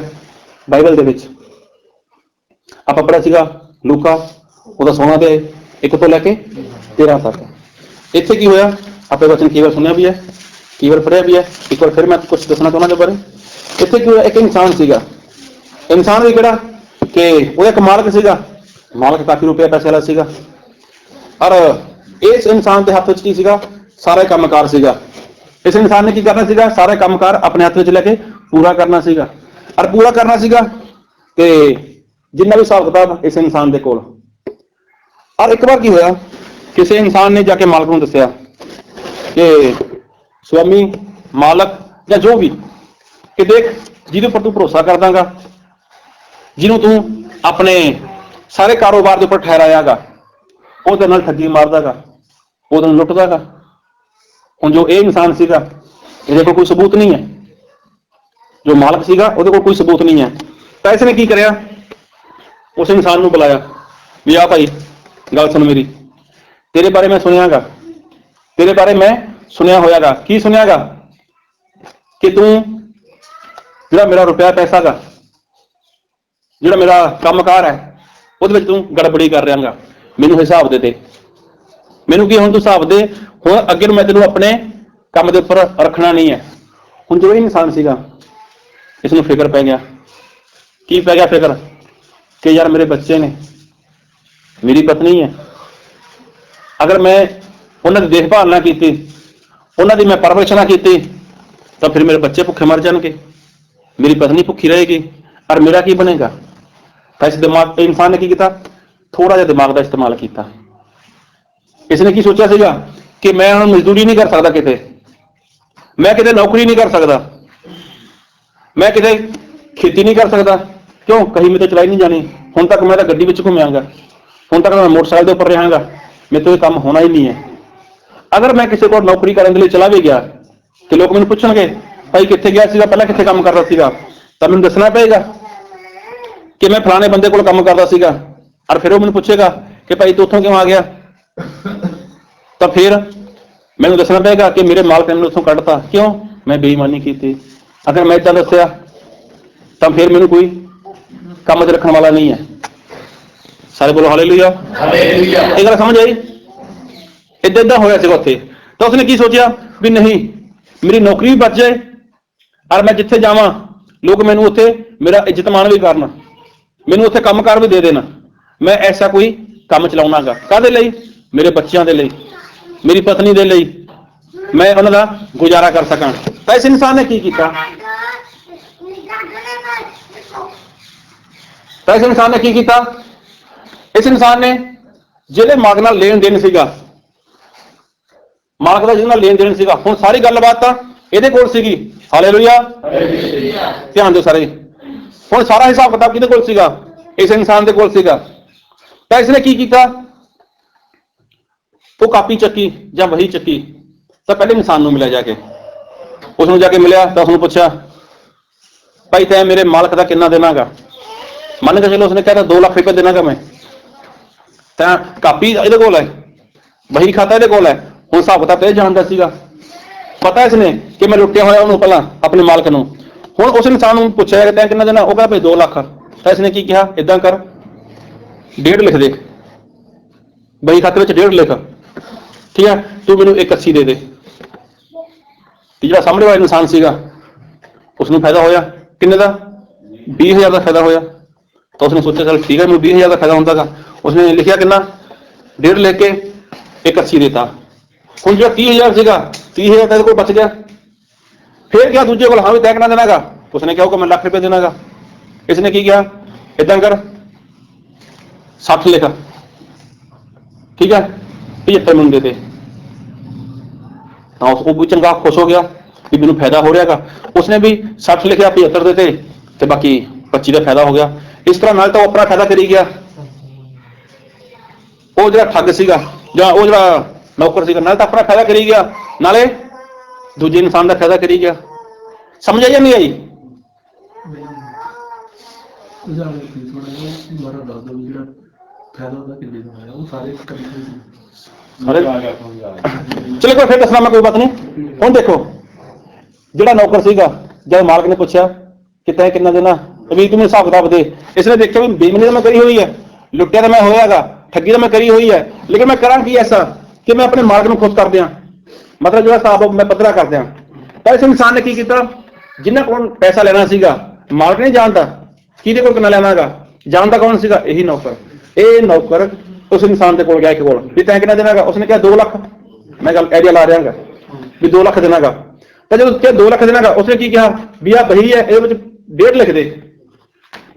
Speaker 1: ਬਾਈਬਲ ਦੇ ਵਿੱਚ, ਆਪਾਂ ਪੜ੍ਹਿਆ ਸੀਗਾ ਲੂਕਾ ਉਹਦਾ 16 ਅਧਿਆਇ 1 ਤੋਂ ਲੈ ਕੇ 13 ਤੱਕ। ਇੱਥੇ ਕੀ ਹੋਇਆ? ਆਪੇ ਵਚਨ ਕਈ ਵਾਰ ਸੁਣਿਆ ਵੀ ਹੈ, ਕਈ ਵਾਰ ਪੜ੍ਹਿਆ ਵੀ ਹੈ। ਇੱਕ ਵਾਰ ਫਿਰ ਮੈਂ ਕੁਝ ਦੱਸਣਾ ਚਾਹੁੰਦਾ ਇਹਦੇ ਬਾਰੇ। ਇੱਥੇ ਕੀ ਹੋਇਆ? ਇੱਕ ਇਨਸਾਨ ਸੀਗਾ। ਇਨਸਾਨ ਵੀ ਕਿਹੜਾ ਕਿ ਉਹ ਇੱਕ ਮਾਲਕ ਸੀਗਾ। ਮਾਲਕ ਕਾਫੀ ਰੁਪਇਆ ਪੈਸੇ ਵਾਲਾ ਸੀਗਾ, ਔਰ ਇਸ ਇਨਸਾਨ ਦੇ ਹੱਥ ਵਿੱਚ ਕੀ ਸੀਗਾ? ਸਾਰਾ ਕੰਮਕਾਰ ਸੀਗਾ। ਇਸ ਇਨਸਾਨ ਨੇ ਕੀ ਕਰਨਾ ਸੀਗਾ? ਸਾਰਾ ਕੰਮਕਾਰ ਆਪਣੇ ਹੱਥ ਵਿੱਚ ਲੈ ਕੇ ਪੂਰਾ ਕਰਨਾ ਸੀਗਾ। ਔਰ ਪੂਰਾ ਕਰਨਾ ਸੀਗਾ ਕਿ ਜਿੰਨਾ ਵੀ ਹਿਸਾਬ ਕਿਤਾਬ ਇਸ ਇਨਸਾਨ ਦੇ ਕੋਲ। ਔਰ ਇੱਕ ਵਾਰ ਕੀ ਹੋਇਆ? ਕਿਸੇ ਇਨਸਾਨ ਨੇ ਜਾ ਕੇ ਮਾਲਕ ਨੂੰ ਦੱਸਿਆ ਕਿ ਸਵਾਮੀ, ਮਾਲਕ ਜਾਂ ਜੋ ਵੀ, ਕਿ ਦੇਖ ਜਿਹਦੇ ਉੱਪਰ ਤੂੰ ਭਰੋਸਾ ਕਰਦਾਗਾ, ਜਿਹਨੂੰ ਤੂੰ ਆਪਣੇ ਸਾਰੇ ਕਾਰੋਬਾਰ ਦੇ ਉੱਪਰ ਠਹਿਰਾਇਆਗਾ, ਉਹਦੇ ਨਾਲ ਠੱਗੀ ਮਾਰਦਾਗਾ, ਉਹਦੇ ਨਾਲ ਲੁੱਟਦਾਗਾ। ਹੁਣ ਜੋ ਇਹ ਇਨਸਾਨ ਸੀਗਾ, ਇਹਦੇ ਕੋਲ ਕੋਈ ਸਬੂਤ ਨਹੀਂ ਹੈ। ਜੋ ਮਾਲਕ ਸੀਗਾ ਉਹਦੇ ਕੋਲ ਕੋਈ ਸਬੂਤ ਨਹੀਂ ਹੈ। ਤਾਂ ਇਸਨੇ ਕੀ ਕਰਿਆ, ਉਸ ਇਨਸਾਨ ਨੂੰ ਬੁਲਾਇਆ ਵੀ ਆ ਭਾਈ ਗੱਲ ਸੁਣ ਮੇਰੀ, ਤੇਰੇ ਬਾਰੇ ਮੈਂ ਸੁਣਿਆਗਾ, ਤੇਰੇ ਬਾਰੇ ਮੈਂ ਸੁਣਿਆ ਹੋਇਆਗਾ। ਕੀ ਸੁਣਿਆਗਾ? ਕਿ ਤੂੰ ਜਿਹੜਾ ਮੇਰਾ ਰੁਪਇਆ ਪੈਸਾ ਗਾ, ਜਿਹੜਾ ਮੇਰਾ ਕੰਮਕਾਰ ਹੈ ਉਹਦੇ ਵਿੱਚ ਤੂੰ ਗੜਬੜੀ ਕਰ ਰਿਹਾਗਾ। ਮੈਨੂੰ ਹਿਸਾਬ ਦੇ ਮੈਨੂੰ ਕੀ ਹੁਣ ਤੂੰ ਹਿਸਾਬ ਦੇ, ਹੁਣ ਅੱਗੇ ਨੂੰ ਮੈਂ ਤੈਨੂੰ ਆਪਣੇ ਕੰਮ ਦੇ ਉੱਪਰ ਰੱਖਣਾ ਨਹੀਂ ਹੈ। ਹੁਣ ਜੋ ਇਨਸਾਨ ਸੀਗਾ ਇਸ ਨੂੰ ਫਿਕਰ ਪੈ ਗਿਆ। ਕੀ ਪੈ ਗਿਆ ਫਿਕਰ? ਕਿ ਯਾਰ ਮੇਰੇ ਬੱਚੇ ਨੇ, ਮੇਰੀ ਪਤਨੀ ਹੈ, ਅਗਰ ਮੈਂ ਉਹਨਾਂ ਦੀ ਦੇਖਭਾਲ ਨਾ ਕੀਤੀ, ਉਹਨਾਂ ਦੀ ਮੈਂ ਪਰਵਰਿਸ਼ ਨਾ ਕੀਤੀ ਤਾਂ ਫਿਰ ਮੇਰੇ ਬੱਚੇ ਭੁੱਖੇ ਮਰ ਜਾਣਗੇ, ਮੇਰੀ ਪਤਨੀ ਭੁੱਖੀ ਰਹੇਗੀ, ਔਰ ਮੇਰਾ ਕੀ ਬਣੇਗਾ। ਤਾਂ ਇਸ ਦਿਮਾਗ ਇਨਸਾਨ ਨੇ ਕੀ ਕੀਤਾ, ਥੋੜਾ ਜਿਹਾ ਦਿਮਾਗ ਦਾ ਇਸਤੇਮਾਲ ਕੀਤਾ। ਇਸਨੇ ਕੀ ਸੋਚਿਆ ਸੀਗਾ ਕਿ ਮੈਂ ਹੁਣ ਮਜ਼ਦੂਰੀ ਨਹੀਂ ਕਰ ਸਕਦਾ, ਕਿਤੇ ਮੈਂ ਕਿਤੇ ਨੌਕਰੀ ਨਹੀਂ ਕਰ ਸਕਦਾ, ਮੈਂ ਕਿਤੇ ਖੇਤੀ ਨਹੀਂ ਕਰ ਸਕਦਾ। ਕਿਉਂ? ਕहीं ਮੇਰੇ ਤੋਂ ਚਲਾਈ ਨਹੀਂ ਜਾਣੀ। ਹੁਣ ਤੱਕ ਮੈਂ ਤਾਂ ਗੱਡੀ ਵਿੱਚ ਘੁੰਮਿਆਂਗਾ, ਹੁਣ ਤੱਕ ਮੈਂ ਮੋਟਰਸਾਈਕਲ ਦੇ ਉੱਪਰ ਰਹਾਂਗਾ, ਮੇਰੇ ਤੋਂ ਇਹ ਕੰਮ ਹੋਣਾ ਹੀ ਨਹੀਂ ਹੈ। ਅਗਰ ਮੈਂ ਕਿਸੇ ਕੋਲ ਨੌਕਰੀ ਕਰਨ ਦੇ ਲਈ ਚਲਾ ਵੀ ਗਿਆ ਕਿ ਲੋਕ ਮੈਨੂੰ ਪੁੱਛਣਗੇ ਭਾਈ ਕਿੱਥੇ ਗਿਆ ਸੀਗਾ, ਪਹਿਲਾਂ ਕਿੱਥੇ ਕੰਮ ਕਰਦਾ ਸੀਗਾ, ਤਾਂ ਮੈਨੂੰ ਦੱਸਣਾ ਪਏਗਾ ਕਿ ਮੈਂ ਫਲਾਣੇ ਬੰਦੇ ਕੋਲ ਕੰਮ ਕਰਦਾ ਸੀਗਾ। ਔਰ ਫਿਰ ਉਹ ਮੈਨੂੰ ਪੁੱਛੇਗਾ ਕਿ ਭਾਈ ਤੂੰ ਉੱਥੋਂ ਕਿਉਂ ਆ ਗਿਆ, ਤਾਂ ਫਿਰ ਮੈਨੂੰ ਦੱਸਣਾ ਪਏਗਾ ਕਿ ਮੇਰੇ ਮਾਲਕ ਨੇ ਮੈਨੂੰ ਉੱਥੋਂ ਕੱਢਤਾ। ਕਿਉਂ? ਮੈਂ ਬੇਈਮਾਨੀ ਕੀਤੀ। ਅਗਰ ਮੈਂ ਇੱਦਾਂ ਦੱਸਿਆ ਤਾਂ ਫਿਰ ਮੈਨੂੰ ਕੋਈ ਕੰਮ 'ਚ ਰੱਖਣ ਵਾਲਾ ਨਹੀਂ ਹੈ। ਸਾਰੇ ਬੋਲੋ ਹਾਲੇਲੂਇਆ। ਇਹ ਗੱਲ ਸਮਝ ਆਈ? ਏਦਾਂ ਹੋਇਆ ਸੀਗਾ ਉੱਥੇ। ਤਾਂ ਉਸਨੇ ਕੀ ਸੋਚਿਆ ਵੀ ਨਹੀਂ, ਮੇਰੀ ਨੌਕਰੀ ਵੀ ਬਚ ਜਾਏ, ਔਰ ਮੈਂ ਜਿੱਥੇ ਜਾਵਾਂ ਲੋਕ ਮੈਨੂੰ ਉੱਥੇ ਮੇਰਾ ਇੱਜ਼ਤ ਮਾਣ ਵੀ ਕਰਨ, ਮੈਨੂੰ ਉੱਥੇ ਕੰਮਕਾਰ ਵੀ ਦੇ ਦੇਣ। ਮੈਂ ਐਸਾ ਕੋਈ ਕੰਮ ਚਲਾਉਣਾਗਾ। ਕਾਹਦੇ ਲਈ? ਮੇਰੇ ਬੱਚਿਆਂ ਦੇ ਲਈ, ਮੇਰੀ ਪਤਨੀ ਦੇ ਲਈ, ਮੈਂ ਉਹਨਾਂ ਦਾ ਗੁਜ਼ਾਰਾ ਕਰ ਸਕਾਂ। ਤਾਂ ਇਸ ਇਨਸਾਨ ਨੇ ਕੀ ਕੀਤਾ, ਤਾਂ ਇਸ ਇਨਸਾਨ ਨੇ ਕੀ ਕੀਤਾ, ਇਸ ਇਨਸਾਨ ਨੇ ਜਿਹੜੇ ਮਾਲਕ ਨਾਲ ਲੈਣ ਦੇਣ ਸੀਗਾ, ਮਾਲਕ ਦਾ ਜਿਹਦੇ ਨਾਲ ਲੈਣ ਦੇਣ ਸੀਗਾ, ਹੁਣ ਸਾਰੀ ਗੱਲਬਾਤ ਤਾਂ ਇਹਦੇ ਕੋਲ ਸੀਗੀ। ਹਾਲੇਲੂਇਆ। ਧਿਆਨ ਦਿਓ ਸਾਰੇ। ਹੁਣ ਸਾਰਾ ਹਿਸਾਬ ਕਿਤਾਬ ਕਿਹਦੇ ਕੋਲ ਸੀਗਾ? ਇਸ ਇਨਸਾਨ ਦੇ ਕੋਲ ਸੀਗਾ। ਤਾਂ ਇਸਨੇ ਕੀ ਕੀਤਾ, ਉਹ ਕਾਪੀ ਚੱਕੀ ਜਾਂ ਵਹੀ ਚੱਕੀ, ਤਾਂ ਪਹਿਲੇ ਇਨਸਾਨ ਨੂੰ ਮਿਲਿਆ, ਜਾ ਕੇ ਉਸ ਨੂੰ ਜਾ ਕੇ ਮਿਲਿਆ ਤਾਂ ਉਸਨੂੰ ਪੁੱਛਿਆ ਭਾਈ ਤੈਂ ਮੇਰੇ ਮਾਲਕ ਦਾ ਕਿੰਨਾ ਦੇਣਾਗਾ। ਮੰਨ ਕੇ ਚਲੋ ਉਸਨੇ ਕਹਿ 2 ਲੱਖ ਰੁਪਏ ਦੇਣਾਗਾ ਮੈਂ। ਤਾਂ ਕਾਪੀ ਇਹਦੇ ਕੋਲ ਹੈ, ਵਹੀ ਖਾਤਾ ਇਹਦੇ ਕੋਲ ਹੈ। ਹੁਣ ਹਿਸਾਬ ਕਿਤਾਬ ਇਹ ਜਾਣਦਾ ਸੀਗਾ, ਪਤਾ ਇਸਨੇ ਕਿ ਮੈਂ ਲੁੱਟਿਆ ਹੋਇਆ ਉਹਨੂੰ ਪਹਿਲਾਂ ਆਪਣੇ ਮਾਲਕ ਨੂੰ। ਹੁਣ ਉਸ ਇਨਸਾਨ ਨੂੰ ਪੁੱਛਿਆ ਕਿ ਤੈਂ ਕਿੰਨਾ ਦੇਣਾ, ਉਹ ਕਹਿੰਦਾ ਭਾਈ 2 ਲੱਖ। ਤਾਂ ਇਸਨੇ ਕੀ ਕਿਹਾ, ਏਦਾਂ ਕਰ 1.5 ਲਿਖ ਦੇ, ਵਹੀ ਖਾਤੇ ਵਿੱਚ 1.5 ਲਿਖ, ਠੀਕ ਹੈ, ਤੂੰ ਮੈਨੂੰ 180 ਦੇ ਦੇ। ਤੇ ਜਿਹੜਾ ਸਾਹਮਣੇ ਵਾਲਾ ਇਨਸਾਨ ਸੀਗਾ ਉਸਨੂੰ ਫਾਇਦਾ ਹੋਇਆ ਕਿੰਨੇ ਦਾ, 20,000 ਦਾ ਫਾਇਦਾ ਹੋਇਆ। ਤਾਂ ਉਸਨੇ ਸੋਚਿਆ ਚਲ ਠੀਕ ਹੈ, ਮੈਨੂੰ 20,000 ਦਾ ਫਾਇਦਾ ਹੁੰਦਾਗਾ। ਉਸਨੇ ਲਿਖਿਆ ਕਿੰਨਾ, 1.5 ਲਿਖ ਕੇ 180 ਦੇਤਾ। ਹੁਣ ਜਿਹੜਾ 30,000 ਸੀਗਾ, 30,000 ਤਾਂ ਇਹਦੇ ਕੋਲ ਬਚ ਗਿਆ। ਫਿਰ ਕਿਹਾ ਦੂਜੇ ਕੋਲ, ਹਾਂ ਵੀ ਤੈਂ ਕਿੰਨਾ ਦੇਣਾਗਾ। ਉਸਨੇ ਕਿਹਾ ਕਿ ਮੈਂ 1 ਲੱਖ ਰੁਪਏ ਦੇਣਾਗਾ। ਇਸਨੇ ਕੀ ਕਿਹਾ, ਏਦਾਂ ਕਰ 60 ਲਿਖ, ਠੀਕ ਹੈ, 75 ਮੈਨੂੰ ਦੇ ਦੇ। ਤਾਂ ਉਹ ਵੀ ਚੰਗਾ ਖੁਸ਼ ਹੋ ਗਿਆ ਵੀ ਮੈਨੂੰ ਫਾਇਦਾ ਹੋ ਰਿਹਾਗਾ। ਉਸਨੇ ਵੀ 60 ਲਿਖਿਆ, 75 ਦੇ ਤੇ ਬਾਕੀ 25 ਦਾ ਫਾਇਦਾ ਹੋ ਗਿਆ। ਇਸ ਤਰ੍ਹਾਂ ਨਾਲ ਤਾਂ ਉਹ ਆਪਣਾ ਫਾਇਦਾ ਕਰੀ ਗਿਆ। ਉਹ ਜਿਹੜਾ ਠੱਗ ਸੀਗਾ ਜਾਂ ਉਹ ਜਿਹੜਾ ਨੌਕਰ ਸੀਗਾ, ਨਾਲ ਤਾਂ ਆਪਣਾ ਫਾਇਦਾ ਕਰੀ ਗਿਆ, ਨਾਲੇ ਦੂਜੇ ਇਨਸਾਨ ਦਾ ਫਾਇਦਾ ਕਰੀ ਗਿਆ। ਸਮਝ ਆਈ ਜਾਂ ਨਹੀਂ ਆਈ? ਚਲੋ ਕੋਈ ਫਿਰ ਦੱਸਣਾ ਮੈਂ, ਕੋਈ ਬਾਤ ਨਹੀਂ। ਹੁਣ ਦੇਖੋ ਜਿਹੜਾ ਨੌਕਰ ਸੀਗਾ, ਜਦ ਮਾਲਕ ਨੇ ਪੁੱਛਿਆ ਕਿ ਤੈਂ ਕਿੰਨਾ ਦੇਣਾ, ਵੀ ਤੂੰ ਮੈਨੂੰ ਹਿਸਾਬ ਕਿਤਾਬ ਦੇ। ਇਸਨੇ ਦੇਖਿਆ ਵੀ ਬੇਈਮਾਨੀ ਤਾਂ ਮੈਂ ਕਰੀ ਹੋਈ ਹੈ, ਲੁੱਟਿਆ ਤਾਂ ਮੈਂ ਹੋਇਆਗਾ, ਠੱਗੀ ਤਾਂ ਮੈਂ ਕਰੀ ਹੋਈ ਹੈ, ਲੇਕਿਨ ਮੈਂ ਕਰਾਂ ਕੀ ਐਸਾ ਕਿ ਮੈਂ ਆਪਣੇ ਮਾਲਕ ਨੂੰ ਖੁਸ਼ ਕਰ ਦਿਆਂ, ਮਤਲਬ ਜਿਹੜਾ ਹਿਸਾਬ ਮੈਂ ਪੱਧਰਾ ਕਰ ਦਿਆਂ। ਤਾਂ ਇਸ ਇਨਸਾਨ ਨੇ ਕੀ ਕੀਤਾ, ਜਿੰਨਾ ਕੋਲ ਪੈਸਾ ਲੈਣਾ ਸੀਗਾ, ਮਾਲਕ ਨਹੀਂ ਜਾਣਦਾ ਕਿਹਦੇ ਕੋਲ ਕਿੰਨਾ ਲੈਣਾਗਾ, ਜਾਣਦਾ ਕੌਣ ਸੀਗਾ, ਇਹੀ ਨੌਕਰ। ਇਹ ਨੌਕਰ ਉਸ ਇਨਸਾਨ ਦੇ ਕੋਲ ਗਿਆ, ਇੱਕ ਕੋਲ, ਵੀ ਤੈਂ ਕਿੰਨਾ ਦੇਣਾਗਾ। ਉਸਨੇ ਕਿਹਾ 2 ਲੱਖ। ਮੈਂ ਗੱਲ ਆਈਡੀਆ ਲਾ ਰਿਹਾਗਾ ਵੀ 2 ਲੱਖ ਦੇਣਾਗਾ। ਤਾਂ ਜਦੋਂ ਕਿਹਾ 2 ਲੱਖ ਦੇਣਾਗਾ, ਉਸਨੇ ਕੀ ਕਿਹਾ ਵੀ ਆਹ ਵਹੀ ਹੈ, ਇਹਦੇ ਵਿੱਚ 1.5 ਲਿਖ ਦੇ,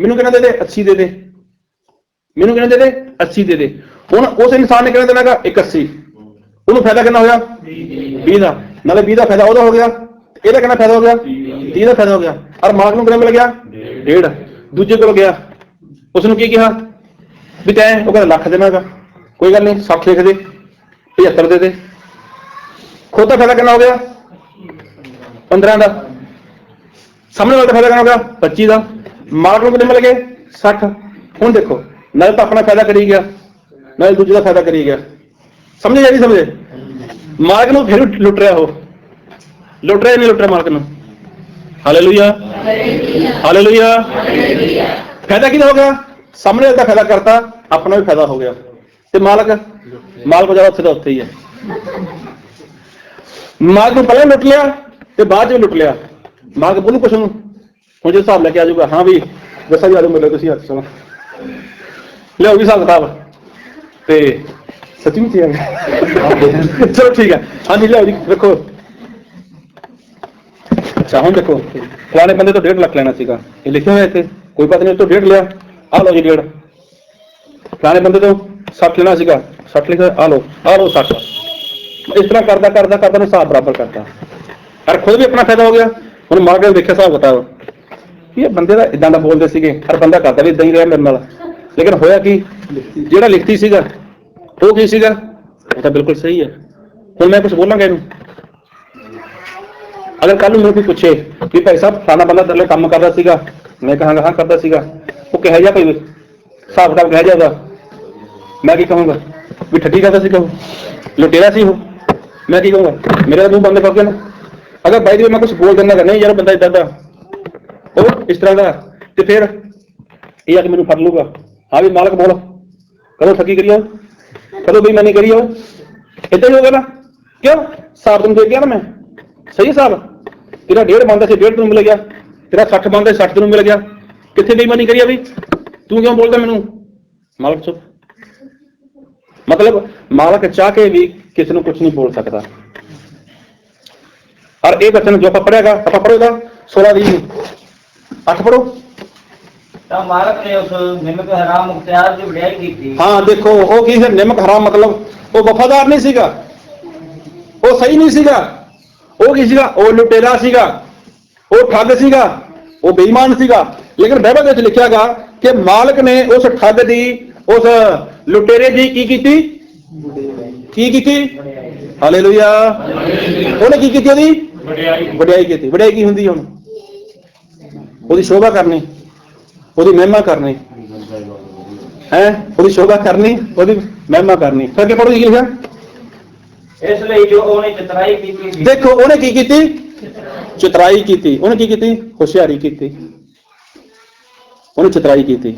Speaker 1: ਮੈਨੂੰ ਕਿੰਨਾ ਦੇ ਦੇ, 80 ਦੇ ਦੇ, ਮੈਨੂੰ ਕਿੰਨਾ ਦੇ ਦੇ, 80 ਦੇ ਦੇ। ਹੁਣ ਉਸ ਇਨਸਾਨ ਨੇ ਕਿੰਨਾ ਦੇਣਾਗਾ, 180। ਉਹਨੂੰ ਫਾਇਦਾ ਕਿੰਨਾ ਹੋਇਆ, 20 ਦਾ। ਨਾਲੇ 20 ਦਾ ਫਾਇਦਾ ਉਹਦਾ ਹੋ ਗਿਆ, ਇਹਦਾ ਕਿੰਨਾ ਫਾਇਦਾ ਹੋ ਗਿਆ, 30 ਦਾ ਫਾਇਦਾ ਹੋ ਗਿਆ। ਔਰ ਮਾਲਕ ਨੂੰ ਕਿੰਨਾ ਮਿਲ ਗਿਆ, 1.5। ਦੂਜੇ ਕੋਲ ਗਿਆ, ਉਸਨੂੰ ਕੀ ਕਿਹਾ ਵੀ ਤੈਂ, ਉਹ ਕਹਿੰਦਾ ਲੱਖ ਦੇਣਾਗਾ। ਕੋਈ ਗੱਲ ਨਹੀਂ, 60 ਲਿਖ ਦੇ, 75 ਦੇ ਦੇ। ਖੁਦ ਦਾ ਫਾਇਦਾ ਕਿੰਨਾ ਹੋ ਗਿਆ, 15 ਦਾ। ਸਾਹਮਣੇ ਵਾਲੇ ਦਾ ਫਾਇਦਾ ਕਿੰਨਾ ਹੋ ਗਿਆ 25 ਦਾ, ਮਾਲਕ ਨੂੰ ਕਿੰਨੇ ਮਿਲ ਗਏ 60। ਹੁਣ ਦੇਖੋ ਨਾਲੇ ਤਾਂ ਆਪਣਾ ਫਾਇਦਾ ਕਰੀ ਗਿਆ, ਨਾਲੇ ਦੂਜੇ ਦਾ ਫਾਇਦਾ ਕਰੀ ਗਿਆ। ਸਮਝੇ ਜਾਂ ਨਹੀਂ ਸਮਝੇ? ਮਾਲਕ ਨੂੰ ਫਿਰ ਲੁੱਟ ਰਿਹਾ, ਉਹ ਲੁੱਟ ਰਿਹਾ ਨਹੀਂ ਲੁੱਟ ਰਿਹਾ ਮਾਲਕ ਨੂੰ। Hallelujah hallelujah. ਫਾਇਦਾ ਕਿਹਦਾ ਹੋ ਗਿਆ? ਸਾਹਮਣੇ ਵਾਲੇ ਦਾ ਫਾਇਦਾ ਕਰਤਾ, ਆਪਣਾ ਵੀ ਫਾਇਦਾ ਹੋ ਗਿਆ। ਤੇ ਮਾਲਕ ਜ਼ਿਆਦਾ ਉੱਥੇ ਦਾ ਉੱਥੇ ਹੀ ਹੈ। ਮਾਲਕ ਨੂੰ ਪਹਿਲਾਂ ਲੁੱਟ ਲਿਆ ਤੇ ਬਾਅਦ ਚ ਲੁੱਟ ਲਿਆ। ਮਾਲਕ ਬੋਲੂ ਕੁਛ ਨੂੰ ਹੁਣ ਜੇ ਹਿਸਾਬ ਲੈ ਕੇ ਆ ਜਾਊਗਾ, ਹਾਂ ਵੀ ਦੱਸਾਂ ਜੀ ਆ ਜਾਓ ਮਿਲੋ ਤੁਸੀਂ ਹੱਥ ਚਲੋ ਲਿਆਓ ਵੀ ਹਿਸਾਬ ਕਿਤਾਬ ਤੇ ਸੱਚੀ ਵਿੱਚ ਚਲੋ ਠੀਕ ਹੈ। ਹਾਂਜੀ ਲਿਆਓ ਜੀ ਵੇਖੋ। ਅੱਛਾ ਹੁਣ ਦੇਖੋ ਫਲਾਣੇ ਬੰਦੇ ਤੋਂ 1.5 ਲੱਖ ਲੈਣਾ ਸੀਗਾ, ਇਹ ਲਿਖਿਆ ਹੋਇਆ ਇੱਥੇ, ਕੋਈ ਪਤਾ ਨਹੀਂ, ਤੋਂ 1.5 ਲਿਆ, ਆਹ ਲਓ ਜੀ 1.5। ਫਲਾਣੇ ਬੰਦੇ ਤੋਂ 60 ਲੈਣਾ ਸੀਗਾ, 60 ਲਿਖਿਆ, ਆਹ ਲਓ 60। ਇਸ ਤਰ੍ਹਾਂ ਕਰਦਾ ਕਰਦਾ ਕਰਦਾ ਹਿਸਾਬ ਬਰਾਬਰ ਕਰਤਾ, ਪਰ ਖੁਦ ਵੀ ਆਪਣਾ ਫਾਇਦਾ ਹੋ ਗਿਆ। ਹੁਣ ਮਾਲਕ ਨੇ ਦੇਖਿਆ ਹਿਸਾਬ ਕਿਤਾਬ ਵੀ ਇਹ ਬੰਦੇ ਦਾ ਇਦਾਂ ਦਾ ਬੋਲਦੇ ਸੀਗੇ, ਹਰ ਬੰਦਾ ਕਰਦਾ ਵੀ ਇਦਾਂ ਹੀ ਰਿਹਾ ਮੇਰੇ ਨਾਲ, ਲੇਕਿਨ ਹੋਇਆ ਕੀ, ਜਿਹੜਾ ਲਿਖਤੀ ਸੀਗਾ ਉਹ ਕੀ ਸੀਗਾ, ਉਹ ਤਾਂ ਬਿਲਕੁਲ ਸਹੀ ਹੈ। ਹੁਣ ਮੈਂ ਕੁਝ ਬੋਲਾਂਗਾ ਇਹਨੂੰ, ਅਗਰ ਕੱਲ ਨੂੰ ਮੈਨੂੰ ਕੋਈ ਪੁੱਛੇ ਵੀ ਭਾਈ ਸਾਹਿਬ ਫਲਾਣਾ ਬੰਦਾ ਤੇਰੇ ਲਈ ਕੰਮ ਕਰਦਾ ਸੀਗਾ, ਮੈਂ ਕਹਾਂਗਾ ਹਾਂ ਕਰਦਾ ਸੀਗਾ, ਉਹ ਕਿਹੋ ਜਿਹਾ ਕੋਈ ਹਿਸਾਬ ਕਿਤਾਬ ਕਿਹੋ ਜਿਹਾ ਉਹਦਾ, ਮੈਂ ਕੀ ਕਹੂੰਗਾ ਵੀ ਠੱਗੀ ਕਰਦਾ ਸੀਗਾ, ਉਹ ਲੁਟੇਰਾ ਸੀ, ਉਹ ਮੈਂ ਕੀ ਕਹੂੰਗਾ, ਮੇਰਾ ਮੂੰਹ ਬੰਦ ਕਰ ਦੇਣਾ। ਅਗਰ ਬਾਈ ਦੀ ਮੈਂ ਕੁਝ ਬੋਲ ਦਿੰਦਾ ਨਹੀਂ ਯਾਰ ਬੰਦਾ ਇੱਦਾਂ ਦਾ, ਉਹ ਇਸ ਤਰ੍ਹਾਂ ਦਾ, ਤੇ ਫਿਰ ਇਹ ਆ ਕਿ ਮੈਨੂੰ ਫੜ ਲੂਗਾ, ਹਾਂ ਵੀ ਮਾਲਕ ਬੋਲ ਕਦੋਂ ਠੱਗੀ ਕਰੀ ਹੋ, ਕਦੋਂ ਬੇਈਮਾਨੀ ਕਰੀ ਹੋ, ਏਦਾਂ ਹੀ ਹੋ ਗਿਆ ਨਾ। ਕਿਉਂ ਹਿਸਾਬ ਤੈਨੂੰ ਦੇ ਗਿਆ ਨਾ ਮੈਂ, ਸਹੀ ਹਿਸਾਬ, ਤੇਰਾ 1.5 ਬਣਦਾ ਸੀ 1.5 ਤੈਨੂੰ ਮਿਲ ਗਿਆ, ਤੇਰਾ 60 ਬਣਦਾ 60 ਤੈਨੂੰ ਮਿਲ ਗਿਆ, ਕਿੱਥੇ ਬੇਈਮਾਨੀ ਕਰੀ ਆ ਵੀ, ਤੂੰ ਕਿਉਂ ਬੋਲਦਾ ਮੈਨੂੰ? ਮਾਲਕ ਚੁੱਪ। ਮਤਲਬ ਮਾਲਕ ਚਾਹ ਕੇ ਵੀ ਕਿਸੇ ਨੂੰ ਕੁਛ ਨਹੀਂ ਬੋਲ ਸਕਦਾ। ਔਰ ਇਹ ਬਚਨ ਜੋ ਆਪਾਂ ਪੜ੍ਹੇਗਾ, ਆਪਾਂ ਪੜ੍ਹੇਗਾ 16 ਦੀ 8 ਪੜ੍ਹੋ।
Speaker 2: ਤਾਂ ਮਾਲਕ ਨੇ ਉਸ ਨਿਮਕ ਹਰਾਮ ਮੁਖਤਿਆਰ ਦੀ ਵਡਿਆਈ ਕੀਤੀ।
Speaker 1: ਹਾਂ ਦੇਖੋ ਉਹ ਕੀ ਸੀ, ਨਿਮਕ ਹਰਾਮ ਮਤਲਬ ਉਹ ਵਫਾਦਾਰ ਨਹੀਂ ਸੀਗਾ, ਉਹ ਸਹੀ ਨਹੀਂ ਸੀਗਾ, ਉਹ ਕੀ ਸੀਗਾ, ਉਹ ਲੁਟੇਰਾ ਸੀਗਾ, ਉਹ ਠੱਗ ਸੀਗਾ, ਉਹ ਬੇਈਮਾਨ ਸੀਗਾ। ਲੇਕਿਨ ਬਾਈਬਲ ਵਿੱਚ ਲਿਖਿਆ ਗਾ ਕਿ ਮਾਲਕ ਨੇ ਉਸ ਠੱਗ ਦੀ, ਉਸ ਲੁਟੇਰੇ ਦੀ ਕੀ ਕੀਤੀ? ਹਾਲੇਲੂਇਆ। ਉਹਨੇ ਕੀ ਕੀਤੀ? ਉਹਦੀ ਵਡਿਆਈ ਕੀਤੀ। ਵਡਿਆਈ ਕੀ ਹੁੰਦੀ? ਹੁਣ ਉਹਦੀ ਸ਼ੋਭਾ ਕਰਨੀ, ਉਹਦੀ ਮਹਿਮਾ ਕਰਨੀ ਹੈ, ਉਹਦੀ ਸ਼ੋਭਾ ਕਰਨੀ, ਉਹਦੀ ਮਹਿਮਾ ਕਰਨੀ। ਫਿਰ ਅੱਗੇ ਪੜ੍ਹੋ ਕੀ ਲਿਖਿਆ?
Speaker 2: ਇਸ ਲਈ ਜੋ ਉਹਨੇ ਚਤਰਾਈ ਕੀਤੀ।
Speaker 1: ਦੇਖੋ ਉਹਨੇ ਕੀ ਕੀਤੀ? ਚਤਰਾਈ ਕੀਤੀ। ਉਹਨੇ ਕੀ ਕੀਤੀ? ਹੁਸ਼ਿਆਰੀ ਕੀਤੀ। ਉਹਨੇ ਚਤਰਾਈ ਕੀਤੀ।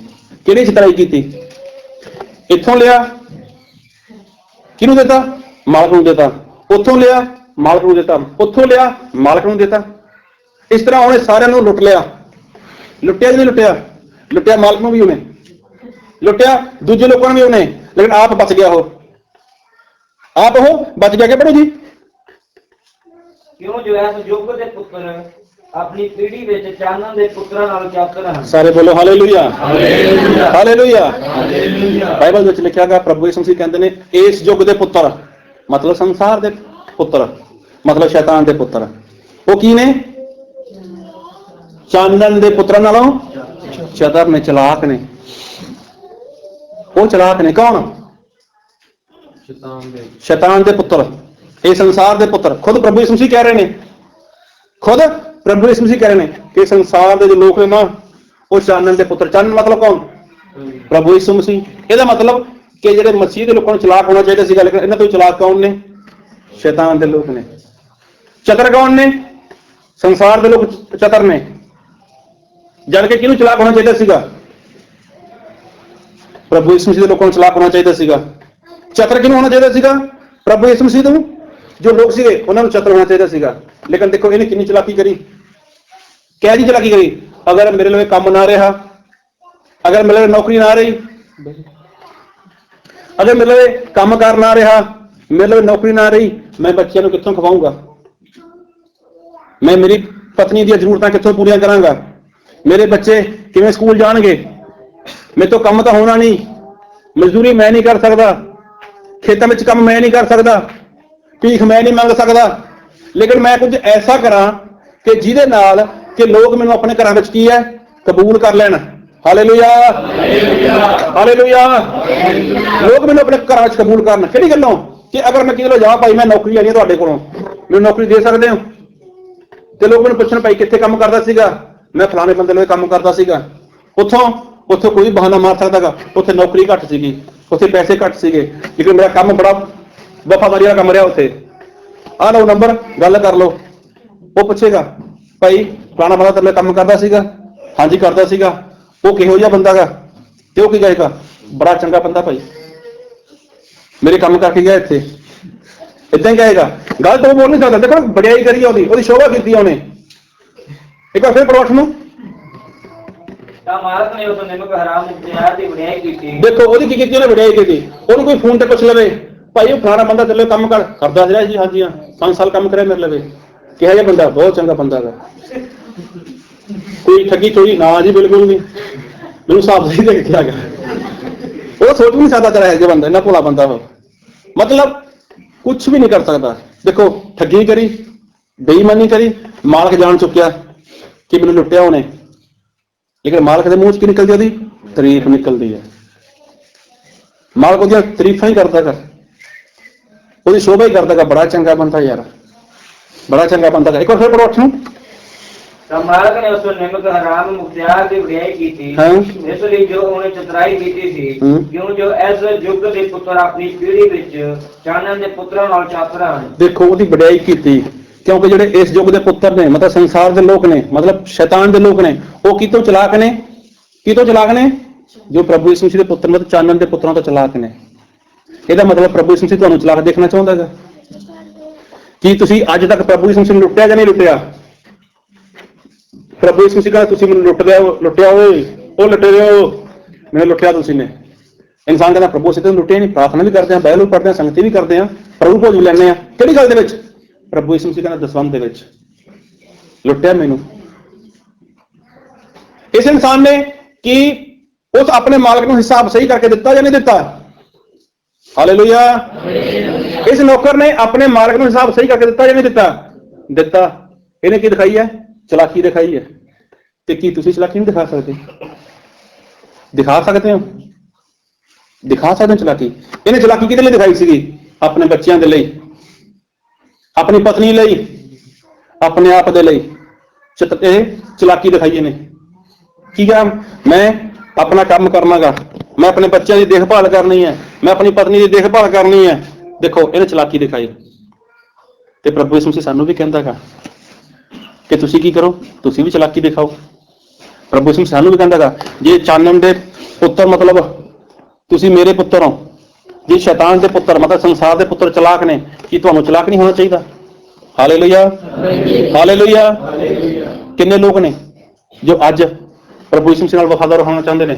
Speaker 1: ਕਿਹੜੀ ਚਤਰਾਈ ਕੀਤੀ? ਇੱਥੋਂ ਲਿਆ, ਕਿਹਨੂੰ ਦਿੱਤਾ? ਮਾਲਕ ਨੂੰ ਦਿੱਤਾ। ਉੱਥੋਂ ਲਿਆ, ਮਾਲਕ ਨੂੰ ਦਿੱਤਾ। ਉੱਥੋਂ ਲਿਆ, ਮਾਲਕ ਨੂੰ ਦਿੱਤਾ। ਇਸ ਤਰ੍ਹਾਂ ਉਹਨੇ ਸਾਰਿਆਂ ਨੂੰ ਲੁੱਟ ਲਿਆ। ਲੁੱਟਿਆ ਨਹੀਂ ਲੁੱਟਿਆ? ਲੁੱਟਿਆ ਮਾਲਕ ਨੂੰ ਵੀ ਉਹਨੇ, ਲੁੱਟਿਆ ਦੂਜੇ ਲੋਕਾਂ ਨੂੰ ਵੀ ਉਹਨੇ, ਲੇਕਿਨ ਆਪ ਬਚ ਗਿਆ। ਉਹ ਆਪ ਉਹ ਬਚ ਗਿਆ। ਕਿ ਪੜੋ ਜੀ।
Speaker 2: ਕਿਉਂ ਜੋ ਇਸ ਯੁੱਗ ਦੇ ਪੁੱਤਰ ਆਪਣੀ ਪੀੜ੍ਹੀ ਵਿੱਚ ਚਾਨਣ ਦੇ ਪੁੱਤਰਾਂ ਨਾਲ ਚਾਤਰ ਹਨ।
Speaker 1: ਸਾਰੇ ਬੋਲੋ ਹਾਲੇਲੂਇਆ ਹਾਲੇਲੂਇਆ। ਬਾਈਬਲ ਵਿੱਚ ਲਿਖਿਆ ਗਿਆ ਪ੍ਰਭੂ ਯਿਸੂ ਮਸੀਹ ਕਹਿੰਦੇ ਨੇ ਇਸ ਯੁੱਗ ਦੇ ਪੁੱਤਰ ਮਤਲਬ ਸੰਸਾਰ ਦੇ ਪੁੱਤਰ, ਮਤਲਬ ਸ਼ੈਤਾਨ ਦੇ ਪੁੱਤਰ। ਉਹ ਕੀ ਨੇ? ਚਾਨਣ ਦੇ ਪੁੱਤਰਾਂ ਨਾਲੋਂ ਚਤਰ ਨੇ, ਚਲਾਕ ਨੇ। ਉਹ ਚਲਾਕ ਨੇ। ਕੌਣ? ਸ਼ੈਤਾਨ ਦੇ ਪੁੱਤਰ, ਇਹ ਸੰਸਾਰ ਦੇ ਪੁੱਤਰ। ਖੁਦ ਪ੍ਰਭੂ ਯਿਸੂ ਮਸੀਹ ਕਹਿ ਰਹੇ ਨੇ, ਖੁਦ ਪ੍ਰਭੂ ਯਿਸੂ ਮਸੀਹ ਕਹਿ ਰਹੇ ਨੇ ਕਿ ਸੰਸਾਰ ਦੇ ਜੋ ਲੋਕ ਨੇ ਨਾ ਉਹ ਚਾਨਣ ਦੇ ਪੁੱਤਰ। ਚਾਨਣ ਮਤਲਬ ਕੌਣ? ਪ੍ਰਭੂ ਯਿਸੂ ਮਸੀਹ। ਇਹਦਾ ਮਤਲਬ ਕਿ ਜਿਹੜੇ ਮਸੀਹ ਦੇ ਲੋਕਾਂ ਨੂੰ ਚਲਾਕ ਹੋਣਾ ਚਾਹੀਦਾ ਸੀਗਾ, ਲੇਕਿਨ ਇਹਨਾਂ ਤੋਂ ਚਲਾਕ ਕੌਣ ਨੇ? ਸ਼ੈਤਾਨ ਦੇ ਲੋਕ ਨੇ। ਚਤਰ ਕੌਣ ਨੇ? ਸੰਸਾਰ ਦੇ ਲੋਕ ਚਤਰ ਨੇ। ਜਦ ਕਿ ਕਿਹਨੂੰ ਚਲਾਕ ਹੋਣਾ ਚਾਹੀਦਾ ਸੀਗਾ? ਪ੍ਰਭੂ ਯਿਸੂ ਮਸੀਹ ਦੇ ਲੋਕਾਂ ਨੂੰ ਚਲਾਕ ਹੋਣਾ ਚਾਹੀਦਾ ਸੀਗਾ। ਚਤਰ ਕਿਹਨੂੰ ਹੋਣਾ ਚਾਹੀਦਾ ਸੀਗਾ? ਪ੍ਰਭੂ ਯਿਸੂ ਮਸੀਹ ਨੂੰ ਜੋ ਲੋਕ ਸੀਗੇ ਉਹਨਾਂ ਨੂੰ ਚਤਰ ਹੋਣਾ ਚਾਹੀਦਾ ਸੀਗਾ। ਲੇਕਿਨ ਦੇਖੋ ਇਹਨੇ ਕਿੰਨੀ ਚਲਾਕੀ ਕਰੀ। ਕਿਹੋ ਜਿਹੀ ਚਲਾਕੀ ਕਰੀ? ਅਗਰ ਮੇਰੇ ਲਈ ਕੰਮ ਨਾ ਰਿਹਾ, ਅਗਰ ਮੇਰੇ ਲਈ ਨੌਕਰੀ ਨਾ ਰਹੀ, ਅਗਰ ਮੇਰੇ ਲਈ ਕੰਮ ਕਾਰ ਨਾ ਰਿਹਾ, ਮੇਰੇ ਲਈ ਨੌਕਰੀ ਨਾ ਰਹੀ, ਮੈਂ ਬੱਚਿਆਂ ਨੂੰ ਕਿੱਥੋਂ ਖਵਾਊਂਗਾ? ਮੈਂ ਮੇਰੀ ਪਤਨੀ ਦੀਆਂ ਜ਼ਰੂਰਤਾਂ ਕਿੱਥੋਂ ਪੂਰੀਆਂ ਕਰਾਂਗਾ? ਮੇਰੇ ਬੱਚੇ ਕਿਵੇਂ ਸਕੂਲ ਜਾਣਗੇ? ਮੇਰੇ ਤੋਂ ਕੰਮ ਤਾਂ ਹੋਣਾ ਨਹੀਂ, ਮਜ਼ਦੂਰੀ ਮੈਂ ਨਹੀਂ ਕਰ ਸਕਦਾ, ਖੇਤਾਂ ਵਿੱਚ ਕੰਮ ਮੈਂ ਨਹੀਂ ਕਰ ਸਕਦਾ, ਭੀਖ ਮੈਂ ਨਹੀਂ ਮੰਗ ਸਕਦਾ, ਲੇਕਿਨ ਮੈਂ ਕੁਝ ਐਸਾ ਕਰਾਂ ਕਿ ਜਿਹਦੇ ਨਾਲ ਕਿ ਲੋਕ ਮੈਨੂੰ ਆਪਣੇ ਘਰਾਂ ਵਿੱਚ ਕੀ ਹੈ? ਕਬੂਲ ਕਰ ਲੈਣ। Hallelujah hallelujah. ਲੋਕ ਮੈਨੂੰ ਆਪਣੇ ਘਰਾਂ ਵਿੱਚ ਕਬੂਲ ਕਰਨ। ਕਿਹੜੀ ਗੱਲੋਂ? ਕਿ ਅਗਰ ਮੈਂ ਕਿਤੇ ਜਾ ਭਾਈ ਮੈਂ ਨੌਕਰੀ ਲੈਣੀ ਹੈ ਤੁਹਾਡੇ ਕੋਲੋਂ, ਮੈਨੂੰ ਨੌਕਰੀ ਦੇ ਸਕਦੇ ਹੋ? ਤੇ ਲੋਕ ਮੈਨੂੰ ਪੁੱਛਣ ਭਾਈ ਕਿੱਥੇ ਕੰਮ ਕਰਦਾ ਸੀਗਾ, ਮੈਂ ਫਲਾਣੇ ਬੰਦੇ ਨਾਲ ਕੰਮ ਕਰਦਾ ਸੀਗਾ। ਉੱਥੋਂ ਕੋਈ ਬਹਾਨਾ ਮਾਰ ਸਕਦਾਗਾ, ਉੱਥੇ ਨੌਕਰੀ ਘੱਟ ਸੀਗੀ, ਉੱਥੇ ਪੈਸੇ ਘੱਟ ਸੀਗੇ, ਲੇਕਿਨ ਮੇਰਾ ਕੰਮ ਬੜਾ ਵਫਾਦਾਰੀ ਵਾਲਾ ਕੰਮ ਰਿਹਾ। ਉੱਥੇ ਆਹ ਲਓ ਨੰਬਰ, ਗੱਲ ਕਰ ਲਓ। ਉਹ ਪੁੱਛੇਗਾ ਭਾਈ ਫਲਾਣਾ ਬੰਦਾ ਤੇਰੇ ਨਾਲ ਕੰਮ ਕਰਦਾ ਸੀਗਾ, ਹਾਂਜੀ ਕਰਦਾ ਸੀਗਾ, ਉਹ ਕਿਹੋ ਜਿਹਾ ਬੰਦਾ ਗਾ, ਤੇ ਉਹ ਕੀ ਕਹੇਗਾ, ਬੜਾ ਚੰਗਾ ਬੰਦਾ ਭਾਈ, ਮੇਰੇ ਕੰਮ ਕਰਕੇ ਗਿਆ ਇੱਥੇ, ਏਦਾਂ ਹੀ ਕਹੇਗਾ। ਗੱਲ ਤਾਂ ਉਹ ਬੋਲ ਨਹੀਂ ਸਕਦਾ। ਦੇਖੋ ਵਡਿਆਈ ਕਰੀ ਉਹਦੀ ਸ਼ੋਭਾ ਕੀਤੀ ਉਹਨੇ। ਇੱਕ ਵਾਰ ਫਿਰ ਪੜੋ 8 ਨੂੰ।
Speaker 2: ਤਾਂ ਮਾਲਕ ਨੇ ਉਸ ਨਿਮਕ ਹਰਾਮ ਮੁਖਤਿਆਰ ਦੀ ਵਡਿਆਈ ਕੀਤੀ।
Speaker 1: ਦੇਖੋ ਉਹਦੀ ਕੀ ਕੀਤੀ, ਉਹਨੇ ਵਡਿਆਈ ਕੀਤੀ। ਉਹਨੂੰ ਕੋਈ ਫੋਨ ਤੇ ਪੁੱਛ ਲਵੇ ਭਾਈ ਉਹ ਫਲਾਣਾ ਬੰਦਾ ਤੇਰੇ ਕੰਮ ਕਰਦਾ ਰਿਹਾ ਜੀ, ਹਾਂਜੀ ਹਾਂ 5 ਸਾਲ ਕੰਮ ਕਰਿਆ ਮੇਰੇ ਲਵੇ, ਕਿਹਾ ਜਿਹਾ ਬੰਦਾ, ਬਹੁਤ ਚੰਗਾ ਬੰਦਾ ਹੈਗਾ, ਕੋਈ ਠੱਗੀ ਚੋਰੀ ਨਾ ਜੀ, ਬਿਲਕੁਲ ਨਹੀਂ, ਮੈਨੂੰ ਹਿਸਾਬ ਸਹੀ ਦੇ ਕੇ ਕਿਹਾ ਗਿਆ। ਉਹ ਸੋਚ ਵੀ ਨਹੀਂ ਸਕਦਾ ਤੇਰਾ ਇਹ ਬੰਦਾ ਇੰਨਾ ਭੋਲਾ ਬੰਦਾ ਉਹ, ਮਤਲਬ ਕੁਛ ਵੀ ਨਹੀਂ ਕਰ ਸਕਦਾ। ਦੇਖੋ ਠੱਗੀ ਕਰੀ, ਬੇਈਮਾਨੀ ਕਰੀ, ਮਾਲਕ ਜਾਣ ਚੁੱਕਿਆ ਕਿ ਮੈਨੂੰ ਲੁੱਟਿਆ ਉਹਨੇ, ਲੇਕਿਨ ਮਾਲਕ ਦੇ ਮੂੰਹ ਚ ਕੀ ਨਿਕਲਦੀ, ਉਹਦੀ ਤਾਰੀਫ ਨਿਕਲਦੀ ਹੈ। ਮਾਲਕ ਉਹਦੀਆਂ ਤਾਰੀਫਾਂ ਹੀ ਕਰਦਾ ਗਾ, ਉਹਦੀ ਸ਼ੋਭਾ ਹੀ ਕਰਦਾ ਗਾ, ਬੜਾ ਚੰਗਾ ਬੰਦਾ ਯਾਰ, ਬੜਾ ਚੰਗਾ ਬੰਦਾ ਗਾ। ਇੱਕ ਵਾਰ ਫਿਰ ਪੜੋ 8 ਨੂੰ।
Speaker 2: ਤਾਂ ਮਾਲਕ ਨੇ ਉਸ ਨਿਮਕ ਹਰਾਮ ਮੁਖਤਿਆਰ ਦੀ ਵਡਿਆਈ ਕੀਤੀ, ਇਸ ਲਈ ਜੋ ਉਹਨੇ ਚਤੁਰਾਈ ਕੀਤੀ ਸੀ, ਕਿਉਂ ਜੋ ਇਸ ਯੁੱਗ ਦੇ ਪੁੱਤਰ ਆਪਣੀ ਪੀੜ੍ਹੀ ਵਿੱਚ ਚਾਨਣ ਦੇ ਪੁੱਤਰਾਂ ਨਾਲ ਚਾਤਰ ਹਨ। ਦੇਖੋ
Speaker 1: ਉਹਦੀ ਵਡਿਆਈ ਕੀਤੀ, ਕਿਉਂਕਿ ਜਿਹੜੇ ਇਸ ਯੁੱਗ ਦੇ ਪੁੱਤਰ ਨੇ, ਮਤਲਬ ਸੰਸਾਰ ਦੇ ਲੋਕ ਨੇ, ਮਤਲਬ ਸ਼ੈਤਾਨ ਦੇ ਲੋਕ ਨੇ, ਉਹ ਕਿਤੋਂ ਚਲਾਕ ਨੇ, ਕਿਤੋਂ ਚਲਾਕ ਨੇ, ਜੋ ਪ੍ਰਭੂ ਯਿਸੂ ਮਸੀਹ ਦੇ ਪੁੱਤਰ, ਮਤਲਬ ਚਾਨਣ ਦੇ ਪੁੱਤਰਾਂ ਤੋਂ ਚਲਾਕ ਨੇ। ਇਹਦਾ ਮਤਲਬ ਪ੍ਰਭੂ ਯਿਸੂ ਮਸੀਹ ਤੁਹਾਨੂੰ ਚਲਾਕ ਦੇਖਣਾ ਚਾਹੁੰਦਾ ਹੈਗਾ। ਕੀ ਤੁਸੀਂ ਅੱਜ ਤੱਕ ਪ੍ਰਭੂ ਯਿਸੂ ਮਸੀਹ ਨੂੰ ਲੁੱਟਿਆ ਜਾਂ ਨਹੀਂ ਲੁੱਟਿਆ? ਪ੍ਰਭੂ ਯਿਸੂ ਮਸੀਹ ਕਹਿੰਦਾ ਤੁਸੀਂ ਮੈਨੂੰ ਲੁੱਟਿਆ ਓਏ, ਉਹ ਲੁੱਟੇ ਹੋ, ਮੈਨੂੰ ਲੁੱਟਿਆ ਤੁਸੀਂ ਨੇ। ਇਨਸਾਨ ਕਹਿੰਦਾ ਪ੍ਰਭੂ ਅਸੀਂ ਤੈਨੂੰ ਲੁੱਟਿਆ ਨਹੀਂ, ਪ੍ਰਾਰਥਨਾ ਵੀ ਕਰਦੇ ਹਾਂ, ਬਾਈਬਲ ਵੀ ਪੜ੍ਹਦੇ ਹਾਂ, ਸੰਗਤੀ ਵੀ ਕਰਦੇ ਹਾਂ, ਪ੍ਰਭੂ ਭੋਜ ਵੀ ਲੈਂਦੇ ਹਾਂ। ਕਿਹੜੀ ਗੱਲ ਦੇ ਵਿੱਚ? ਪ੍ਰਭੂ ਯਿਸੂ ਮਸੀਹ ਕਹਿੰਦਾ ਦਸਵੰਧ ਦੇ ਵਿੱਚ ਲੁੱਟਿਆ ਮੈਨੂੰ। ਇਸ ਇਨਸਾਨ ਨੇ ਕੀ ਉਸ ਆਪਣੇ ਮਾਲਕ ਨੂੰ ਹਿਸਾਬ ਸਹੀ ਕਰਕੇ ਦਿੱਤਾ ਜਾਂ ਨਹੀਂ ਦਿੱਤਾ? ਹਾਲੇਲੂਇਆ। ਇਸ ਨੌਕਰ ਨੇ ਆਪਣੇ ਮਾਲਕ ਨੂੰ ਹਿਸਾਬ ਸਹੀ ਕਰਕੇ ਦਿੱਤਾ ਜਾਂ ਨਹੀਂ ਦਿੱਤਾ? ਦਿੱਤਾ। ਇਹਨੇ ਕੀ ਦਿਖਾਈ ਹੈ? ਚਲਾਕੀ ਦਿਖਾਈ ਹੈ। ਤੇ ਕੀ ਤੁਸੀਂ ਚਲਾਕੀ ਨਹੀਂ ਦਿਖਾ ਸਕਦੇ? ਦਿਖਾ ਸਕਦੇ ਹੋ, ਦਿਖਾ ਸਕਦੇ ਹੋ ਚਲਾਕੀ। ਇਹਨੇ ਚਲਾਕੀ ਕਿਹਦੇ ਲਈ ਦਿਖਾਈ ਸੀਗੀ? ਆਪਣੇ ਬੱਚਿਆਂ ਦੇ ਲਈ, ਆਪਣੀ ਪਤਨੀ ਲਈ, ਆਪਣੇ ਆਪ ਦੇ ਲਈ। ਇਹ ਚਲਾਕੀ ਦਿਖਾਈ ਇਹਨੇ। ਕੀ ਕਿਹਾ? ਮੈਂ ਆਪਣਾ ਕੰਮ ਕਰਨਾਗਾ, ਮੈਂ ਆਪਣੇ ਬੱਚਿਆਂ ਦੀ ਦੇਖਭਾਲ ਕਰਨੀ ਹੈ, ਮੈਂ ਆਪਣੀ ਪਤਨੀ ਦੀ ਦੇਖਭਾਲ ਕਰਨੀ ਹੈ। ਦੇਖੋ ਇਹਨੇ ਚਲਾਕੀ ਦਿਖਾਈ। ਤੇ ਪ੍ਰਭੂ ਯਿਸੂ ਮਸੀਹ ਸਾਨੂੰ ਵੀ ਕਹਿੰਦਾ ਹੈਗਾ ਕਿ ਤੁਸੀਂ ਕੀ ਕਰੋ, ਤੁਸੀਂ ਵੀ ਚਲਾਕੀ ਦਿਖਾਓ। ਪ੍ਰਭੂ ਯਿਸੂ ਸਾਨੂੰ ਵੀ ਕਹਿੰਦਾ ਹੈਗਾ ਜੇ ਚਾਨਣ ਦੇ ਪੁੱਤਰ ਮਤਲਬ ਤੁਸੀਂ ਮੇਰੇ ਪੁੱਤਰ ਹੋ, ਜੇ ਸ਼ੈਤਾਨ ਦੇ ਪੁੱਤਰ ਮਤਲਬ ਸੰਸਾਰ ਦੇ ਪੁੱਤਰ ਚਲਾਕ ਨੇ, ਕੀ ਤੁਹਾਨੂੰ ਚਲਾਕ ਨਹੀਂ ਹੋਣਾ ਚਾਹੀਦਾ? Hallelujah, hallelujah. ਕਿੰਨੇ ਲੋਕ ਨੇ ਜੋ ਅੱਜ ਪ੍ਰਭੂ ਯਿਸੂ ਮਸੀਹ ਨਾਲ ਵਫਾਦਾਰ ਹੋਣਾ ਚਾਹੁੰਦੇ ਨੇ?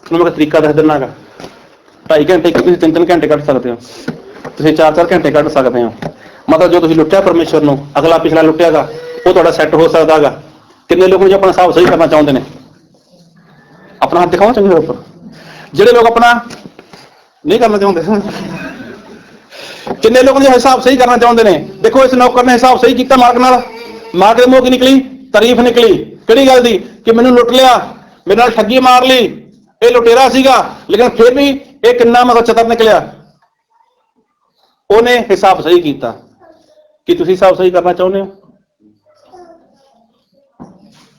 Speaker 1: ਤੁਹਾਨੂੰ ਮੈਂ ਤਰੀਕਾ ਦੱਸ ਦਿੰਦਾ ਹੈਗਾ। 2.5 ਘੰਟੇ ਤੁਸੀਂ 3-3 ਘੰਟੇ ਕੱਢ ਸਕਦੇ ਹੋ, ਤੁਸੀਂ 4-4 ਘੰਟੇ ਕੱਢ ਸਕਦੇ ਹੋ। ਮਤਲਬ ਜੋ ਤੁਸੀਂ ਲੁੱਟਿਆ ਪਰਮੇਸ਼ਰ ਨੂੰ, ਅਗਲਾ ਪਿਛਲਾ ਲੁੱਟਿਆਗਾ, ਉਹ ਤੁਹਾਡਾ ਸੈੱਟ ਹੋ ਸਕਦਾ ਹੈਗਾ। ਕਿੰਨੇ ਲੋਕ ਜੋ ਆਪਣਾ ਹਿਸਾਬ ਸਹੀ ਕਰਨਾ ਚਾਹੁੰਦੇ ਨੇ? ਆਪਣਾ ਹੱਥ ਦਿਖਾਓ ਚੰਗੇ ਉੱਪਰ। ਜਿਹੜੇ ਲੋਕ ਆਪਣਾ ਨਹੀਂ ਕਰਨਾ ਚਾਹੁੰਦੇ, ਕਿੰਨੇ ਲੋਕ ਜੋ ਹਿਸਾਬ ਸਹੀ ਕਰਨਾ ਚਾਹੁੰਦੇ ਨੇ? ਦੇਖੋ ਇਸ ਨੌਕਰ ਨੇ ਹਿਸਾਬ ਸਹੀ ਕੀਤਾ ਮਾਲਕ ਨਾਲ। ਮਾਲਕ ਦੇ ਮੂੰਹ ਕੀ ਨਿਕਲੀ? ਤਾਰੀਫ ਨਿਕਲੀ। ਕਿਹੜੀ ਗੱਲ ਦੀ? ਕਿ ਮੈਨੂੰ ਲੁੱਟ ਲਿਆ, ਮੇਰੇ ਨਾਲ ਠੱਗੀ ਮਾਰ ਲਈ, ਇਹ ਲੁਟੇਰਾ ਸੀਗਾ, ਲੇਕਿਨ ਫਿਰ ਵੀ ਇਹ ਕਿੰਨਾ ਮਤਲਬ ਚਤਰ ਨਿਕਲਿਆ। ਉਹਨੇ ਹਿਸਾਬ ਸਹੀ ਕੀਤਾ। ਕੀ ਤੁਸੀਂ ਹਿਸਾਬ ਸਹੀ ਕਰਨਾ ਚਾਹੁੰਦੇ ਹੋ?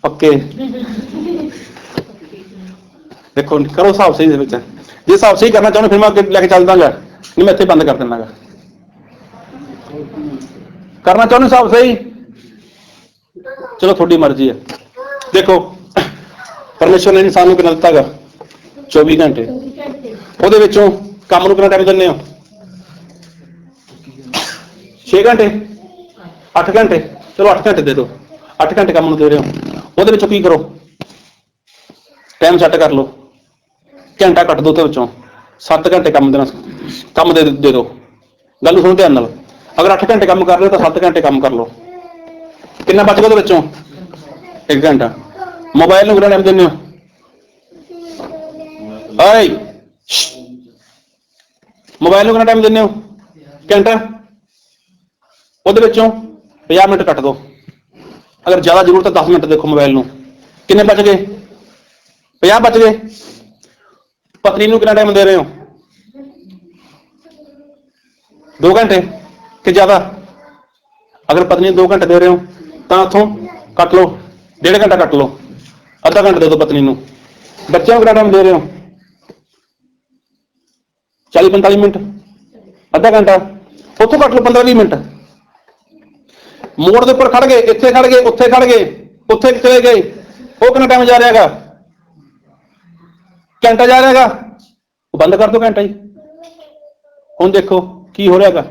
Speaker 1: ਪੱਕੇ ਦੇਖੋ ਕਰੋ ਹਿਸਾਬ ਸਹੀ ਦੇ ਵਿੱਚ। ਜੇ ਹਿਸਾਬ ਸਹੀ ਕਰਨਾ ਚਾਹੁੰਦੇ ਫਿਰ ਮੈਂ ਅੱਗੇ ਲੈ ਕੇ ਚੱਲ ਦਾਂਗਾ, ਨਹੀਂ ਮੈਂ ਇੱਥੇ ਬੰਦ ਕਰ ਦਿੰਦਾਗਾ। ਕਰਨਾ ਚਾਹੁੰਦੇ ਹਿਸਾਬ ਸਹੀ, ਚਲੋ ਤੁਹਾਡੀ ਮਰਜ਼ੀ ਹੈ। ਦੇਖੋ ਪਰਮੇਸ਼ਰ ਨੇ ਸਾਨੂੰ ਕਿੰਨਾ ਦਿੱਤਾ ਗਾ? 24 ਘੰਟੇ। ਉਹਦੇ ਵਿੱਚੋਂ ਕੰਮ ਨੂੰ ਕਿੰਨਾ ਟਾਈਮ ਦਿੰਦੇ ਹੋ? 6 ਘੰਟੇ, 8 ਘੰਟੇ, ਚਲੋ 8 ਘੰਟੇ ਦੇ ਦਿਓ। 8 ਘੰਟੇ ਕੰਮ ਨੂੰ ਦੇ ਰਹੇ ਹੋ, ਉਹਦੇ ਵਿੱਚੋਂ ਕੀ ਕਰੋ? ਟਾਈਮ ਸੈੱਟ ਕਰ ਲਓ, ਘੰਟਾ ਕੱਟ ਦਿਓ ਉਹਦੇ ਵਿੱਚੋਂ। 7 ਘੰਟੇ ਕੰਮ ਦੇਣਾ, ਕੰਮ ਦੇ ਦਿਓ। ਗੱਲ ਨੂੰ ਸੁਣੋ ਧਿਆਨ ਨਾਲ। ਅਗਰ 8 ਘੰਟੇ ਕੰਮ ਕਰ ਰਹੇ ਹੋ ਤਾਂ 7 ਘੰਟੇ ਕੰਮ ਕਰ ਲਓ। ਕਿੰਨਾ ਬਚ ਗਿਆ ਉਹਦੇ ਵਿੱਚੋਂ? 1 ਘੰਟਾ। ਮੋਬਾਈਲ ਨੂੰ ਕਿੰਨਾ ਟਾਈਮ ਦਿੰਦੇ ਹੋ? ਮੋਬਾਈਲ ਨੂੰ ਕਿੰਨਾ ਟਾਈਮ ਦਿੰਦੇ ਹੋ? ਘੰਟਾ। ਉਹਦੇ ਵਿੱਚੋਂ 50 ਮਿੰਟ ਕੱਟ ਦਿਓ। ਅਗਰ ਜ਼ਿਆਦਾ ਜ਼ਰੂਰਤ ਹੈ 10 ਮਿੰਟ ਦੇਖੋ ਮੋਬਾਈਲ ਨੂੰ। ਕਿੰਨੇ ਬਚ ਗਏ? 50 ਬਚ ਗਏ। ਪਤਨੀ ਨੂੰ ਕਿੰਨਾ ਟਾਈਮ ਦੇ ਰਹੇ ਹੋ? 2 ਘੰਟੇ ਕਿ ਜ਼ਿਆਦਾ? ਅਗਰ ਪਤਨੀ ਨੂੰ 2 ਘੰਟੇ ਦੇ ਰਹੇ ਹੋ ਤਾਂ ਉੱਥੋਂ ਕੱਟ ਲਓ, 1.5 ਘੰਟਾ ਕੱਟ ਲਓ, ਅੱਧਾ ਘੰਟਾ ਦੇ ਦਿਓ ਪਤਨੀ ਨੂੰ। ਬੱਚਿਆਂ ਨੂੰ ਕਿੰਨਾ ਟਾਈਮ ਦੇ ਰਹੇ ਹੋ? 40-45 ਮਿੰਟ, ਅੱਧਾ ਘੰਟਾ, ਉੱਥੋਂ ਕੱਟ ਲਓ 15-20 ਮਿੰਟ। ਮੋੜ ਦੇ ਉੱਪਰ ਖੜ ਗਏ, ਇੱਥੇ ਖੜ ਗਏ, ਉੱਥੇ ਖੜ ਗਏ, ਉੱਥੇ ਚਲੇ ਗਏ, ਉਹ ਕਿੰਨਾ ਟਾਈਮ ਜਾ ਰਿਹਾ ਹੈਗਾ? ਘੰਟਾ ਜਾ ਰਿਹਾ ਹੈਗਾ, ਉਹ ਬੰਦ ਕਰ ਦਿਓ ਘੰਟਾ ਹੀ। ਹੁਣ ਦੇਖੋ ਕੀ ਹੋ ਰਿਹਾ ਹੈਗਾ,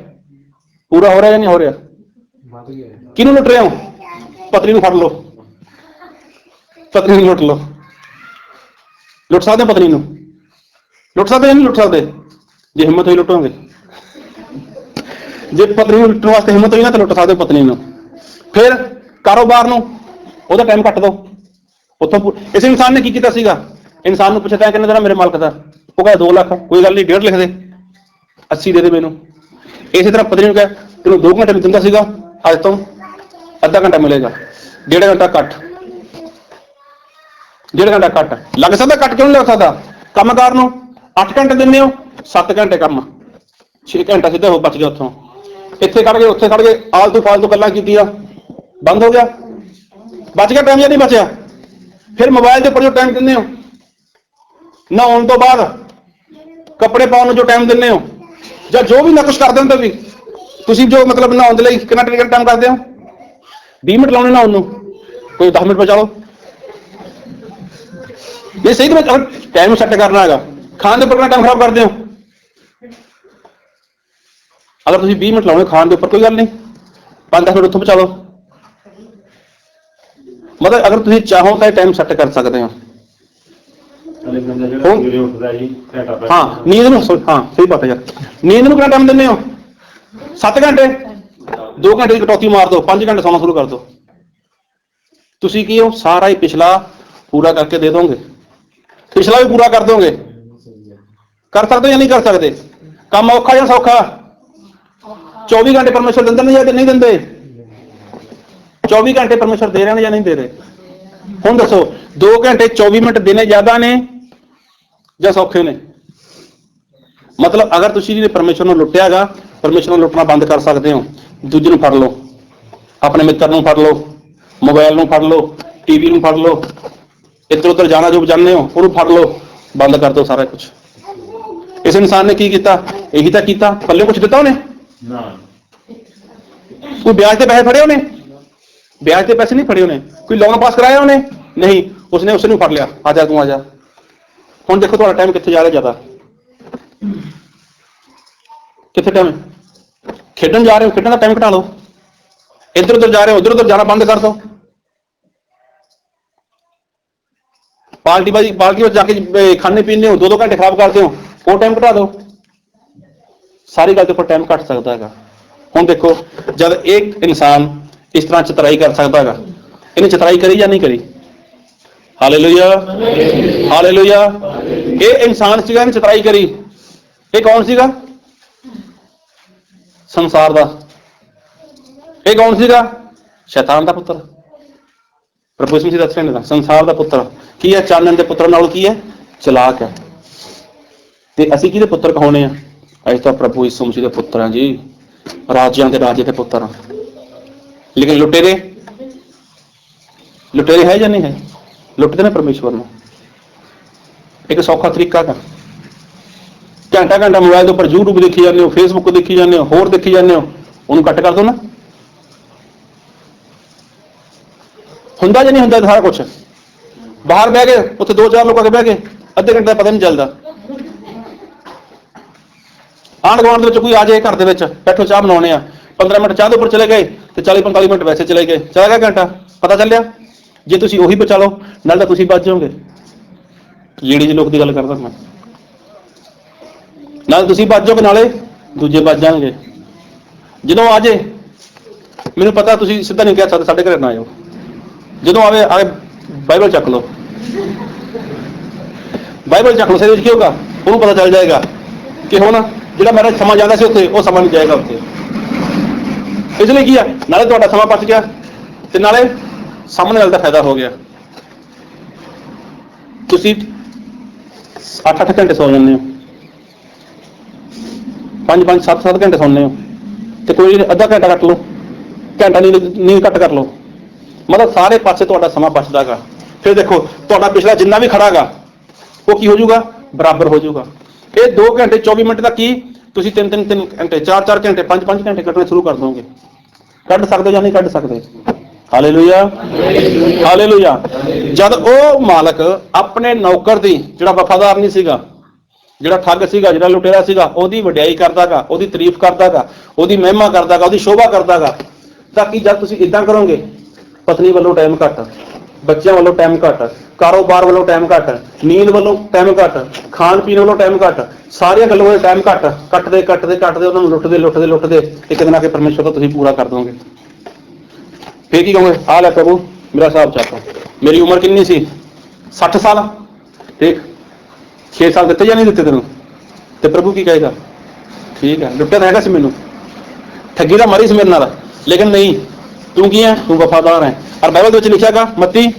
Speaker 1: ਪੂਰਾ ਹੋ ਰਿਹਾ ਜਾਂ ਨਹੀਂ ਹੋ ਰਿਹਾ? ਕਿਹਨੂੰ ਲੁੱਟ ਰਹੇ ਹੋ? ਪਤਨੀ ਨੂੰ ਫੜ ਲਓ, ਪਤਨੀ ਨੂੰ ਲੁੱਟ ਲਓ। ਲੁੱਟ ਸਕਦੇ ਹੋ ਪਤਨੀ ਨੂੰ? ਲੁੱਟ ਸਕਦੇ ਜਾਂ ਨਹੀਂ ਲੁੱਟ ਸਕਦੇ? ਜੇ ਹਿੰਮਤ ਹੋਈ ਲੁੱਟੋਗੇ। ਜੇ ਪਤਨੀ ਨੂੰ ਲੁੱਟਣ ਵਾਸਤੇ ਹਿੰਮਤ ਹੋਈ ਨਾ ਤਾਂ ਲੁੱਟ ਸਕਦੇ ਹੋ ਪਤਨੀ ਨੂੰ। ਫਿਰ ਕਾਰੋਬਾਰ ਨੂੰ ਉਹਦਾ ਟਾਈਮ ਕੱਟ ਦਿਓ ਉੱਥੋਂ। ਇਸ ਇਨਸਾਨ ਨੇ ਕੀ ਕੀਤਾ ਸੀਗਾ? ਇਨਸਾਨ ਨੂੰ ਪੁੱਛਿਆ ਕਿੰਨੇ ਦੇਣਾ ਮੇਰੇ ਮਾਲਕ ਦਾ? ਉਹ ਕਹਿੰਦਾ 2 ਲੱਖ। ਕੋਈ ਗੱਲ ਨਹੀਂ, 1.5 ਲਿਖ ਦੇ, 80 ਦੇ ਦੇ ਮੈਨੂੰ। ਇਸੇ ਤਰ੍ਹਾਂ ਪਤਨੀ ਨੂੰ ਕਿਹਾ ਤੈਨੂੰ 2 ਘੰਟੇ ਦਿੰਦਾ ਸੀਗਾ, ਅੱਜ ਤੋਂ ਅੱਧਾ ਘੰਟਾ ਮਿਲੇਗਾ, 1.5 ਘੰਟਾ ਕੱਟ, 1.5 ਘੰਟਾ ਕੱਟ। ਲੱਗ ਸਕਦਾ? ਕੱਟ ਕਿਉਂ ਨਹੀਂ ਲੱਗ ਸਕਦਾ? ਕੰਮਕਾਰ ਨੂੰ 8 ਘੰਟੇ ਦਿੰਦੇ ਹੋ, 7 ਘੰਟੇ ਕੰਮ, 6 ਘੰਟਾ ਸਿੱਧਾ ਹੋ ਬਚ ਗਿਆ ਉੱਥੋਂ। ਇੱਥੇ ਖੜ ਗਏ, ਉੱਥੇ ਖੜ ਗਏ, ਆਲਤੂ ਫਾਲਤੂ ਗੱਲਾਂ ਕੀਤੀਆਂ, ਬੰਦ ਹੋ ਗਿਆ, ਬਚ ਗਿਆ ਟਾਈਮ ਜਾਂ ਨਹੀਂ ਬਚਿਆ? ਫਿਰ ਮੋਬਾਈਲ ਦੇ ਉੱਪਰ ਜੋ ਟਾਈਮ ਦਿੰਦੇ ਹੋ, ਨਹਾਉਣ ਤੋਂ ਬਾਅਦ ਕੱਪੜੇ ਪਾਉਣ ਨੂੰ ਜੋ ਟਾਈਮ ਦਿੰਦੇ ਹੋ, ਜਾਂ ਜੋ ਵੀ ਨਾ ਕੁਛ ਕਰਦੇ ਹੁੰਦੇ ਵੀ ਤੁਸੀਂ, ਜੋ ਮਤਲਬ ਨਹਾਉਣ ਦੇ ਲਈ ਕਿੰਨਾ ਟਾਈਮ ਕਰਦੇ ਹੋ? 20 ਮਿੰਟ ਲਾਉਣੇ ਨਹਾਉਣ ਨੂੰ, ਕੋਈ 10 ਮਿੰਟ ਬਚਾ ਲਓ। ਇਹ ਸਹੀ ਤਰ੍ਹਾਂ ਟਾਈਮ ਸੈੱਟ ਕਰਨਾ ਹੈਗਾ। ਖਾਣ ਦੇ ਉੱਪਰ ਕਿੰਨਾ ਟਾਈਮ ਖਰਾਬ ਕਰਦੇ ਹੋ? ਅਗਰ ਤੁਸੀਂ 20 ਮਿੰਟ ਲਾਉਣੇ ਖਾਣ ਦੇ ਉੱਪਰ, ਕੋਈ ਗੱਲ ਨਹੀਂ, 5-10 ਮਿੰਟ ਉੱਥੋਂ ਬਚਾ ਲਓ। ਮਤਲਬ ਅਗਰ ਤੁਸੀਂ ਚਾਹੋ ਤਾਂ ਇਹ ਟਾਈਮ ਸੈੱਟ ਕਰ ਸਕਦੇ ਹੋ। ਹਾਂ, ਨੀਂਦ ਨੂੰ, ਹਾਂ ਸਹੀ ਬਾਤ ਹੈ ਯਾਰ। ਨੀਂਦ ਨੂੰ ਕਿੰਨਾ ਟਾਈਮ ਦਿੰਦੇ ਹੋ? 7 ਘੰਟੇ। 2 ਘੰਟੇ ਦੀ ਕਟੌਤੀ ਮਾਰ ਦਿਓ, 5 ਘੰਟੇ ਸੌਣਾ ਸ਼ੁਰੂ ਕਰ ਦਿਓ। ਤੁਸੀਂ ਕੀ ਹੋ? ਸਾਰਾ ਹੀ ਪਿਛਲਾ ਪੂਰਾ ਕਰਕੇ ਦੇ ਦੋਗੇ, ਪਿਛਲਾ ਵੀ ਪੂਰਾ ਕਰ ਦੋਗੇ। ਕਰ ਸਕਦੇ ਜਾਂ ਨਹੀਂ ਕਰ ਸਕਦੇ? ਕੰਮ ਔਖਾ ਜਾਂ ਸੌਖਾ? 24 ਘੰਟੇ ਪਰਮੇਸ਼ਰ ਦਿੰਦੇ ਨੇ ਜਾਂ ਨਹੀਂ ਦਿੰਦੇ? 24 ਘੰਟੇ ਪਰਮੇਸ਼ਰ ਦੇ ਰਹੇ ਨੇ ਜਾਂ ਨਹੀਂ ਦੇ ਰਹੇ? ਹੁਣ ਦੱਸੋ, 2 ਘੰਟੇ 24 ਮਿੰਟ ਦੇਣੇ ਜ਼ਿਆਦਾ ਨੇ ਜਾਂ ਸੌਖੇ ਨੇ? ਮਤਲਬ ਅਗਰ ਤੁਸੀਂ ਜਿਹਨੇ ਪਰਮੇਸ਼ਰ ਨੂੰ ਲੁੱਟਿਆ ਹੈਗਾ, ਪਰਮੇਸ਼ਰ ਨੂੰ ਲੁੱਟਣਾ ਬੰਦ ਕਰ ਸਕਦੇ ਹੋ। ਦੂਜੇ ਨੂੰ ਫੜ ਲਓ, ਆਪਣੇ ਮਿੱਤਰ ਨੂੰ ਫੜ ਲਓ, ਮੋਬਾਈਲ ਨੂੰ ਫੜ ਲਓ, ਟੀਵੀ ਨੂੰ ਫੜ ਲਓ, ਇੱਧਰ ਉੱਧਰ ਜਾਣਾ ਜੋ ਜਾਣਦੇ ਹੋ ਉਹਨੂੰ ਫੜ ਲਓ, ਬੰਦ ਕਰ ਦਿਓ ਸਾਰਾ ਕੁਛ। ਇਸ ਇਨਸਾਨ ਨੇ ਕੀ ਕੀਤਾ? ਇਹੀ ਤਾਂ ਕੀਤਾ। ਪੱਲੇ ਕੁਛ ਦਿੱਤਾ ਉਹਨੇ? ਕੋਈ ਵਿਆਜ ਤੇ ਪੈਸੇ ਫੜੇ ਉਹਨੇ? ਵਿਆਜ ਤੇ ਪੈਸੇ ਨਹੀਂ ਫੜੇ ਉਹਨੇ। ਕੋਈ ਲੋਨ ਪਾਸ ਕਰਾਇਆ ਉਹਨੇ? ਨਹੀਂ। ਉਸਨੇ ਉਸਨੂੰ ਫੜ ਲਿਆ, ਆ ਜਾ ਤੂੰ ਆ ਜਾ। ਹੁਣ ਦੇਖੋ ਤੁਹਾਡਾ ਟਾਈਮ ਕਿੱਥੇ ਜਾ ਰਿਹਾ? ਜ਼ਿਆਦਾ ਕਿੱਥੇ ਟਾਈਮ? ਖੇਡਣ ਜਾ ਰਹੇ ਹੋ, ਖੇਡਣ ਦਾ ਟਾਈਮ ਘਟਾ ਲਓ। ਇੱਧਰ ਉੱਧਰ ਜਾ ਰਹੇ ਹੋ, ਉੱਧਰ ਉੱਧਰ ਜਾਣਾ ਬੰਦ ਕਰ ਦਿਓ। ਪਾਰਟੀ ਵਿੱਚ ਜਾ ਕੇ ਖਾਣੇ ਪੀਣੇ ਹੋ, 2-2 ਘੰਟੇ ਖਰਾਬ ਕਰਦੇ ਹੋ, ਉਹ ਟਾਈਮ ਘਟਾ ਦਿਓ। ਸਾਰੀ ਗੱਲ ਦੇ ਉੱਪਰ ਟਾਈਮ ਘੱਟ ਸਕਦਾ ਹੈਗਾ। ਹੁਣ ਦੇਖੋ, ਜਦ ਇੱਕ ਇਨਸਾਨ ਇਸ ਤਰ੍ਹਾਂ ਚਤਰਾਈ ਕਰ ਸਕਦਾ ਹੈਗਾ, ਇਹਨੇ ਚਤਰਾਈ ਕਰੀ ਜਾਂ ਨਹੀਂ ਕਰੀ? Hallelujah, hallelujah. ਇਹ ਇਨਸਾਨ ਸੀਗਾ, ਇਹਨੇ ਚਤਰਾਈ ਕਰੀ। ਇਹ ਕੌਣ ਸੀਗਾ? ਸੰਸਾਰ ਦਾ। ਇਹ ਕੌਣ ਸੀਗਾ? ਸ਼ੈਤਾਨ ਦਾ ਪੁੱਤਰ। ਪ੍ਰਭੂ ਯਿਸੂ ਮਸੀਹ ਦੱਸ ਰਹੇ ਨੇ, ਸੰਸਾਰ ਦਾ ਪੁੱਤਰ ਕੀ ਹੈ? ਚਾਨਣ ਦੇ ਪੁੱਤਰ ਨਾਲ ਕੀ ਹੈ? ਚਲਾਕ ਹੈ। ਤੇ ਅਸੀਂ ਕਿਹਦੇ ਪੁੱਤਰ ਕਹਾਉਣੇ ਆ? ਅਸੀਂ ਤਾਂ ਪ੍ਰਭੂ ਯਿਸੂ ਮਸੀਹ ਦੇ ਪੁੱਤਰ ਹਾਂ ਜੀ, ਰਾਜਿਆਂ ਦੇ ਰਾਜੇ ਦੇ ਪੁੱਤਰ ਹਾਂ। ਲੇਕਿਨ ਲੁਟੇਰੇ, ਲੁਟੇਰੇ ਹੈ ਜਾਂ ਨਹੀਂ ਹੈ? ਲੁੱਟਦੇ ਨੇ ਪਰਮੇਸ਼ਵਰ ਨੂੰ। ਇੱਕ ਸੌਖਾ ਤਰੀਕਾ ਹੈ, ਘੰਟਾ ਘੰਟਾ ਮੋਬਾਈਲ ਦੇ ਉੱਪਰ YouTube ਦੇਖੀ ਜਾਂਦੇ ਹੋ, Facebook ਦੇਖੀ ਜਾਂਦੇ ਹੋ, ਹੋਰ ਦੇਖੀ ਜਾਂਦੇ ਹੋ, ਉਹਨੂੰ ਕੱਟ ਕਰ ਦਿਓ ਨਾ। ਹੁੰਦਾ ਜਾਂ ਨਹੀਂ ਹੁੰਦਾ ਸਾਰਾ ਕੁਛ? ਬਾਹਰ ਬਹਿ ਗਏ, ਉੱਥੇ 2-4 ਲੋਕ ਆ ਕੇ ਬਹਿ ਗਏ, ਅੱਧੇ ਘੰਟੇ ਦਾ ਪਤਾ ਨਹੀਂ ਚੱਲਦਾ। ਆਂਢ ਗੁਆਂਢ ਦੇ ਵਿੱਚ ਕੋਈ ਆ ਜਾਏ, ਘਰ ਦੇ ਵਿੱਚ ਬੈਠੋ ਚਾਹ ਬਣਾਉਣੇ ਆ, 15 ਮਿੰਟ ਚਾਹ ਦੇ ਉੱਪਰ ਚਲੇ ਗਏ ਤੇ 40-45 ਮਿੰਟ ਵੈਸੇ ਚਲੇ ਗਏ, ਚਲਾ ਗਿਆ ਘੰਟਾ, ਪਤਾ ਚੱਲਿਆ? ਜੇ ਤੁਸੀਂ ਉਹੀ ਬਚਾ ਲਓ, ਨਾਲ ਤਾਂ ਤੁਸੀਂ ਬਚ ਜਾਓਗੇ। ਲੇਡੀਜ਼ ਲੋਕ ਦੀ ਗੱਲ ਕਰਦਾ ਮੈਂ, ਨਾਲ ਤੁਸੀਂ ਬਚ ਜਾਓਗੇ, ਨਾਲੇ ਦੂਜੇ ਬਚ ਜਾਣਗੇ। ਜਦੋਂ ਆ ਜੇ, ਮੈਨੂੰ ਪਤਾ ਤੁਸੀਂ ਸਿੱਧਾ ਨਹੀਂ ਕਹਿ ਸਕਦੇ ਸਾਡੇ ਘਰੇ ਨਾ ਆਇਓ। ਜਦੋਂ ਆਵੇ ਬਾਈਬਲ ਚੱਕ ਲਓ, ਬਾਈਬਲ ਚੱਕ ਲਓ। ਸਿਰ ਵਿੱਚ ਕੀ ਹੋਗਾ? ਉਹਨੂੰ ਪਤਾ ਚੱਲ ਜਾਏਗਾ ਕਿ ਹੁਣ ਜਿਹੜਾ ਮੇਰਾ ਸਮਾਂ ਜਾਂਦਾ ਸੀ ਉੱਥੇ, ਉਹ ਸਮਾਂ ਨਹੀਂ ਜਾਏਗਾ ਉੱਥੇ। ਇਸ ਲਈ ਕੀ ਆ? ਨਾਲੇ ਤੁਹਾਡਾ ਸਮਾਂ ਬਚ ਗਿਆ ਤੇ ਨਾਲੇ ਸਾਹਮਣੇ ਵਾਲੇ ਦਾ ਫਾਇਦਾ ਹੋ ਗਿਆ। ਤੁਸੀਂ 8-8 ਘੰਟੇ ਸੌ ਜਾਂਦੇ ਹੋ, 5-5, 7-7 ਘੰਟੇ ਸੌਂਦੇ ਹੋ, ਤੇ ਕੋਈ ਅੱਧਾ ਘੰਟਾ ਕੱਟ ਲਓ, ਘੰਟਾ ਨੀਂਦ ਘੱਟ ਕਰ ਲਓ, ਮਤਲਬ ਸਾਰੇ ਪਾਸੇ ਤੁਹਾਡਾ ਸਮਾਂ ਬਚਦਾਗਾ। ਫਿਰ ਦੇਖੋ ਤੁਹਾਡਾ ਪਿਛਲਾ ਜਿੰਨਾ ਵੀ ਖੜਾਗਾ ਉਹ ਕੀ ਹੋ ਜਾਊਗਾ, ਬਰਾਬਰ ਹੋ ਜਾਊਗਾ। ਇਹ 2 ਘੰਟੇ 24 ਮਿੰਟ ਦਾ ਕੀ ਤੁਸੀਂ 3 ਘੰਟੇ 4 ਘੰਟੇ 5 ਘੰਟੇ ਕੱਢਣੇ ਸ਼ੁਰੂ ਕਰ ਦੋਗੇ। ਕੱਢ ਸਕਦੇ ਜਾਂ ਨਹੀਂ ਕੱਢ ਸਕਦੇ? Hallelujah, hallelujah. ਜਦ ਉਹ ਮਾਲਕ ਆਪਣੇ ਨੌਕਰ ਦੀ, ਜਿਹੜਾ ਵਫਾਦਾਰ ਨਹੀਂ ਸੀਗਾ, ਜਿਹੜਾ ਠੱਗ ਸੀਗਾ, ਜਿਹੜਾ ਲੁਟੇਰਾ ਸੀਗਾ, ਉਹਦੀ ਵਡਿਆਈ ਕਰਦਾਗਾ, ਉਹਦੀ ਤਾਰੀਫ ਕਰਦਾਗਾ, ਉਹਦੀ ਮਹਿਮਾ ਕਰਦਾਗਾ, ਉਹਦੀ ਸ਼ੋਭਾ ਕਰਦਾਗਾ, ਤਾਂ ਕੀ ਜਦ ਤੁਸੀਂ ਇਦਾਂ ਕਰੋਗੇ, ਪਤਨੀ ਵੱਲੋਂ ਟਾਈਮ ਘੱਟ, ਬੱਚਿਆਂ ਵੱਲੋਂ ਟਾਈਮ ਘੱਟ, ਕਾਰੋਬਾਰ ਵੱਲੋਂ ਟਾਈਮ ਘੱਟ, ਨੀਂਦ ਵੱਲੋਂ ਟਾਈਮ ਘੱਟ, ਖਾਣ ਪੀਣ ਵੱਲੋਂ ਟਾਈਮ ਘੱਟ, ਸਾਰੀਆਂ ਗੱਲਾਂ ਵੱਲੋਂ ਟਾਈਮ ਘੱਟ, ਕੱਟਦੇ ਉਹਨਾਂ ਨੂੰ ਲੁੱਟਦੇ ਇੱਕ ਦਿਨ ਆ ਕੇ ਪਰਮੇਸ਼ਰ ਤੋਂ ਤੁਸੀਂ ਪੂਰਾ ਕਰ ਦੋਗੇ। ਫਿਰ ਕੀ ਕਹੋਗੇ, ਆ ਲੈ ਪ੍ਰਭੂ ਮੇਰਾ ਹਿਸਾਬ ਚੱਕ। ਮੇਰੀ ਉਮਰ ਕਿੰਨੀ ਸੀ? 60 ਸਾਲ। ਠੀਕ, 6 ਸਾਲ ਦਿੱਤੇ ਜਾਂ ਨਹੀਂ ਦਿੱਤੇ ਤੈਨੂੰ? ਤੇ ਪ੍ਰਭੂ ਕੀ ਕਹੇਗਾ, ਠੀਕ ਹੈ, ਲੁੱਟਿਆ ਤਾਂ ਹੈਗਾ ਸੀ ਮੈਨੂੰ, ਠੱਗੀ ਦਾ ਮਾਰੀ ਸੀ ਮੇਰੇ ਨਾਲ, ਲੇਕਿਨ ਨਹੀਂ, ਤੂੰ ਕੀ ਹੈ, ਤੂੰ ਵਫਾਦਾਰ ਹੈ। ਔਰ ਬਾਈਬਲ ਦੇ ਵਿੱਚ ਲਿਖਿਆਗਾ ਮੱਤੀ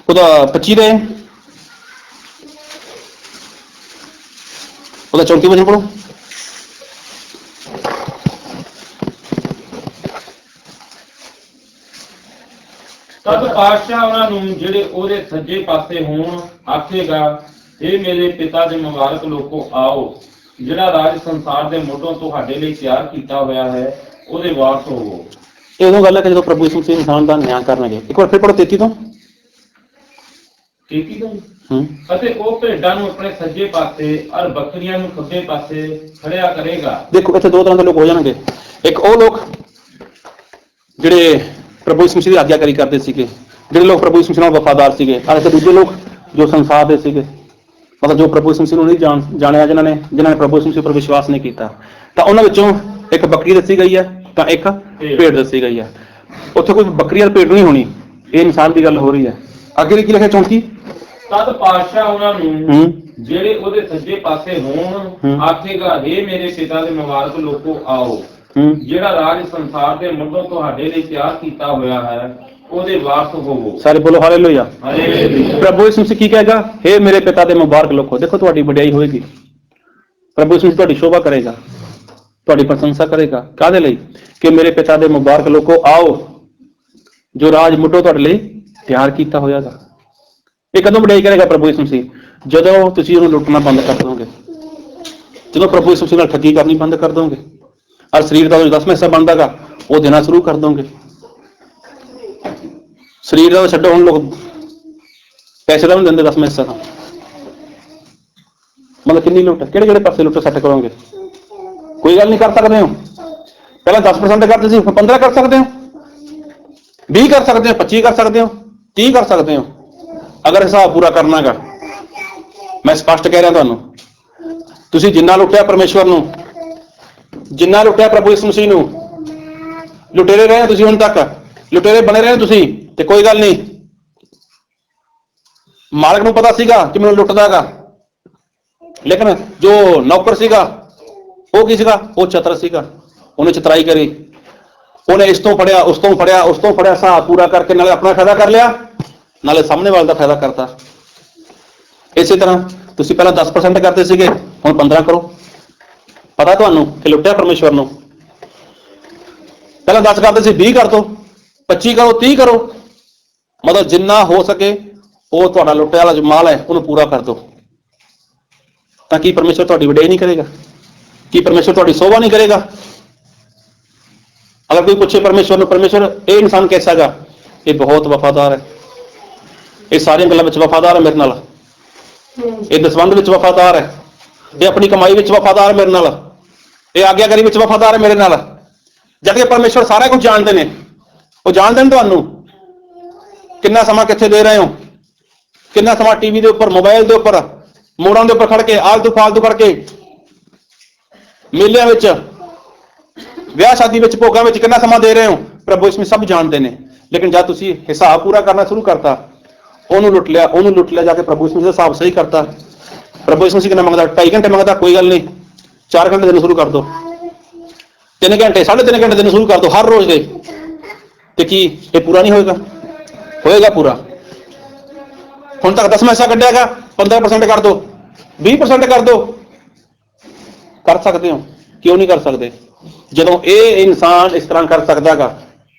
Speaker 1: ਉਹਦਾ 25 ਦੇ ਉਹਦਾ 34 ਵਜਨ ਪੜੋ।
Speaker 4: ਤਦ ਪਾਤਸ਼ਾਹ ਉਹਨਾਂ ਨੂੰ ਜਿਹੜੇ ਉਹਦੇ ਸੱਜੇ ਪਾਸੇ ਹੋਣ ਆਖੇਗਾ, ਇਹ ਮੇਰੇ ਪਿਤਾ ਦੇ ਮੁਬਾਰਕ ਲੋਕੋ ਆਓ, ਜਿਹੜਾ ਰਾਜ ਸੰਸਾਰ ਦੇ ਮੁੱਢੋਂ ਤੁਹਾਡੇ ਲਈ ਤਿਆਰ ਕੀਤਾ ਹੋਇਆ ਹੈ, ਉਹਦੇ ਵਾਰਸ ਹੋਵੋ।
Speaker 1: ਇਹ ਉਦੋਂ ਗੱਲ ਹੈ ਕਿ ਜਦੋਂ ਪ੍ਰਭੂ ਯਿਸੂ ਮਸੀਹ ਇਨਸਾਨ ਦਾ ਨਿਆਂ ਕਰਨਗੇ। ਇੱਕ ਵਾਰ ਫਿਰ ਪੜੋ 33 ਤੋਂ।
Speaker 4: ਅਤੇ ਉਹ ਭੇਡਾਂ ਨੂੰ ਆਪਣੇ ਸੱਜੇ ਪਾਸੇ ਔਰ ਬੱਕਰੀਆਂ ਨੂੰ ਖੱਬੇ ਪਾਸੇ ਖੜਿਆ ਕਰੇਗਾ।
Speaker 1: ਦੇਖੋ ਇੱਥੇ 2 ਤਰ੍ਹਾਂ ਦੇ ਲੋਕ ਹੋ ਜਾਣਗੇ। ਇੱਕ ਉਹ ਲੋਕ ਜਿਹੜੇ ਪ੍ਰਭੂ ਯਿਸੂ ਮਸੀਹ ਦੀ ਆਗਿਆਕਾਰੀ ਕਰਦੇ ਸੀਗੇ, ਜਿਹੜੇ ਲੋਕ ਪ੍ਰਭੂ ਯਿਸੂ ਮਸੀਹ ਨਾਲ ਵਫਾਦਾਰ ਸੀਗੇ, ਔਰ ਇੱਥੇ ਦੂਜੇ ਲੋਕ ਜੋ ਸੰਸਾਰ ਦੇ ਸੀਗੇ, ਮਤਲਬ ਜੋ ਪ੍ਰਭੂ ਯਿਸੂ ਮਸੀਹ ਨੂੰ ਨਹੀਂ ਜਾਣਿਆ, ਜਿਨ੍ਹਾਂ ਨੇ ਪ੍ਰਭੂ ਯਿਸੂ ਮਸੀਹ ਉੱਪਰ ਵਿਸ਼ਵਾਸ ਨਹੀਂ ਕੀਤਾ। ਤਾਂ ਉਹਨਾਂ ਵਿੱਚੋਂ ਇੱਕ ਬੱਕਰੀ ਦੱਸੀ ਗਈ ਹੈ, ਤਾਂ ਇੱਕ ਭੇਡ ਦੱਸੀ ਗਈ ਹੈ। ਉੱਥੇ ਕੋਈ ਬੱਕਰੀ ਔਰ ਭੇਡ ਨਹੀਂ ਹੋਣੀ, ਇਹ ਇਨਸਾਨ ਦੀ ਗੱਲ ਹੋ ਰਹੀ ਹੈ। ਅੱਗੇ ਕੀ ਲਿਖਿਆ 34?
Speaker 4: ਤਦ ਪਾਤਸ਼ਾਹ ਉਹਨਾਂ ਨੂੰ ਜਿਹੜੇ ਉਹਦੇ ਸੱਜੇ ਪਾਸੇ ਹੋਣ ਆਖੇਗਾ, ਇਹ ਮੇਰੇ ਪਿਤਾ ਦੇ ਮੁਬਾਰਕ ਲੋਕੋ ਆਓ, ਜਿਹੜਾ ਰਾਜ ਸੰਸਾਰ ਦੇ ਮੁੱਢੋਂ ਤੁਹਾਡੇ ਲਈ ਤਿਆਰ ਕੀਤਾ ਹੋਇਆ ਹੈ, ਉਹਦੇ ਵਾਰਸ ਹੋਵੋ। ਸਾਰੇ ਬੋਲੋ ਹਾਲੇਲੂਇਆ। ਪ੍ਰਭੂ ਯਿਸੂ ਮਸੀਹ ਕੀ ਕਹੇਗਾ, ਹੇ ਮੇਰੇ ਪਿਤਾ ਦੇ ਮੁਬਾਰਕ ਲੋਕੋ। ਦੇਖੋ ਤੁਹਾਡੀ ਵਡਿਆਈ ਹੋਏਗੀ, ਪ੍ਰਭੂ ਯਿਸੂ ਮਸੀਹ ਤੁਹਾਡੀ ਸ਼ੋਭਾ ਕਰੇਗਾ, ਤੁਹਾਡੀ ਪ੍ਰਸ਼ੰਸਾ ਕਰੇਗਾ। ਕਾਹਦੇ ਲਈ? ਕਿ ਮੇਰੇ ਪਿਤਾ ਦੇ ਮੁਬਾਰਕ ਲੋਕੋ ਆਓ, ਜੋ ਰਾਜ ਮੁੱਢੋਂ ਤੁਹਾਡੇ ਲਈ ਤਿਆਰ ਕੀਤਾ ਹੋਇਆਗਾ। ਇਹ ਕਦੋਂ ਵਡਿਆਈ ਕਰੇਗਾ ਪ੍ਰਭੂ ਯਿਸੂ ਮਸੀਹ? ਜਦੋਂ ਤੁਸੀਂ ਉਹਨੂੰ ਲੁੱਟਣਾ ਬੰਦ ਕਰ ਦੋਗੇ, ਜਦੋਂ ਪ੍ਰਭੂ ਯਿਸੂ ਮਸੀਹ ਨਾਲ ਠੱਗੀ ਕਰਨੀ ਬੰਦ ਕਰ ਦੋਗੇ, ਔਰ ਸਰੀਰ ਦਾ ਜੋ 10ਵਾਂ ਹਿੱਸਾ ਬਣਦਾਗਾ ਉਹ ਦੇਣਾ ਸ਼ੁਰੂ ਕਰ ਦੋਗੇ। ਸਰੀਰ ਦਾ ਛੱਡੋ, ਹੁਣ ਲੋਕ ਪੈਸੇ ਦਾ ਵੀ ਦਿੰਦੇ 10ਵਾਂ ਹਿੱਸਾ ਤਾਂ। ਮਤਲਬ ਕਿੰਨੀ ਲੁੱਟ, ਕਿਹੜੇ ਪਾਸੇ ਲੁੱਟ ਸੈੱਟ ਕਰੋਗੇ? ਕੋਈ ਗੱਲ ਨਹੀਂ, ਕਰ ਸਕਦੇ ਹੋ। ਪਹਿਲਾਂ 10% ਕਰਦੇ ਸੀ, 15 ਕਰ ਸਕਦੇ ਹੋ, 20 ਕਰ ਸਕਦੇ ਹੋ, 25 ਕਰ ਸਕਦੇ ਹੋ, 30 ਕਰ ਸਕਦੇ ਹੋ, ਅਗਰ ਹਿਸਾਬ ਪੂਰਾ ਕਰਨਾਗਾ। ਮੈਂ ਸਪਸ਼ਟ ਕਹਿ ਰਿਹਾ ਤੁਹਾਨੂੰ, ਤੁਸੀਂ ਜਿੰਨਾ ਲੁੱਟਿਆ ਪਰਮੇਸ਼ਵਰ ਨੂੰ, ਜਿੰਨਾ ਲੁੱਟਿਆ ਪ੍ਰਭੂ ਯਿਸੂ ਮਸੀਹ ਨੂੰ, ਲੁਟੇਰੇ ਰਹੇ ਤੁਸੀਂ, ਹੁਣ ਤੱਕ ਲੁਟੇਰੇ ਬਣੇ ਰਹੇ ਤੁਸੀਂ। ਤੇ ਕੋਈ ਗੱਲ ਨਹੀਂ, ਮਾਲਕ ਨੂੰ ਪਤਾ ਸੀਗਾ ਕਿ ਮੈਨੂੰ ਲੁੱਟਦਾਗਾ, ਲੇਕਿਨ ਜੋ ਨੌਕਰ ਸੀਗਾ ਉਹ ਕੀ ਸੀਗਾ? ਉਹ ਚਤਰ ਸੀਗਾ, ਉਹਨੇ ਚਤਰਾਈ ਕਰੀ, ਉਹਨੇ ਇਸ ਤੋਂ ਫੜਿਆ, ਉਸ ਤੋਂ ਫੜਿਆ, ਉਸ ਤੋਂ ਫੜਿਆ, ਹਿਸਾਬ ਪੂਰਾ ਕਰਕੇ ਨਾਲੇ ਆਪਣਾ ਫਾਇਦਾ ਕਰ ਲਿਆ, ਨਾਲੇ ਸਾਹਮਣੇ ਵਾਲੇ ਦਾ ਫਾਇਦਾ ਕਰਤਾ। ਇਸੇ ਤਰ੍ਹਾਂ ਤੁਸੀਂ ਪਹਿਲਾਂ 10% ਕਰਦੇ ਸੀਗੇ, ਹੁਣ 15 ਕਰੋ। ਪਤਾ ਤੁਹਾਨੂੰ ਕਿ ਲੁੱਟਿਆ ਪਰਮੇਸ਼ਵਰ ਨੂੰ। ਪਹਿਲਾਂ 10 ਕਰਦੇ ਸੀ, 20 ਕਰ ਦੋ, 25 ਕਰੋ, 30 ਕਰੋ। ਮਤਲਬ ਜਿੰਨਾ ਹੋ ਸਕੇ ਉਹ ਤੁਹਾਡਾ ਲੁੱਟਿਆ ਵਾਲਾ ਜੋ ਮਾਲ ਹੈ ਉਹਨੂੰ ਪੂਰਾ ਕਰ ਦਿਓ। ਤਾਂ ਕੀ ਪਰਮੇਸ਼ਵਰ ਤੁਹਾਡੀ ਵਡਿਆਈ ਨਹੀਂ ਕਰੇਗਾ? ਕੀ ਪਰਮੇਸ਼ਵਰ ਤੁਹਾਡੀ ਸੋਭਾ ਨਹੀਂ ਕਰੇਗਾ? ਅਗਰ ਕੋਈ ਪੁੱਛੇ ਪਰਮੇਸ਼ਵਰ ਨੂੰ, ਪਰਮੇਸ਼ਵਰ ਇਹ ਇਨਸਾਨ ਕੈਸਾ ਹੈਗਾ? ਇਹ ਬਹੁਤ ਵਫਾਦਾਰ ਹੈ, ਇਹ ਸਾਰੀਆਂ ਗੱਲਾਂ ਵਿੱਚ ਵਫਾਦਾਰ ਹੈ ਮੇਰੇ ਨਾਲ, ਇਹ ਦਸਵੰਧ ਵਿੱਚ ਵਫਾਦਾਰ ਹੈ, ਇਹ ਆਪਣੀ ਕਮਾਈ ਵਿੱਚ ਵਫਾਦਾਰ ਹੈ ਮੇਰੇ ਨਾਲ, ਇਹ ਆਗਿਆਕਾਰੀ ਵਿੱਚ ਵਫਾਦਾਰ ਹੈ ਮੇਰੇ ਨਾਲ। ਜਦ ਕਿ ਪਰਮੇਸ਼ਵਰ ਸਾਰਾ ਕੁਝ ਜਾਣਦੇ ਨੇ, ਉਹ ਜਾਣਦੇ ਨੇ ਤੁਹਾਨੂੰ ਕਿੰਨਾ ਸਮਾਂ ਕਿੱਥੇ ਦੇ ਰਹੇ ਹੋ, ਕਿੰਨਾ ਸਮਾਂ ਟੀਵੀ ਦੇ ਉੱਪਰ, ਮੋਬਾਈਲ ਦੇ ਉੱਪਰ, ਮੋੜਾਂ ਦੇ ਉੱਪਰ ਖੜ ਕੇ ਆਲਤੂ ਫਾਲਤੂ ਕਰਕੇ, ਮੇਲਿਆਂ ਵਿੱਚ, ਵਿਆਹ ਸ਼ਾਦੀ ਵਿੱਚ, ਭੋਗਾਂ ਵਿੱਚ ਕਿੰਨਾ ਸਮਾਂ ਦੇ ਰਹੇ ਹੋ। ਪ੍ਰਭੂ ਇਸ ਵਿੱਚ ਸਭ ਜਾਣਦੇ ਨੇ। ਲੇਕਿਨ ਜਦ ਤੁਸੀਂ ਹਿਸਾਬ ਪੂਰਾ ਕਰਨਾ ਸ਼ੁਰੂ ਕਰਤਾ, ਉਹਨੂੰ ਲੁੱਟ ਲਿਆ ਜਾ ਕੇ ਪ੍ਰਭੂ ਇਸ ਵਿੱਚ ਹਿਸਾਬ ਸਹੀ ਕਰਤਾ। ਪ੍ਰਭੂ ਇਸ ਵਿੱਚ ਕਿੰਨਾ ਮੰਗਦਾ? 2.5 ਘੰਟੇ ਮੰਗਦਾ, ਕੋਈ ਗੱਲ ਨਹੀਂ, 4 ਘੰਟੇ ਦੇਣਾ ਸ਼ੁਰੂ ਕਰ ਦੋ।
Speaker 1: 3 ਘੰਟੇ 3.5 ਘੰਟੇ ਦੇਣੇ ਸ਼ੁਰੂ ਕਰ ਦਿਓ ਹਰ ਰੋਜ਼ ਦੇ, ਤੇ ਕੀ ਇਹ ਪੂਰਾ ਨਹੀਂ ਹੋਏਗਾ? ਹੋਏਗਾ ਪੂਰਾ। ਹੁਣ ਤੱਕ 10ਵਾਂ ਹਿੱਸਾ ਕੱਢਿਆਗਾ, 15% ਕਰ ਦਿਓ, 20% ਕਰ ਦਿਓ। ਕਰ ਸਕਦੇ ਹੋ, ਕਿਉਂ ਨਹੀਂ ਕਰ ਸਕਦੇ? ਜਦੋਂ ਇਹ ਇਨਸਾਨ ਇਸ ਤਰ੍ਹਾਂ ਕਰ ਸਕਦਾ ਗਾ,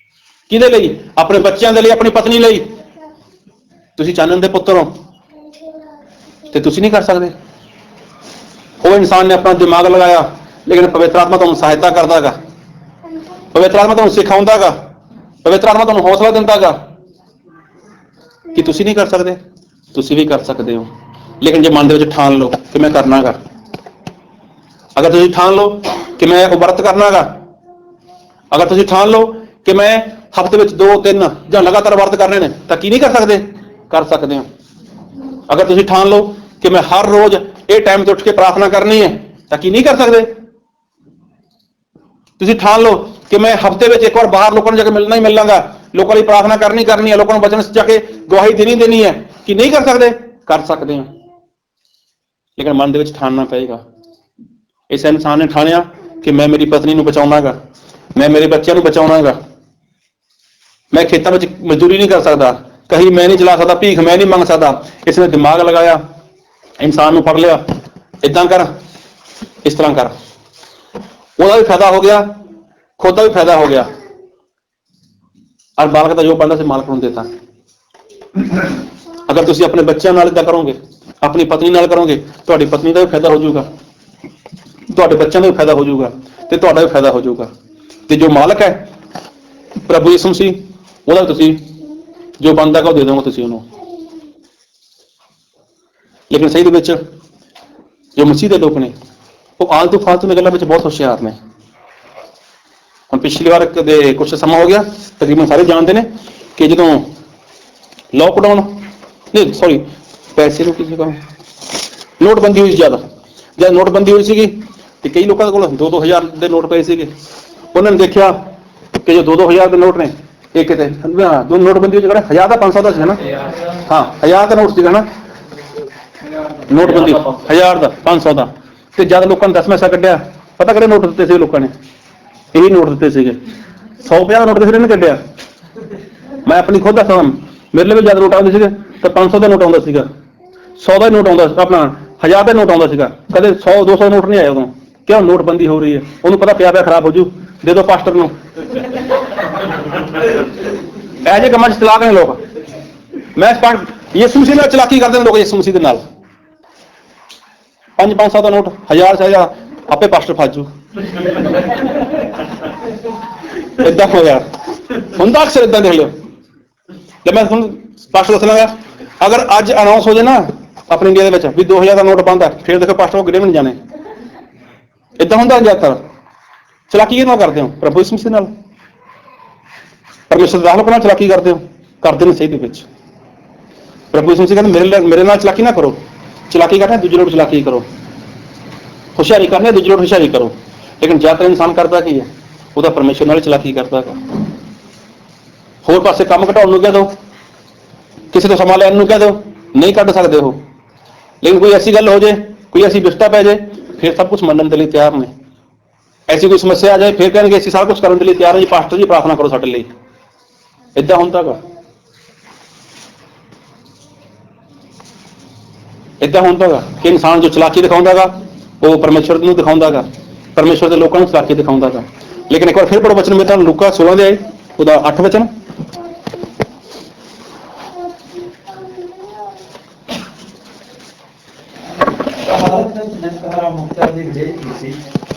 Speaker 1: ਕਿਹਦੇ ਲਈ? ਆਪਣੇ ਬੱਚਿਆਂ ਦੇ ਲਈ, ਆਪਣੀ ਪਤਨੀ ਲਈ। ਤੁਸੀਂ ਚਾਨਣ ਦੇ ਪੁੱਤਰ ਹੋ ਤੇ ਤੁਸੀਂ ਨਹੀਂ ਕਰ ਸਕਦੇ? ਉਹ ਇਨਸਾਨ ਨੇ ਆਪਣਾ ਦਿਮਾਗ ਲਗਾਇਆ, ਲੇਕਿਨ ਪਵਿੱਤਰ ਆਤਮਾ ਤੁਹਾਨੂੰ ਸਹਾਇਤਾ ਕਰਦਾ ਗਾ, ਪਵਿੱਤਰ ਆਤਮਾ ਤੁਹਾਨੂੰ ਸਿਖਾਉਂਦਾ ਗਾ, ਪਵਿੱਤਰ ਆਤਮਾ ਤੁਹਾਨੂੰ ਹੌਸਲਾ ਦਿੰਦਾ ਗਾ ਕਿ ਤੁਸੀਂ ਨਹੀਂ ਕਰ ਸਕਦੇ। ਤੁਸੀਂ ਵੀ ਕਰ ਸਕਦੇ ਹੋ, ਲੇਕਿਨ ਜੇ ਮਨ ਦੇ ਵਿੱਚ ਠਾਣ ਲਓ ਕਿ ਮੈਂ ਕਰਨਾ ਗਾ। ਅਗਰ ਤੁਸੀਂ ਠਾਣ ਲਓ ਕਿ ਮੈਂ ਉਹ ਵਰਤ ਕਰਨਾ ਗਾ, ਅਗਰ ਤੁਸੀਂ ਠਾਣ ਲਓ ਕਿ ਮੈਂ ਹਫ਼ਤੇ ਵਿੱਚ 2-3 ਜਾਂ ਲਗਾਤਾਰ ਵਰਤ ਕਰਨੇ ਨੇ, ਤਾਂ ਕੀ ਨਹੀਂ ਕਰ ਸਕਦੇ? ਕਰ ਸਕਦੇ ਹੋ। ਅਗਰ ਤੁਸੀਂ ਠਾਣ ਲਓ ਕਿ ਮੈਂ ਹਰ ਰੋਜ਼ ਇਹ ਟਾਈਮ ਤੇ ਉੱਠ ਕੇ ਪ੍ਰਾਰਥਨਾ ਕਰਨੀ ਹੈ, ਤਾਂ ਕੀ ਨਹੀਂ ਕਰ ਸਕਦੇ? ਤੁਸੀਂ ਠਾਣ ਲਓ ਕਿ ਮੈਂ ਹਫ਼ਤੇ ਵਿੱਚ ਇੱਕ ਵਾਰ ਬਾਹਰ ਲੋਕਾਂ ਨੂੰ ਜਾ ਕੇ ਮਿਲਣਾ ਹੀ ਮਿਲਾਂਗਾ, ਲੋਕਾਂ ਲਈ ਪ੍ਰਾਰਥਨਾ ਕਰਨੀ ਹੈ, ਲੋਕਾਂ ਨੂੰ ਵਚਨ ਜਾ ਕੇ ਗਵਾਹੀ ਦੇਣੀ ਹੈ, ਕਿ ਨਹੀਂ ਕਰ ਸਕਦੇ? ਕਰ ਸਕਦੇ ਹੋ, ਲੇਕਿਨ ਮਨ ਦੇ ਵਿੱਚ ਠਾਣਨਾ ਪਏਗਾ। ਇਸ ਇਨਸਾਨ ਨੇ ਠਾਣਿਆ ਕਿ ਮੈਂ ਮੇਰੀ ਪਤਨੀ ਨੂੰ ਬਚਾਉਣਾ ਗਾ, ਮੈਂ ਮੇਰੇ ਬੱਚਿਆਂ ਨੂੰ ਬਚਾਉਣਾ ਗਾ, ਮੈਂ ਖੇਤਾਂ ਵਿੱਚ ਮਜ਼ਦੂਰੀ ਨਹੀਂ ਕਰ ਸਕਦਾ, ਕਹੀ ਮੈਂ ਨਹੀਂ ਚਲਾ ਸਕਦਾ, ਭੀਖ ਮੈਂ ਨਹੀਂ ਮੰਗ ਸਕਦਾ। ਇਸ ਨੇ ਦਿਮਾਗ ਲਗਾਇਆ, ਇਨਸਾਨ ਨੂੰ ਫੜ ਲਿਆ, ਏਦਾਂ ਕਰ, ਇਸ ਤਰ੍ਹਾਂ ਕਰ। ਉਹਦਾ ਵੀ ਫਾਇਦਾ ਹੋ ਗਿਆ, ਖੁਦ ਦਾ ਵੀ ਫਾਇਦਾ ਹੋ ਗਿਆ, ਔਰ ਬਾਲਕ ਦਾ ਜੋ ਬਣਦਾ ਸੀ ਮਾਲਕ ਨੂੰ ਦੇਤਾ। ਅਗਰ ਤੁਸੀਂ ਆਪਣੇ ਬੱਚਿਆਂ ਨਾਲ ਏਦਾਂ ਕਰੋਗੇ, ਆਪਣੀ ਪਤਨੀ ਨਾਲ ਕਰੋਗੇ, ਤੁਹਾਡੀ ਪਤਨੀ ਦਾ ਵੀ ਫਾਇਦਾ ਹੋ ਜਾਊਗਾ, ਤੁਹਾਡੇ ਬੱਚਿਆਂ ਦਾ ਵੀ ਫਾਇਦਾ ਹੋ ਜਾਊਗਾ, ਤੇ ਤੁਹਾਡਾ ਵੀ ਫਾਇਦਾ ਹੋ ਜਾਊਗਾ। ਤੇ ਜੋ ਮਾਲਕ ਹੈ ਪ੍ਰਭੂ ਯਿਸੂ ਮਸੀਹ, ਉਹਦਾ ਤੁਸੀਂ ਜੋ ਬਣਦਾ ਗਾ ਉਹ ਦੇ ਦੋਗੇ ਤੁਸੀਂ ਉਹਨੂੰ। ਲੇਕਿਨ ਸਹੀ ਦੇ ਵਿੱਚ ਜੋ ਮਸੀਹ ਦੇ ਲੋਕ ਨੇ, ਉਹ ਆਲਤੂ ਫਾਲਤੂ ਦੀਆਂ ਗੱਲਾਂ ਵਿੱਚ ਬਹੁਤ ਹੁਸ਼ਿਆਰ ਨੇ। ਹੁਣ ਪਿਛਲੀ ਵਾਰ ਦੇ ਕੁਛ ਸਮਾਂ ਹੋ ਗਿਆ, ਤਕਰੀਬਨ ਸਾਰੇ ਜਾਣਦੇ ਨੇ ਕਿ ਜਦੋਂ ਲੋਕਡਾਊਨ ਨਹੀਂ ਸੌਰੀ ਪੈਸੇ ਨੂੰ ਕਿਸੇ ਕਹੋ ਨੋਟਬੰਦੀ ਹੋਈ, ਜਦ ਨੋਟਬੰਦੀ ਹੋਈ ਸੀਗੀ ਤੇ ਕਈ ਲੋਕਾਂ ਦੇ ਕੋਲ 2-2 ਹਜ਼ਾਰ ਦੇ ਨੋਟ ਪਏ ਸੀਗੇ। ਉਹਨਾਂ ਨੇ ਦੇਖਿਆ ਕਿ ਜੋ 2-2 ਹਜ਼ਾਰ ਦੇ ਨੋਟ ਨੇ, ਇਹ ਕਿਤੇ ਨੋਟਬੰਦੀ ਵਿੱਚ 1000 ਦਾ 500 ਦਾ ਸੀ ਨਾ, ਹਾਂ 1000 ਦਾ ਨੋਟ ਸੀਗਾ ਨਾ, ਨੋਟਬੰਦੀ 1000 ਦਾ 500 ਦਾ। ਤੇ ਜਦ ਲੋਕਾਂ ਨੇ 10ਵਾਂ ਹਿੱਸਾ ਕੱਢਿਆ, ਪਤਾ ਕਿਹੜੇ ਨੋਟ ਦਿੱਤੇ ਸੀ ਲੋਕਾਂ ਨੇ? ਇਹੀ ਨੋਟ ਦਿੱਤੇ ਸੀਗੇ। 150 ਦਾ ਨੋਟ ਕਿਸੇ ਨੇ ਕੱਢਿਆ। ਮੈਂ ਆਪਣੀ ਖੁਦ ਦੱਸਾਂ, ਮੇਰੇ ਲਈ ਵੀ ਜਦ ਨੋਟ ਆਉਂਦੇ ਸੀਗੇ ਤਾਂ 500 ਦਾ ਨੋਟ ਆਉਂਦਾ ਸੀਗਾ, 100 ਦਾ ਨੋਟ ਆਉਂਦਾ, ਆਪਣਾ 1000 ਦਾ ਨੋਟ ਆਉਂਦਾ ਸੀਗਾ, ਕਦੇ 100-200 ਨੋਟ ਨਹੀਂ ਆਇਆ ਉਦੋਂ। ਕਿਉਂ? ਨੋਟਬੰਦੀ ਹੋ ਰਹੀ ਹੈ, ਉਹਨੂੰ ਪਤਾ ਪਿਆ ਖਰਾਬ ਹੋ ਜੂ, ਦੇ ਦਿਓ ਪਾਸਟਰ ਨੂੰ। ਇਹੋ ਜਿਹੇ ਕੰਮਾਂ 'ਚ ਚਲਾਕ ਨੇ ਲੋਕ। ਮੈਂ ਯਿਸੂ ਮਸੀਹ ਨਾਲ ਚਲਾਕੀ ਕਰਦੇ ਨੇ ਲੋਕ, ਯਿਸੂ ਮਸੀਹ ਦੇ ਨਾਲ 500 ਦਾ ਨੋਟ, 1000 ਆਪੇ ਪਾਸਟਰ ਫਸ ਜੂ। ਏਦਾਂ ਹੋਇਆ ਹੁੰਦਾ ਅਕਸਰ, ਏਦਾਂ ਦੇਖ ਲਿਓ। ਜੇ ਮੈਂ ਤੁਹਾਨੂੰ ਪਾਸਟਰ ਦੱਸਣਾਗਾ, ਅਗਰ ਅੱਜ ਅਨਾਉਂਸ ਹੋ ਜਾਏ ਨਾ ਆਪਣੇ ਇੰਡੀਆ ਦੇ ਵਿੱਚ ਵੀ 2000 ਦਾ ਨੋਟ ਬੰਦ ਹੈ, ਫਿਰ ਦੇਖੋ ਪਾਸਟਰ ਉਹ ਗਿਣੇ ਵੀ ਨਹੀਂ ਜਾਣੇ। ਏਦਾਂ ਹੁੰਦਾ ਜ਼ਿਆਦਾਤਰ। ਚਲਾਕੀ ਕਿਹਦੇ ਨਾਲ ਕਰਦੇ ਹੋ? ਪ੍ਰਭੂ ਯਿਸੂ ਮਸੀਹ ਨਾਲ, ਪਰਮੇਸ਼ਰ ਦੇ ਰਾਹ ਨਾਲ ਚਲਾਕੀ ਕਰਦੇ ਹੋ, ਕਰਦੇ ਨੇ ਸਹੀ ਦੇ ਵਿੱਚ। ਪ੍ਰਭੂ ਯਿਸੂ ਮਸੀਹ ਕਹਿੰਦੇ ਮੇਰੇ ਨਾਲ ਚਲਾਕੀ ਨਾ ਕਰੋ, ਚਲਾਕੀ ਕਰਨਾ ਦੂਜੇ ਲੋਕ ਚਲਾਕੀ ਕਰੋ, ਹੁਸ਼ਿਆਰੀ ਕਰਨੀ ਦੂਜੇ ਲੋਕ ਹੁਸ਼ਿਆਰੀ ਕਰੋ। ਲੇਕਿਨ ਜ਼ਿਆਦਾਤਰ ਇਨਸਾਨ ਕਰਦਾ ਕੀ ਹੈ? ਉਹਦਾ ਪਰਮੇਸ਼ਰ ਨਾਲ ਚਲਾਕੀ ਕਰਦਾ ਹੈ। ਹੋਰ ਪਾਸੇ ਕੰਮ ਘਟਾਉਣ ਨੂੰ ਕਹਿ ਦਿਓ, ਕਿਸੇ ਤੋਂ ਸਮਾਂ ਲੈਣ ਨੂੰ ਕਹਿ ਦਿਓ, ਨਹੀਂ ਕੱਢ ਸਕਦੇ ਉਹ। ਲੇਕਿਨ ਕੋਈ ਐਸੀ ਗੱਲ ਹੋ ਜਾਏ, ਕੋਈ ਐਸੀ ਵਿਸਤਾ ਪੈ ਜਾਏ, ਫਿਰ ਸਭ ਕੁਝ ਮੰਨਣ ਦੇ ਲਈ ਤਿਆਰ ਨੇ। ਐਸੀ ਕੋਈ ਸਮੱਸਿਆ ਆ ਜਾਏ, ਫਿਰ ਕਹਿਣਗੇ ਅਸੀਂ ਸਾਰਾ ਕੁਝ ਕਰਨ ਦੇ ਲਈ ਤਿਆਰ ਹਾਂ ਜੀ, ਪਾਸਟਰ ਜੀ ਪ੍ਰਾਰਥਨਾ ਕਰੋ ਸਾਡੇ ਲਈ। ਏਦਾਂ ਹੁੰਦਾ ਗਾ, ਏਦਾਂ ਹੁੰਦਾ ਗਾ ਕਿ ਇਨਸਾਨ ਜੋ ਚਲਾਕੀ ਦਿਖਾਉਂਦਾ ਗਾ, ਉਹ ਪਰਮੇਸ਼ਰ ਨੂੰ ਦਿਖਾਉਂਦਾ ਗਾ, ਪਰਮੇਸ਼ਰ ਦੇ ਲੋਕਾਂ ਨੂੰ ਚਲਾਕੀ ਦਿਖਾਉਂਦਾ ਗਾ। ਲੇਕਿਨ ਇੱਕ ਵਾਰ ਫਿਰ ਪੜ੍ਹੋ ਵਚਨ, ਮੇਰੇ ਤੁਹਾਨੂੰ ਲੂਕਾ 16 ਦੇ ਆਏ, ਉਹਦਾ 8 ਵਚਨ।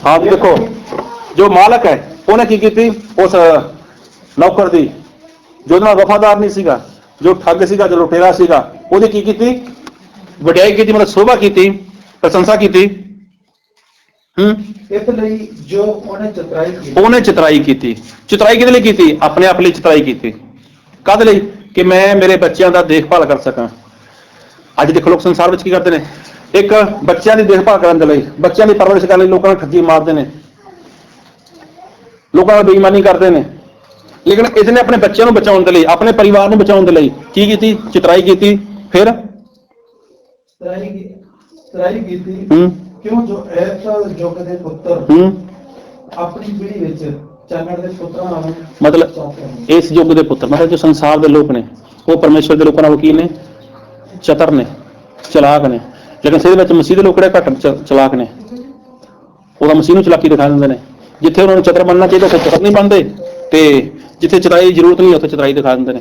Speaker 1: ਹਾਂ ਦੇਖੋ, ਜੋ ਮਾਲਕ ਹੈ ਉਹਨੇ ਕੀ ਕੀਤੀ ਉਸ ਨੌਕਰ ਦੀ, ਜੋ ਉਹਦੇ ਨਾਲ ਵਫਾਦਾਰ ਨਹੀਂ ਸੀਗਾ, ਜੋ ਠੱਗ ਸੀਗਾ, ਜੋ ਲੁਟੇਰਾ ਸੀਗਾ, ਉਹਦੀ ਕੀ ਕੀਤੀ? ਵਡਿਆਈ ਕੀਤੀ, ਮਤਲਬ ਸ਼ੋਭਾ ਕੀਤੀ, ਪ੍ਰਸ਼ੰਸਾ ਕੀਤੀ।
Speaker 5: ਇਸ ਲਈ ਜੋ ਉਹਨੇ ਚਤਰਾਈ ਕੀਤੀ,
Speaker 1: ਉਹਨੇ ਚਤਰਾਈ ਕੀਤੀ। ਚਤਰਾਈ ਕਿਹਦੇ ਲਈ ਕੀਤੀ? ਆਪਣੇ ਆਪ ਲਈ ਚਤਰਾਈ ਕੀਤੀ। ਕਾਹਦੇ ਲਈ? ਕਿ ਮੈਂ ਮੇਰੇ ਬੱਚਿਆਂ ਦਾ ਦੇਖਭਾਲ ਕਰ ਸਕਾਂ। ਅੱਜ ਦੇਖੋ ਲੋਕ ਸੰਸਾਰ ਵਿੱਚ ਕੀ ਕਰਦੇ ਨੇ, ਇੱਕ ਬੱਚਿਆਂ ਦੀ ਦੇਖਭਾਲ ਕਰਨ ਦੇ ਲਈ, ਬੱਚਿਆਂ ਦੀ ਪਰਵਰਿਸ਼ ਕਰਨ ਲਈ ਲੋਕਾਂ ਨੂੰ ਠੱਗੀ ਮਾਰਦੇ ਨੇ, ਲੋਕਾਂ ਨਾਲ ਬੇਈਮਾਨੀ ਕਰਦੇ ਨੇ। ਲੇਕਿਨ ਇਸਨੇ ਆਪਣੇ ਬੱਚਿਆਂ ਨੂੰ ਬਚਾਉਣ ਦੇ ਲਈ, ਆਪਣੇ ਪਰਿਵਾਰ ਨੂੰ ਬਚਾਉਣ ਦੇ ਲਈ ਕੀ ਕੀਤੀ? ਚਤਰਾਈ ਕੀਤੀ। ਫਿਰ
Speaker 5: ਚਤਰਾਈ ਕੀਤੀ, ਕਿਉਂ ਜੋ ਐਸ ਯੁੱਗ ਦੇ ਪੁੱਤਰ ਆਪਣੀ ਪੀੜ੍ਹੀ ਵਿੱਚ ਚੱਲਣ ਦੇ ਪੁੱਤਰਾਂ ਨਾਲੋਂ
Speaker 1: ਮਤਲਬ ਇਸ ਯੁੱਗ ਦੇ ਪੁੱਤਰ, ਮਤਲਬ ਜੋ ਸੰਸਾਰ ਦੇ ਲੋਕ ਨੇ ਉਹ ਪਰਮੇਸ਼ਵਰ ਦੇ ਲੋਕਾਂ ਨਾਲੋਂ ਕੀ ਨੇ? ਚਤਰ ਨੇ, ਚਲਾਕ ਨੇ। ਲੇਕਿਨ ਸਿਰ ਵਿੱਚ ਮਸੀਹ ਦੇ ਲੋਕ ਕਿਹੜੇ ਘੱਟ ਚਲਾਕ ਨੇ? ਉਹਦਾ ਮਸੀਹ ਨੂੰ ਚਲਾਕੀ ਦਿਖਾ ਦਿੰਦੇ ਨੇ। ਜਿੱਥੇ ਉਹਨਾਂ ਨੂੰ ਚਤਰ ਬਣਨਾ ਚਾਹੀਦਾ ਉੱਥੇ ਚਤਰ ਨਹੀਂ ਬਣਦੇ, ਤੇ ਜਿੱਥੇ ਚਤਰਾਈ ਦੀ ਜ਼ਰੂਰਤ ਨਹੀਂ ਉੱਥੇ ਚਤਰਾਈ ਦਿਖਾ ਦਿੰਦੇ ਨੇ।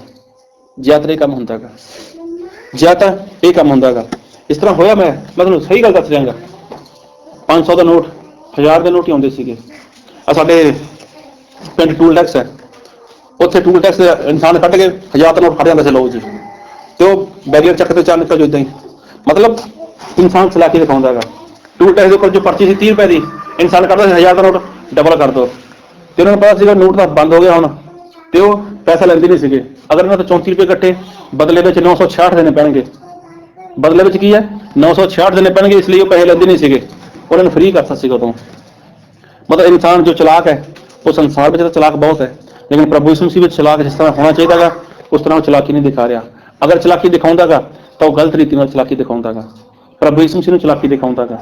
Speaker 1: ਜ਼ਿਆਦਾਤਰ ਇਹ ਕੰਮ ਹੁੰਦਾ ਗਾ, ਜ਼ਿਆਦਾਤਰ ਇਹ ਕੰਮ ਹੁੰਦਾ ਗਾ। ਇਸ ਤਰ੍ਹਾਂ ਹੋਇਆ, ਮੈਂ ਤੁਹਾਨੂੰ ਸਹੀ ਗੱਲ ਦੱਸ ਦਿਆਂਗਾ। 500 ਦਾ ਨੋਟ, 1000 ਦੇ ਨੋਟ ਹੀ ਆਉਂਦੇ ਸੀਗੇ। ਆ ਸਾਡੇ ਪਿੰਡ ਟੂਲ ਟੈਕਸ ਹੈ, ਉੱਥੇ ਟੂਲ ਟੈਕਸ ਇਨਸਾਨ ਕੱਢ ਕੇ 1000 ਦਾ ਨੋਟ ਖੜ ਜਾਂਦਾ ਸੀ, ਲਓ ਜੀ, ਤੇ ਉਹ ਬੈਰੀਅਰ ਚੱਕ ਤੇ ਚਾਰ ਨਿਕਲ ਜੋ ਇੱਦਾਂ ਹੀ। ਮਤਲਬ ਇਨਸਾਨ ਚਲਾਕੀ ਦਿਖਾਉਂਦਾ ਗਾ। ਟੂਲ ਟੈਕਸ ਦੇ ਉੱਪਰ ਜੋ ਪਰਚੀ ਸੀ 30 ਰੁਪਏ ਦੀ, ਇਨਸਾਨ ਕੱਢਦਾ ਸੀ 1000 ਦਾ ਨੋਟ ਡਬਲ ਕਰ ਦਿਓ, ਤੇ ਉਹਨਾਂ ਨੂੰ ਪਤਾ ਸੀਗਾ ਨੋਟ ਤਾਂ ਬੰਦ ਹੋ ਗਿਆ ਹੁਣ, ਤੇ ਉਹ ਪੈਸਾ ਲੈਂਦੇ ਨਹੀਂ ਸੀਗੇ। ਅਗਰ ਇਹਨਾਂ ਤੋਂ 34 ਰੁਪਏ ਇਕੱਠੇ, ਬਦਲੇ ਵਿੱਚ 966 ਦੇਣੇ ਪੈਣਗੇ। ਬਦਲੇ ਵਿੱਚ ਕੀ ਹੈ? 966 ਦੇਣੇ ਪੈਣਗੇ, ਇਸ ਲਈ ਉਹ ਪੈਸੇ ਲੈਂਦੇ ਨਹੀਂ ਸੀਗੇ, ਉਹਨਾਂ ਨੂੰ ਫ੍ਰੀ ਕਰਤਾ ਸੀਗਾ ਉਦੋਂ। ਮਤਲਬ ਇਨਸਾਨ ਜੋ ਚਲਾਕ ਹੈ ਉਹ ਸੰਸਾਰ ਵਿੱਚ ਤਾਂ ਚਲਾਕ ਬਹੁਤ ਹੈ, ਲੇਕਿਨ ਪ੍ਰਭੂ ਯਿਸੂ ਮਸੀਹ ਵਿੱਚ ਚਲਾਕ ਜਿਸ ਤਰ੍ਹਾਂ ਹੋਣਾ ਚਾਹੀਦਾ ਗਾ ਉਸ ਤਰ੍ਹਾਂ ਉਹ ਚਲਾਕੀ ਨਹੀਂ ਦਿਖਾ ਰਿਹਾ। ਅਗਰ ਚਲਾਕੀ ਦਿਖਾਉਂਦਾ ਗਾ ਤਾਂ ਉਹ ਗਲਤ ਰੀਤੀ ਨਾਲ ਚਲਾਕੀ ਦਿਖਾਉਂਦਾ ਗਾ। ਪ੍ਰਭੂ ਯਿਸੂ ਮਸੀਹ ਨੂੰ ਚਲਾਕੀ ਦਿਖਾਉਂਦਾ ਗਾ,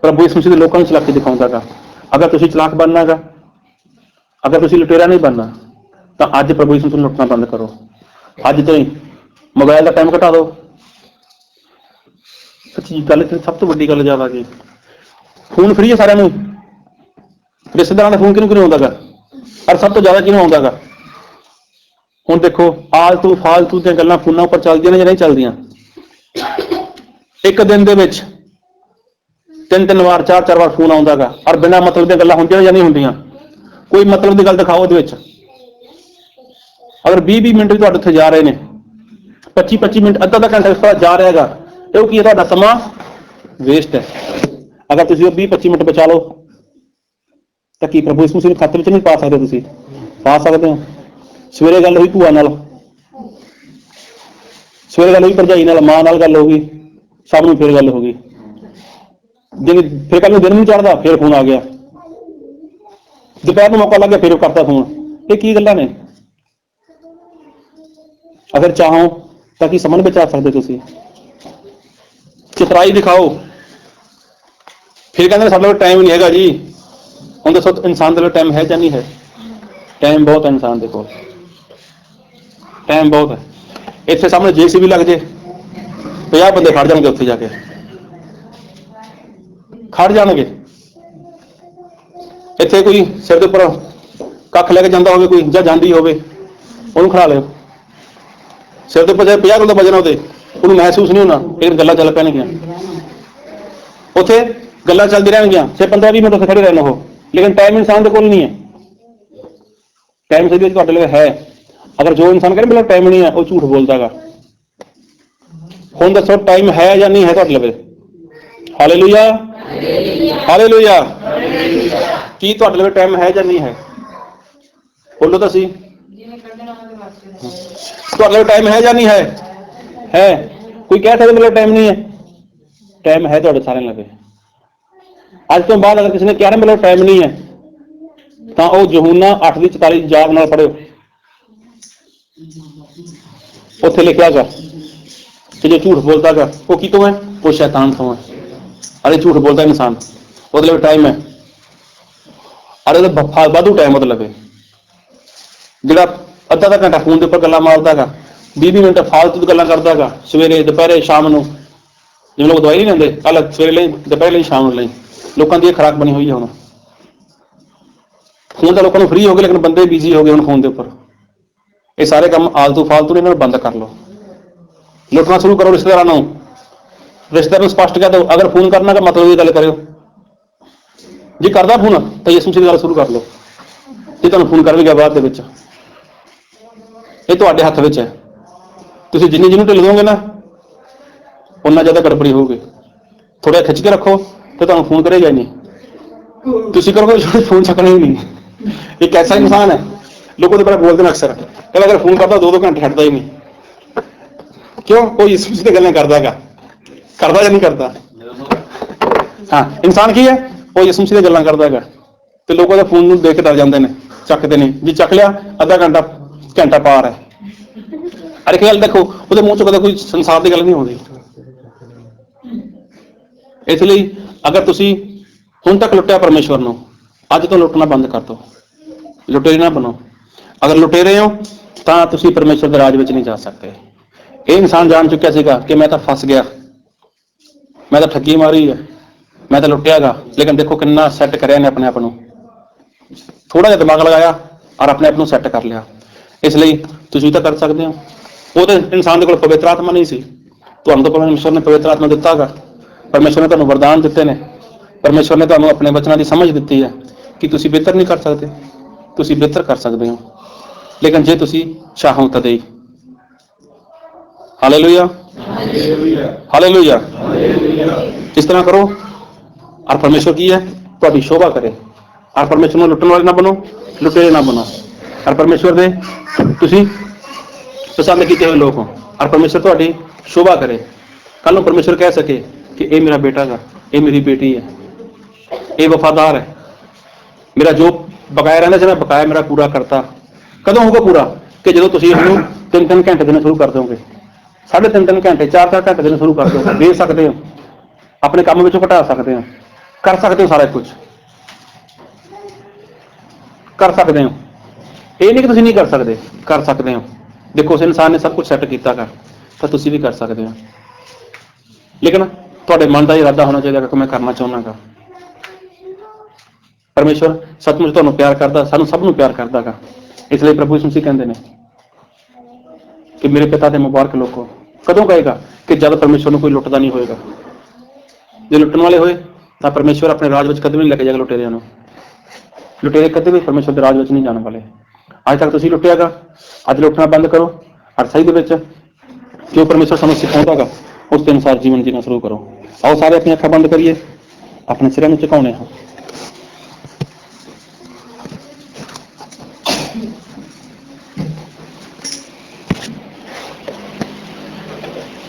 Speaker 1: ਪ੍ਰਭੂ ਯਿਸੂ ਮਸੀਹ ਦੇ ਲੋਕਾਂ ਨੂੰ ਚਲਾਕੀ ਦਿਖਾਉਂਦਾ ਗਾ। ਅਗਰ ਤੁਸੀਂ ਚਲਾਕ ਬਣਨਾ ਗਾ, ਅਗਰ ਤੁਸੀਂ ਲੁਟੇਰਾ ਨਹੀਂ ਬਣਨਾ, ਤਾਂ ਅੱਜ ਪ੍ਰਭੂ ਯਿਸੂ ਨੂੰ ਲੁੱਟਣਾ ਬੰਦ ਕਰੋ। ਅੱਜ ਤੋਂ ਹੀ ਮੋਬਾਈਲ ਦਾ ਟਾਈਮ ਘਟਾ ਦਿਓ। ਸੱਚੀ ਗੱਲ, ਸਭ ਤੋਂ ਵੱਡੀ ਗੱਲ ਜ਼ਿਆਦਾ ਕਿ ਫੋਨ ਫ੍ਰੀ ਹੈ ਸਾਰਿਆਂ ਨੂੰ। ਰਿਸ਼ਤੇਦਾਰਾਂ ਦਾ ਫੋਨ ਕਿਹਨੂੰ ਕਿਹਨੂੰ ਆਉਂਦਾ ਗਾ, ਔਰ ਸਭ ਤੋਂ ਜ਼ਿਆਦਾ ਕਿਹਨੂੰ ਆਉਂਦਾ ਗਾ? ਹੁਣ ਦੇਖੋ, ਆਲਤੂ ਫਾਲਤੂ ਦੀਆਂ ਗੱਲਾਂ ਫੋਨਾਂ ਉੱਪਰ ਚੱਲਦੀਆਂ ਨੇ ਜਾਂ ਨਹੀਂ ਚੱਲਦੀਆਂ? ਇੱਕ ਦਿਨ ਦੇ ਵਿੱਚ 3-3 ਵਾਰ 4-4 ਵਾਰ ਫੋਨ ਆਉਂਦਾ ਗਾ, ਔਰ ਬਿਨਾਂ ਮਤਲਬ ਦੀਆਂ ਗੱਲਾਂ ਹੁੰਦੀਆਂ ਜਾਂ ਨਹੀਂ ਹੁੰਦੀਆਂ? ਕੋਈ ਮਤਲਬ ਦੀ ਗੱਲ ਦਿਖਾਓ ਉਹਦੇ ਵਿੱਚ। ਅਗਰ 20-20 ਮਿੰਟ ਵੀ ਤੁਹਾਡੇ ਉੱਥੇ ਜਾ ਰਹੇ ਨੇ, 25-25 ਮਿੰਟ, ਅੱਧਾ ਘੰਟਾ ਇਸ ਤਰ੍ਹਾਂ ਜਾ ਰਿਹਾ ਹੈਗਾ, ਤੇ ਉਹ ਕੀ ਹੈ? ਤੁਹਾਡਾ ਸਮਾਂ ਵੇਸਟ ਹੈ। ਅਗਰ ਤੁਸੀਂ ਉਹ 20-25 ਮਿੰਟ ਬਚਾ ਲਓ ਤਾਂ ਕੀ ਪ੍ਰਭੂ ਯਿਸੂ ਮਸੀਹ ਦੇ ਖਾਤੇ ਵਿੱਚ ਨਹੀਂ ਪਾ ਸਕਦੇ? ਤੁਸੀਂ ਪਾ ਸਕਦੇ ਹੋ। ਸਵੇਰੇ ਗੱਲ ਹੋਈ ਭੂਆ ਨਾਲ, ਸਵੇਰੇ ਗੱਲ ਹੋਈ ਭਰਜਾਈ ਨਾਲ, ਮਾਂ ਨਾਲ ਗੱਲ ਹੋ ਗਈ, ਸਭ ਨੂੰ ਫਿਰ ਗੱਲ ਹੋ ਗਈ। ਫਿਰ ਕੱਲ ਨੂੰ ਦਿਨ ਨਹੀਂ ਚੜ੍ਹਦਾ, ਫਿਰ ਫੋਨ ਆ ਗਿਆ। ਦੁਪਹਿਰ ਨੂੰ ਮੌਕਾ ਲੱਗ ਗਿਆ, ਫਿਰ ਉਹ ਕਰਤਾ ਫੋਨ। ਇਹ ਕੀ ਗੱਲਾਂ ਨੇ? ਅਗਰ ਚਾਹੋ ਤਾਂ ਕੀ ਸਮਝ ਵਿੱਚ ਆ ਸਕਦੇ ਤੁਸੀਂ? ਚਤਰਾਈ ਦਿਖਾਓ, ਫਿਰ ਕਹਿੰਦੇ ਸਾਡੇ ਕੋਲ ਟਾਈਮ ਨਹੀਂ ਹੈਗਾ ਜੀ। ਹੁਣ ਦੱਸੋ, ਇਨਸਾਨ ਦੇ ਕੋਲ ਟਾਈਮ ਹੈ ਜਾਂ ਨਹੀਂ ਹੈ? ਟਾਈਮ ਬਹੁਤ ਹੈ ਇਨਸਾਨ ਦੇ ਕੋਲ, ਟਾਈਮ ਬਹੁਤ ਹੈ। ਇੱਥੇ ਸਾਹਮਣੇ JCB ਲੱਗ ਜੇ, 50 ਬੰਦੇ ਖੜ ਜਾਣਗੇ, ਉੱਥੇ ਜਾ ਕੇ ਖੜ ਜਾਣਗੇ। ਇੱਥੇ ਕੋਈ ਸਿਰ ਦੇ ਉੱਪਰ ਕੱਖ ਲੈ ਕੇ ਜਾਂਦਾ ਹੋਵੇ ਕੋਈ, ਜਾਂ ਜਾਂਦੀ ਹੋਵੇ, ਉਹਨੂੰ ਖੜਾ ਲਿਓ। ਸਿਰ ਦੇ ਉੱਪਰ ਜੇ 50 ਕਿਲੋ ਦਾ ਵਜਨ ਉਹਦੇ, ਉਹਨੂੰ ਮਹਿਸੂਸ ਨਹੀਂ ਹੋਣਾ, ਇਹ ਗੱਲਾਂ ਚੱਲ ਪੈਣਗੀਆਂ। ਉੱਥੇ ਗੱਲਾਂ ਚੱਲਦੀ ਰਹਿਣਗੀਆਂ, 15-20 ਮਿੰਟ ਉੱਥੇ ਖੜੇ ਰਹਿਣ ਉਹ, ਲੇਕਿਨ ਟਾਈਮ ਇਨਸਾਨ ਦੇ ਕੋਲ ਨਹੀਂ ਹੈ। ਟਾਈਮ ਸਹੀ ਤੁਹਾਡੇ ਲਈ ਹੈ। ਅਗਰ ਜੋ ਇਨਸਾਨ ਕਹਿੰਦੇ ਮੇਰਾ ਟਾਈਮ ਨਹੀਂ ਹੈ, ਉਹ ਝੂਠ ਬੋਲਦਾ ਗਾ। ਹੁਣ ਦੱਸੋ, ਟਾਈਮ ਹੈ ਜਾਂ ਨਹੀਂ ਹੈ ਤੁਹਾਡੇ ਲਈ? Hallelujah, hallelujah. ਕੀ ਤੁਹਾਡੇ ਲਈ ਟਾਈਮ ਹੈ ਜਾਂ ਨਹੀਂ ਹੈ? ਬੋਲੋ ਤਾਂ ਸਹੀ, ਤੁਹਾਡੇ ਲਈ ਟਾਈਮ ਹੈ ਜਾਂ ਨਹੀਂ ਹੈ? ਹੈ। ਕੋਈ ਕਹਿ ਸਕਦਾ ਮੇਰਾ ਟਾਈਮ ਨਹੀਂ ਹੈ? ਟਾਈਮ ਹੈ ਤੁਹਾਡੇ ਸਾਰਿਆਂ ਲਈ। ਅੱਜ ਤੋਂ ਬਾਅਦ ਅਗਰ ਕਿਸੇ ਨੇ ਕਿਹਾ ਨਾ ਮੇਰਾ ਟਾਈਮ ਨਹੀਂ ਹੈ, ਤਾਂ ਉਹ ਯਹੂਨਾ 8:44 ਯਾਦ ਨਾਲ ਪੜ੍ਹਿਓ। ਉੱਥੇ ਲਿਖਿਆ ਗਾ ਕਿ ਜੋ ਝੂਠ ਬੋਲਦਾ ਗਾ ਉਹ ਕਿਤੋਂ ਹੈ? ਉਹ ਸ਼ੈਤਾਨ ਤੋਂ ਹੈ। ਅਰੇ ਝੂਠ ਬੋਲਦਾ ਇਨਸਾਨ, ਉਹਦੇ ਲਈ ਟਾਈਮ ਹੈ। ਅਰੇ ਵਾਧੂ ਟਾਈਮ ਮਤਲਬ ਹੈ। ਜਿਹੜਾ ਅੱਧਾ ਘੰਟਾ ਫੋਨ ਦੇ ਉੱਪਰ ਗੱਲਾਂ ਮਾਰਦਾ ਗਾ, 20 ਮਿੰਟ ਫਾਲਤੂ ਗੱਲਾਂ ਕਰਦਾ ਗਾ, ਸਵੇਰੇ ਦੁਪਹਿਰੇ ਸ਼ਾਮ ਨੂੰ, ਜਿਵੇਂ ਲੋਕ ਦਵਾਈ ਨਹੀਂ ਲੈਂਦੇ, ਕੱਲ ਸਵੇਰੇ ਲਈ, ਦੁਪਹਿਰੇ ਲਈ, ਸ਼ਾਮ ਨੂੰ ਲਈ। ਲੋਕਾਂ ਦੀ ਇਹ ਖੁਰਾਕ ਬਣੀ ਹੋਈ ਹੈ। ਹੁਣ ਫੋਨ ਤਾਂ ਲੋਕਾਂ ਨੂੰ ਫ੍ਰੀ ਹੋ ਗਏ, ਲੇਕਿਨ ਬੰਦੇ ਬਿਜ਼ੀ ਹੋ ਗਏ ਹੁਣ ਫੋਨ ਦੇ ਉੱਪਰ। ਇਹ ਸਾਰੇ ਕੰਮ ਆਲਤੂ ਫਾਲਤੂ ਨੇ, ਇਹਨਾਂ ਨੂੰ ਬੰਦ ਕਰ ਲਓ। ਲੁੱਟਣਾ ਸ਼ੁਰੂ ਕਰੋ ਰਿਸ਼ਤੇਦਾਰਾਂ ਨੂੰ। ਰਿਸ਼ਤੇਦਾਰ ਨੂੰ ਸਪਸ਼ਟ ਕਹਿ ਦਿਓ, ਅਗਰ ਫੋਨ ਕਰਨਾ ਤਾਂ ਮਤਲਬ ਦੀ ਗੱਲ ਕਰਿਓ। ਜੇ ਕਰਦਾ ਫੋਨ ਤਾਂ ਯਿਸੂ ਮਸੀਹ ਦੀ ਗੱਲ ਸ਼ੁਰੂ ਕਰ ਲਓ। ਜੇ ਤੁਹਾਨੂੰ ਫੋਨ ਕਰ ਵੀ ਗਿਆ ਬਾਅਦ ਦੇ ਵਿੱਚ, ਇਹ ਤੁਹਾਡੇ ਹੱਥ ਵਿੱਚ ਹੈ। ਤੁਸੀਂ ਜਿਹਨੂੰ ਢਿੱਲ ਦੋਗੇ ਨਾ, ਉਨਾ ਜ਼ਿਆਦਾ ਗੜਬੜੀ ਹੋਊਗੀ। ਥੋੜ੍ਹਾ ਖਿੱਚ ਕੇ ਰੱਖੋ ਤੇ ਤੁਹਾਨੂੰ ਫੋਨ ਕਰੇਗਾ ਹੀ ਨਹੀਂ। ਤੁਸੀਂ ਕਰੋਗੇ ਫੋਨ ਚੱਕਣਾ ਹੀ ਨਹੀਂ। ਇੱਕ ਐਸਾ ਇਨਸਾਨ ਹੈ, ਲੋਕਾਂ ਦੇ ਬਾਰੇ ਬੋਲਦੇ ਨੇ ਅਕਸਰ, ਕਹਿੰਦਾ ਅਗਰ ਫੋਨ ਕਰਦਾ 2-2 ਘੰਟੇ ਛੱਡਦਾ ਹੀ ਨਹੀਂ। ਕਿਉਂ? ਕੋਈ ਇਸ ਤੇ ਗੱਲਾਂ ਕਰਦਾ ਹੈਗਾ, ਕਰਦਾ ਜਾਂ ਨਹੀਂ ਕਰਦਾ? ਹਾਂ, ਇਨਸਾਨ ਕੀ ਹੈ? ਉਹ ਯਿਸੂ ਮਸੀਹ ਦੀਆਂ ਗੱਲਾਂ ਕਰਦਾ ਹੈਗਾ, ਤੇ ਲੋਕਾਂ ਦਾ ਫੋਨ ਨੂੰ ਦੇਖ ਕੇ ਡਰ ਜਾਂਦੇ ਨੇ, ਚੱਕਦੇ ਨੇ। ਜੇ ਚੱਕ ਲਿਆ, ਅੱਧਾ ਘੰਟਾ ਪਾਰ ਹੈ। ਅਰੇ ਇੱਕ ਗੱਲ ਦੇਖੋ, ਉਹਦੇ ਮੂੰਹ ਚੋਂ ਕਦੇ ਕੋਈ ਸੰਸਾਰ ਦੀ ਗੱਲ ਨਹੀਂ ਆਉਂਦੀ। ਇਸ ਲਈ ਅਗਰ ਤੁਸੀਂ ਹੁਣ ਤੱਕ ਲੁੱਟਿਆ ਪਰਮੇਸ਼ਵਰ ਨੂੰ, ਅੱਜ ਤੋਂ ਲੁੱਟਣਾ ਬੰਦ ਕਰ ਦਿਓ, ਲੁਟੇਰੇ ਨਾ ਬਣੋ। ਅਗਰ ਲੁਟੇਰੇ ਹੋ ਤਾਂ ਤੁਸੀਂ ਪਰਮੇਸ਼ਰ ਦੇ ਰਾਜ ਵਿੱਚ ਨਹੀਂ ਜਾ ਸਕਦੇ। ਇਹ ਇਨਸਾਨ ਜਾਣ ਚੁੱਕਿਆ ਸੀਗਾ ਕਿ ਮੈਂ ਤਾਂ ਫਸ ਗਿਆ, ਮੈਂ ਤਾਂ ਠੱਗੀ ਮਾਰੀ ਹੈ, ਮੈਂ ਤਾਂ ਲੁੱਟਿਆਗਾ, ਲੇਕਿਨ ਦੇਖੋ ਕਿੰਨਾ ਸੈੱਟ ਕਰਿਆ ਨੇ ਆਪਣੇ ਆਪ ਨੂੰ। ਥੋੜਾ ਜਿਹਾ ਦਿਮਾਗ ਲਗਾਇਆ ਔਰ ਆਪਣੇ ਆਪ ਨੂੰ ਸੈੱਟ ਕਰ ਲਿਆ। ਇਸ ਲਈ ਤੁਸੀਂ ਤਾਂ ਕਰ ਸਕਦੇ ਹੋ। ਉਹ ਤਾਂ ਇਨਸਾਨ ਦੇ ਕੋਲ ਪਵਿੱਤਰ ਆਤਮਾ ਨਹੀਂ ਸੀ, ਤੁਹਾਨੂੰ ਤਾਂ ਪਰਮੇਸ਼ਰ ਨੇ ਪਵਿੱਤਰ ਆਤਮਾ ਦਿੱਤਾ ਹੈਗਾ। ਪਰਮੇਸ਼ਰ ਨੇ ਤੁਹਾਨੂੰ ਵਰਦਾਨ ਦਿੱਤੇ ਨੇ, ਪਰਮੇਸ਼ਰ ਨੇ ਤੁਹਾਨੂੰ ਆਪਣੇ ਵਚਨਾਂ ਦੀ ਸਮਝ ਦਿੱਤੀ ਹੈ ਕਿ ਤੁਸੀਂ ਬਿਹਤਰ ਨਹੀਂ ਕਰ ਸਕਦੇ, ਤੁਸੀਂ ਬਿਹਤਰ ਕਰ ਸਕਦੇ ਹੋ, ਲੇਕਿਨ ਜੇ ਤੁਸੀਂ ਚਾਹੋ ਤਦੇ ਹੀ। Hallelujah, hallelujah. ਇਸ ਤਰ੍ਹਾਂ ਕਰੋ ਔਰ ਪਰਮੇਸ਼ਰ ਕੀ ਹੈ, ਤੁਹਾਡੀ ਸ਼ੋਭਾ ਕਰੇ। ਔਰ ਪਰਮੇਸ਼ਰ ਨੂੰ ਲੁੱਟਣ ਵਾਲੇ ਨਾ ਬਣੋ, ਲੁਟੇਰੇ ਨਾ ਬਣੋ। ਔਰ ਪਰਮੇਸ਼ਰ ਦੇ ਤੁਸੀਂ ਪਸੰਦ ਕੀਤੇ ਹੋਏ ਲੋਕ ਹੋ ਔਰ ਪਰਮੇਸ਼ਰ ਤੁਹਾਡੀ ਸ਼ੋਭਾ ਕਰੇ। ਕੱਲ ਨੂੰ ਪਰਮੇਸ਼ਰ ਕਹਿ ਸਕੇ ਕਿ ਇਹ ਮੇਰਾ ਬੇਟਾ ਗਾ, ਇਹ ਮੇਰੀ ਬੇਟੀ ਹੈ, ਇਹ ਵਫਾਦਾਰ ਹੈ, ਮੇਰਾ ਜੋ ਬਕਾਇਆ ਰਹਿੰਦਾ ਸੀ ਮੈਂ ਬਕਾਇਆ ਮੇਰਾ ਪੂਰਾ ਕਰਤਾ। ਕਦੋਂ ਹੋਊਗਾ ਪੂਰਾ? ਕਿ ਜਦੋਂ ਤੁਸੀਂ ਇਹਨੂੰ 3-3 ਘੰਟੇ ਦੇਣੇ ਸ਼ੁਰੂ ਕਰ ਦੋਗੇ, 3.5 ਘੰਟੇ, 4-4 ਘੰਟੇ ਦੇਣੇ ਸ਼ੁਰੂ ਕਰ ਦੋਗੇ। ਦੇ ਸਕਦੇ ਹੋ, ਆਪਣੇ ਕੰਮ ਵਿੱਚੋਂ ਘਟਾ ਸਕਦੇ ਹੋ, ਕਰ ਸਕਦੇ ਹੋ, ਸਾਰਾ ਕੁਝ ਕਰ ਸਕਦੇ ਹੋ। ਇਹ ਨਹੀਂ ਕਿ ਤੁਸੀਂ ਨਹੀਂ ਕਰ ਸਕਦੇ, ਕਰ ਸਕਦੇ ਹੋ। ਦੇਖੋ ਉਸ ਇਨਸਾਨ ਨੇ ਸਭ ਕੁਝ ਸੈੱਟ ਕੀਤਾ ਗਾ, ਤਾਂ ਤੁਸੀਂ ਵੀ ਕਰ ਸਕਦੇ ਹੋ। ਲੇਕਿਨ ਤੁਹਾਡੇ ਮਨ ਦਾ ਇਰਾਦਾ ਹੋਣਾ ਚਾਹੀਦਾ ਕਿ ਮੈਂ ਕਰਨਾ ਚਾਹੁੰਦਾ ਗਾ। ਪਰਮੇਸ਼ਰ ਸੱਚਮੁੱਚ ਤੁਹਾਨੂੰ ਪਿਆਰ ਕਰਦਾ, ਸਾਨੂੰ ਸਭ ਨੂੰ ਪਿਆਰ ਕਰਦਾ ਗਾ। ਇਸ ਲਈ ਪ੍ਰਭੂ ਯਿਸੂ ਮਸੀਹ ਕਹਿੰਦੇ ਨੇ ਕਿ ਮੇਰੇ ਪਿਤਾ ਦੇ ਮੁਬਾਰਕ ਲੋਕੋ। ਕਦੋਂ ਕਹੇਗਾ? ਕਿ ਜਦ ਪਰਮੇਸ਼ਰ ਨੂੰ ਕੋਈ ਲੁੱਟਦਾ ਨਹੀਂ ਹੋਏਗਾ। ਜੇ ਲੁੱਟਣ ਵਾਲੇ ਹੋਏ ਤਾਂ ਪਰਮੇਸ਼ਰ ਆਪਣੇ ਰਾਜ ਵਿੱਚ ਕਦੇ ਵੀ ਨਹੀਂ ਲੈ ਕੇ ਜਾਏਗਾ ਲੁਟੇਰਿਆਂ ਨੂੰ। ਲੁਟੇਰੇ ਕਦੇ ਵੀ ਪਰਮੇਸ਼ਰ ਦੇ ਰਾਜ ਵਿੱਚ ਨਹੀਂ ਜਾਣ ਵਾਲੇ। ਅੱਜ ਤੱਕ ਤੁਸੀਂ ਲੁੱਟਿਆਗਾ, ਅੱਜ ਲੁੱਟਣਾ ਬੰਦ ਕਰੋ ਔਰ ਸਹੀ ਦੇ ਵਿੱਚ ਜੋ ਪਰਮੇਸ਼ਰ ਸਾਨੂੰ ਸਿਖਾਉਂਦਾ ਗਾ ਉਸ ਦੇ ਅਨੁਸਾਰ ਜੀਵਨ ਜੀਣਾ ਸ਼ੁਰੂ ਕਰੋ। ਆਓ ਸਾਰੇ ਆਪਣੀਆਂ ਅੱਖਾਂ ਬੰਦ ਕਰੀਏ, ਆਪਣੇ ਸਿਰਾਂ ਨੂੰ ਝੁਕਾਉਣੇ ਹਾਂ।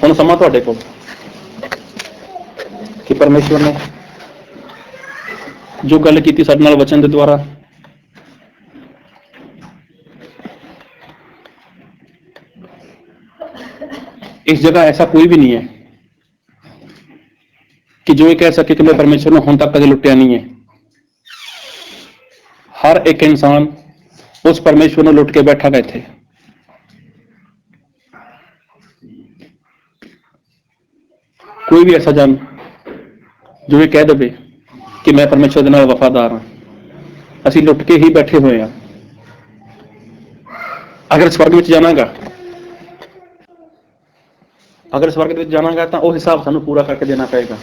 Speaker 1: ਹੁਣ ਸਮਾਂ ਤੁਹਾਡੇ ਕੋਲ ਕਿ ਪਰਮੇਸ਼ਵਰ ਨੇ ਜੋ ਗੱਲ ਕੀਤੀ ਸਾਡੇ ਨਾਲ ਵਚਨ ਦੇ ਦੁਆਰਾ, ਇਸ ਜਗ੍ਹਾ ਐਸਾ ਕੋਈ ਵੀ ਨਹੀਂ ਹੈ ਕਿ ਜੋ ਇਹ ਕਹਿ ਸਕੇ ਕਿ ਮੈਂ ਪਰਮੇਸ਼ਵਰ ਨੂੰ ਹੁਣ ਤੱਕ ਕਦੇ ਲੁੱਟਿਆ ਨਹੀਂ ਹੈ। ਹਰ ਇੱਕ ਇਨਸਾਨ ਉਸ ਪਰਮੇਸ਼ਵਰ ਨੂੰ ਲੁੱਟ ਕੇ ਬੈਠਾ ਗਾ ਇੱਥੇ। ਕੋਈ ਵੀ ਐਸਾ ਜਨ ਜੋ ਇਹ ਕਹਿ ਦੇਵੇ ਕਿ ਮੈਂ ਪਰਮੇਸ਼ਵਰ ਦੇ ਨਾਲ ਵਫਾਦਾਰ ਹਾਂ, ਅਸੀਂ ਲੁੱਟ ਕੇ ਹੀ ਬੈਠੇ ਹੋਏ ਹਾਂ। ਅਗਰ ਸਵਰਗ ਵਿੱਚ ਜਾਣਾਗਾ, ਅਗਰ ਸਵਰਗ ਵਿੱਚ ਜਾਣਾਗਾ ਤਾਂ ਉਹ ਹਿਸਾਬ ਸਾਨੂੰ ਪੂਰਾ ਕਰਕੇ ਦੇਣਾ ਪਏਗਾ।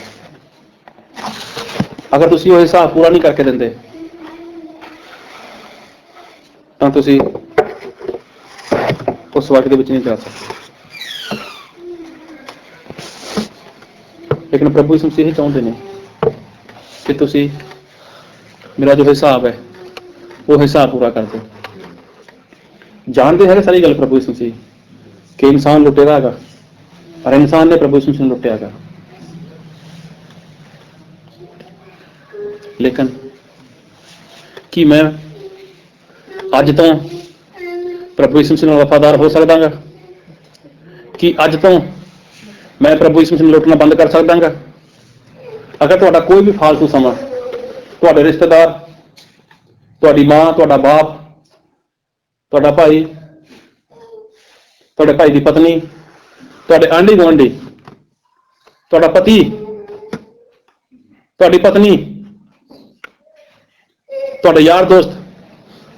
Speaker 1: ਅਗਰ ਤੁਸੀਂ ਉਹ ਹਿਸਾਬ ਪੂਰਾ ਨਹੀਂ ਕਰਕੇ ਦਿੰਦੇ ਤਾਂ ਤੁਸੀਂ ਉਸ ਸਵਰਗ ਦੇ ਵਿੱਚ ਨਹੀਂ ਜਾ ਸਕਦੇ। ਲੇਕਿਨ ਪ੍ਰਭੂ ਯਿਸੂ ਮਸੀਹ ਇਹ ਚਾਹੁੰਦੇ ਨੇ ਕਿ ਤੁਸੀਂ ਮੇਰਾ ਜੋ ਹਿਸਾਬ ਹੈ ਉਹ ਹਿਸਾਬ ਪੂਰਾ ਕਰ ਦਿਓ। ਜਾਣਦੇ ਹੈਗੇ ਸਾਰੀ ਗੱਲ ਪ੍ਰਭੂ ਯਿਸੂ ਮਸੀਹ ਕਿ ਇਨਸਾਨ ਲੁੱਟੇਗਾ ਹੈਗਾ, ਪਰ ਇਨਸਾਨ ਨੇ ਪ੍ਰਭੂ ਯਿਸੂ ਮਸੀਹ ਨੂੰ ਲੁੱਟਿਆ ਹੈਗਾ। ਲੇਕਿਨ ਕੀ ਮੈਂ ਅੱਜ ਤੋਂ ਪ੍ਰਭੂ ਯਿਸੂ ਮਸੀਹ ਨਾਲ ਵਫਾਦਾਰ ਹੋ ਸਕਦਾ ਗਾ? ਕਿ ਅੱਜ ਤੋਂ ਮੈਂ ਪ੍ਰਭੂ ਯਿਸੂ ਮਸੀਹ ਨੂੰ ਲੁੱਟਣਾ ਬੰਦ ਕਰ ਸਕਦਾ ਗਾ? ਅਗਰ ਤੁਹਾਡਾ ਕੋਈ ਵੀ ਫਾਲਤੂ ਸਮਾਂ, ਤੁਹਾਡੇ ਰਿਸ਼ਤੇਦਾਰ, ਤੁਹਾਡੀ ਮਾਂ, ਤੁਹਾਡਾ ਬਾਪ, ਤੁਹਾਡਾ ਭਾਈ, ਤੁਹਾਡੇ ਭਾਈ ਦੀ ਪਤਨੀ, ਤੁਹਾਡੇ ਆਂਢੀ ਗੁਆਂਢੀ, ਤੁਹਾਡਾ ਪਤੀ, ਤੁਹਾਡੀ ਪਤਨੀ, ਤੁਹਾਡੇ ਯਾਰ ਦੋਸਤ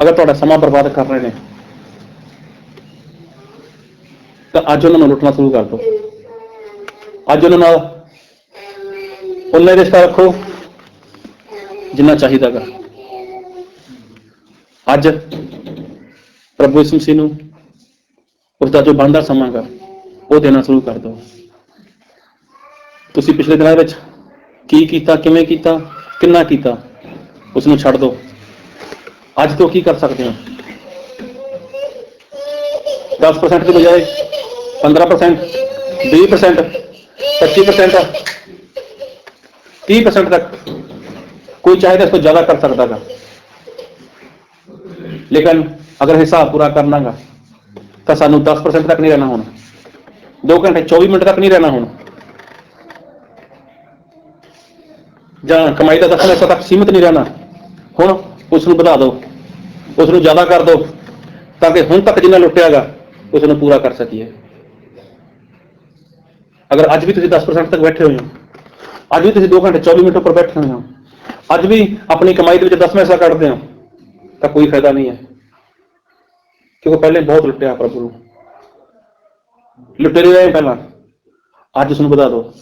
Speaker 1: ਅਗਰ ਤੁਹਾਡਾ ਸਮਾਂ ਬਰਬਾਦ ਕਰ ਰਹੇ ਨੇ ਤਾਂ ਅੱਜ ਉਹਨਾਂ ਨੂੰ ਲੁੱਟਣਾ ਸ਼ੁਰੂ ਕਰ ਦਿਓ। ਅੱਜ ਉਹਨਾਂ ਨਾਲ ਉਨਾ ਰਿਸ਼ਤਾ ਰੱਖੋ ਜਿੰਨਾ ਚਾਹੀਦਾ ਗਾ। ਅੱਜ ਪ੍ਰਭੂ ਯਿਸੂ ਮਸੀਹ ਨੂੰ ਉਸਦਾ ਜੋ ਬਣਦਾ ਸਮਾਂ ਗਾ ਉਹ ਦੇਣਾ ਸ਼ੁਰੂ ਕਰ ਦਿਓ। ਤੁਸੀਂ ਪਿਛਲੇ ਦਿਨਾਂ ਵਿੱਚ ਕੀ ਕੀਤਾ, ਕਿਵੇਂ ਕੀਤਾ, ਕਿੰਨਾ ਕੀਤਾ, ਉਸ ਨੂੰ ਛੱਡ ਦਿਓ। ਅੱਜ ਤੋਂ ਕੀ ਕਰ ਸਕਦੇ ਹੋ? 10% ਦੀ ਬਜਾਏ 15%, 20%, 25%, 30% ਤੱਕ ਕੋਈ ਚਾਹੇ ਤਾਂ ਇਸ ਤੋਂ ਜ਼ਿਆਦਾ ਕਰ ਸਕਦਾ ਗਾ। ਲੇਕਿਨ ਅਗਰ ਹਿਸਾਬ ਪੂਰਾ ਕਰਨਾ ਗਾ ਤਾਂ ਸਾਨੂੰ 10% ਤੱਕ ਨਹੀਂ ਰਹਿਣਾ ਹੁਣ, 2 ਘੰਟੇ 24 ਮਿੰਟ ਤੱਕ ਨਹੀਂ ਰਹਿਣਾ ਹੁਣ, ਜਾਂ ਕਮਾਈ ਦਾ 10% ਤੱਕ ਸੀਮਿਤ ਨਹੀਂ ਰਹਿਣਾ ਹੁਣ। ਉਸ ਨੂੰ ਵਧਾ ਦਿਓ, ਉਸ ਨੂੰ ਜ਼ਿਆਦਾ ਕਰ ਦਿਓ, ਤਾਂ ਕਿ ਹੁਣ ਤੱਕ ਜਿੰਨਾ ਲੁੱਟਿਆਗਾ ਉਸ ਨੂੰ ਪੂਰਾ ਕਰ ਸਕੀਏ। ਅਗਰ ਅੱਜ ਵੀ ਤੁਸੀਂ 10% ਤੱਕ ਬੈਠੇ ਹੋਏ ਹੋ, ਅੱਜ ਵੀ ਤੁਸੀਂ 2 ਘੰਟੇ 24 ਮਿੰਟ ਉੱਪਰ ਬੈਠੇ ਹੋਏ ਹੋ, ਅੱਜ ਵੀ ਆਪਣੀ ਕਮਾਈ ਦੇ ਵਿੱਚ 10ਵਾਂ ਹਿੱਸਾ ਕੱਢਦੇ ਹੋ, ਤਾਂ ਕੋਈ ਫਾਇਦਾ ਨਹੀਂ ਹੈ, ਕਿਉਂਕਿ ਪਹਿਲੇ ਬਹੁਤ ਲੁੱਟਿਆ ਪ੍ਰਭੂ ਨੂੰ, ਲੁਟੇਰੇ ਰਹੇ ਪਹਿਲਾਂ। ਅੱਜ ਉਸ ਨੂੰ ਵਧਾ ਦਿਓ,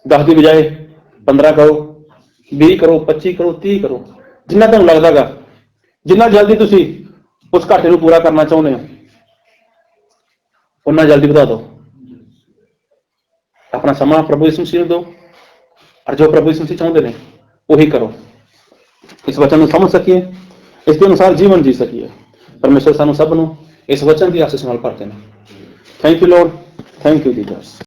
Speaker 1: 10 ਦੀ ਬਜਾਏ 15 ਕਰੋ, 20 ਕਰੋ, 25 ਕਰੋ, 30 ਕਰੋ, ਜਿੰਨਾ ਤੁਹਾਨੂੰ ਲੱਗਦਾਗਾ। ਜਿੰਨਾ ਜਲਦੀ ਤੁਸੀਂ ਉਸ ਘਾਟੇ ਨੂੰ ਪੂਰਾ ਕਰਨਾ ਚਾਹੁੰਦੇ ਹੋ, ਉਨਾ ਜਲਦੀ ਵਧਾ ਦਿਓ। अपना समा प्रभु यीशु मसीह को दो, और जो प्रभु यीशु मसीह चाहते हैं वही करो। इस वचन को समझ सकिए, इसके अनुसार जीवन जी सकिए। परमेश्वर सानू सब नू इस वचन की आशीष नाल भर देना। Thank you Lord, thank you Jesus.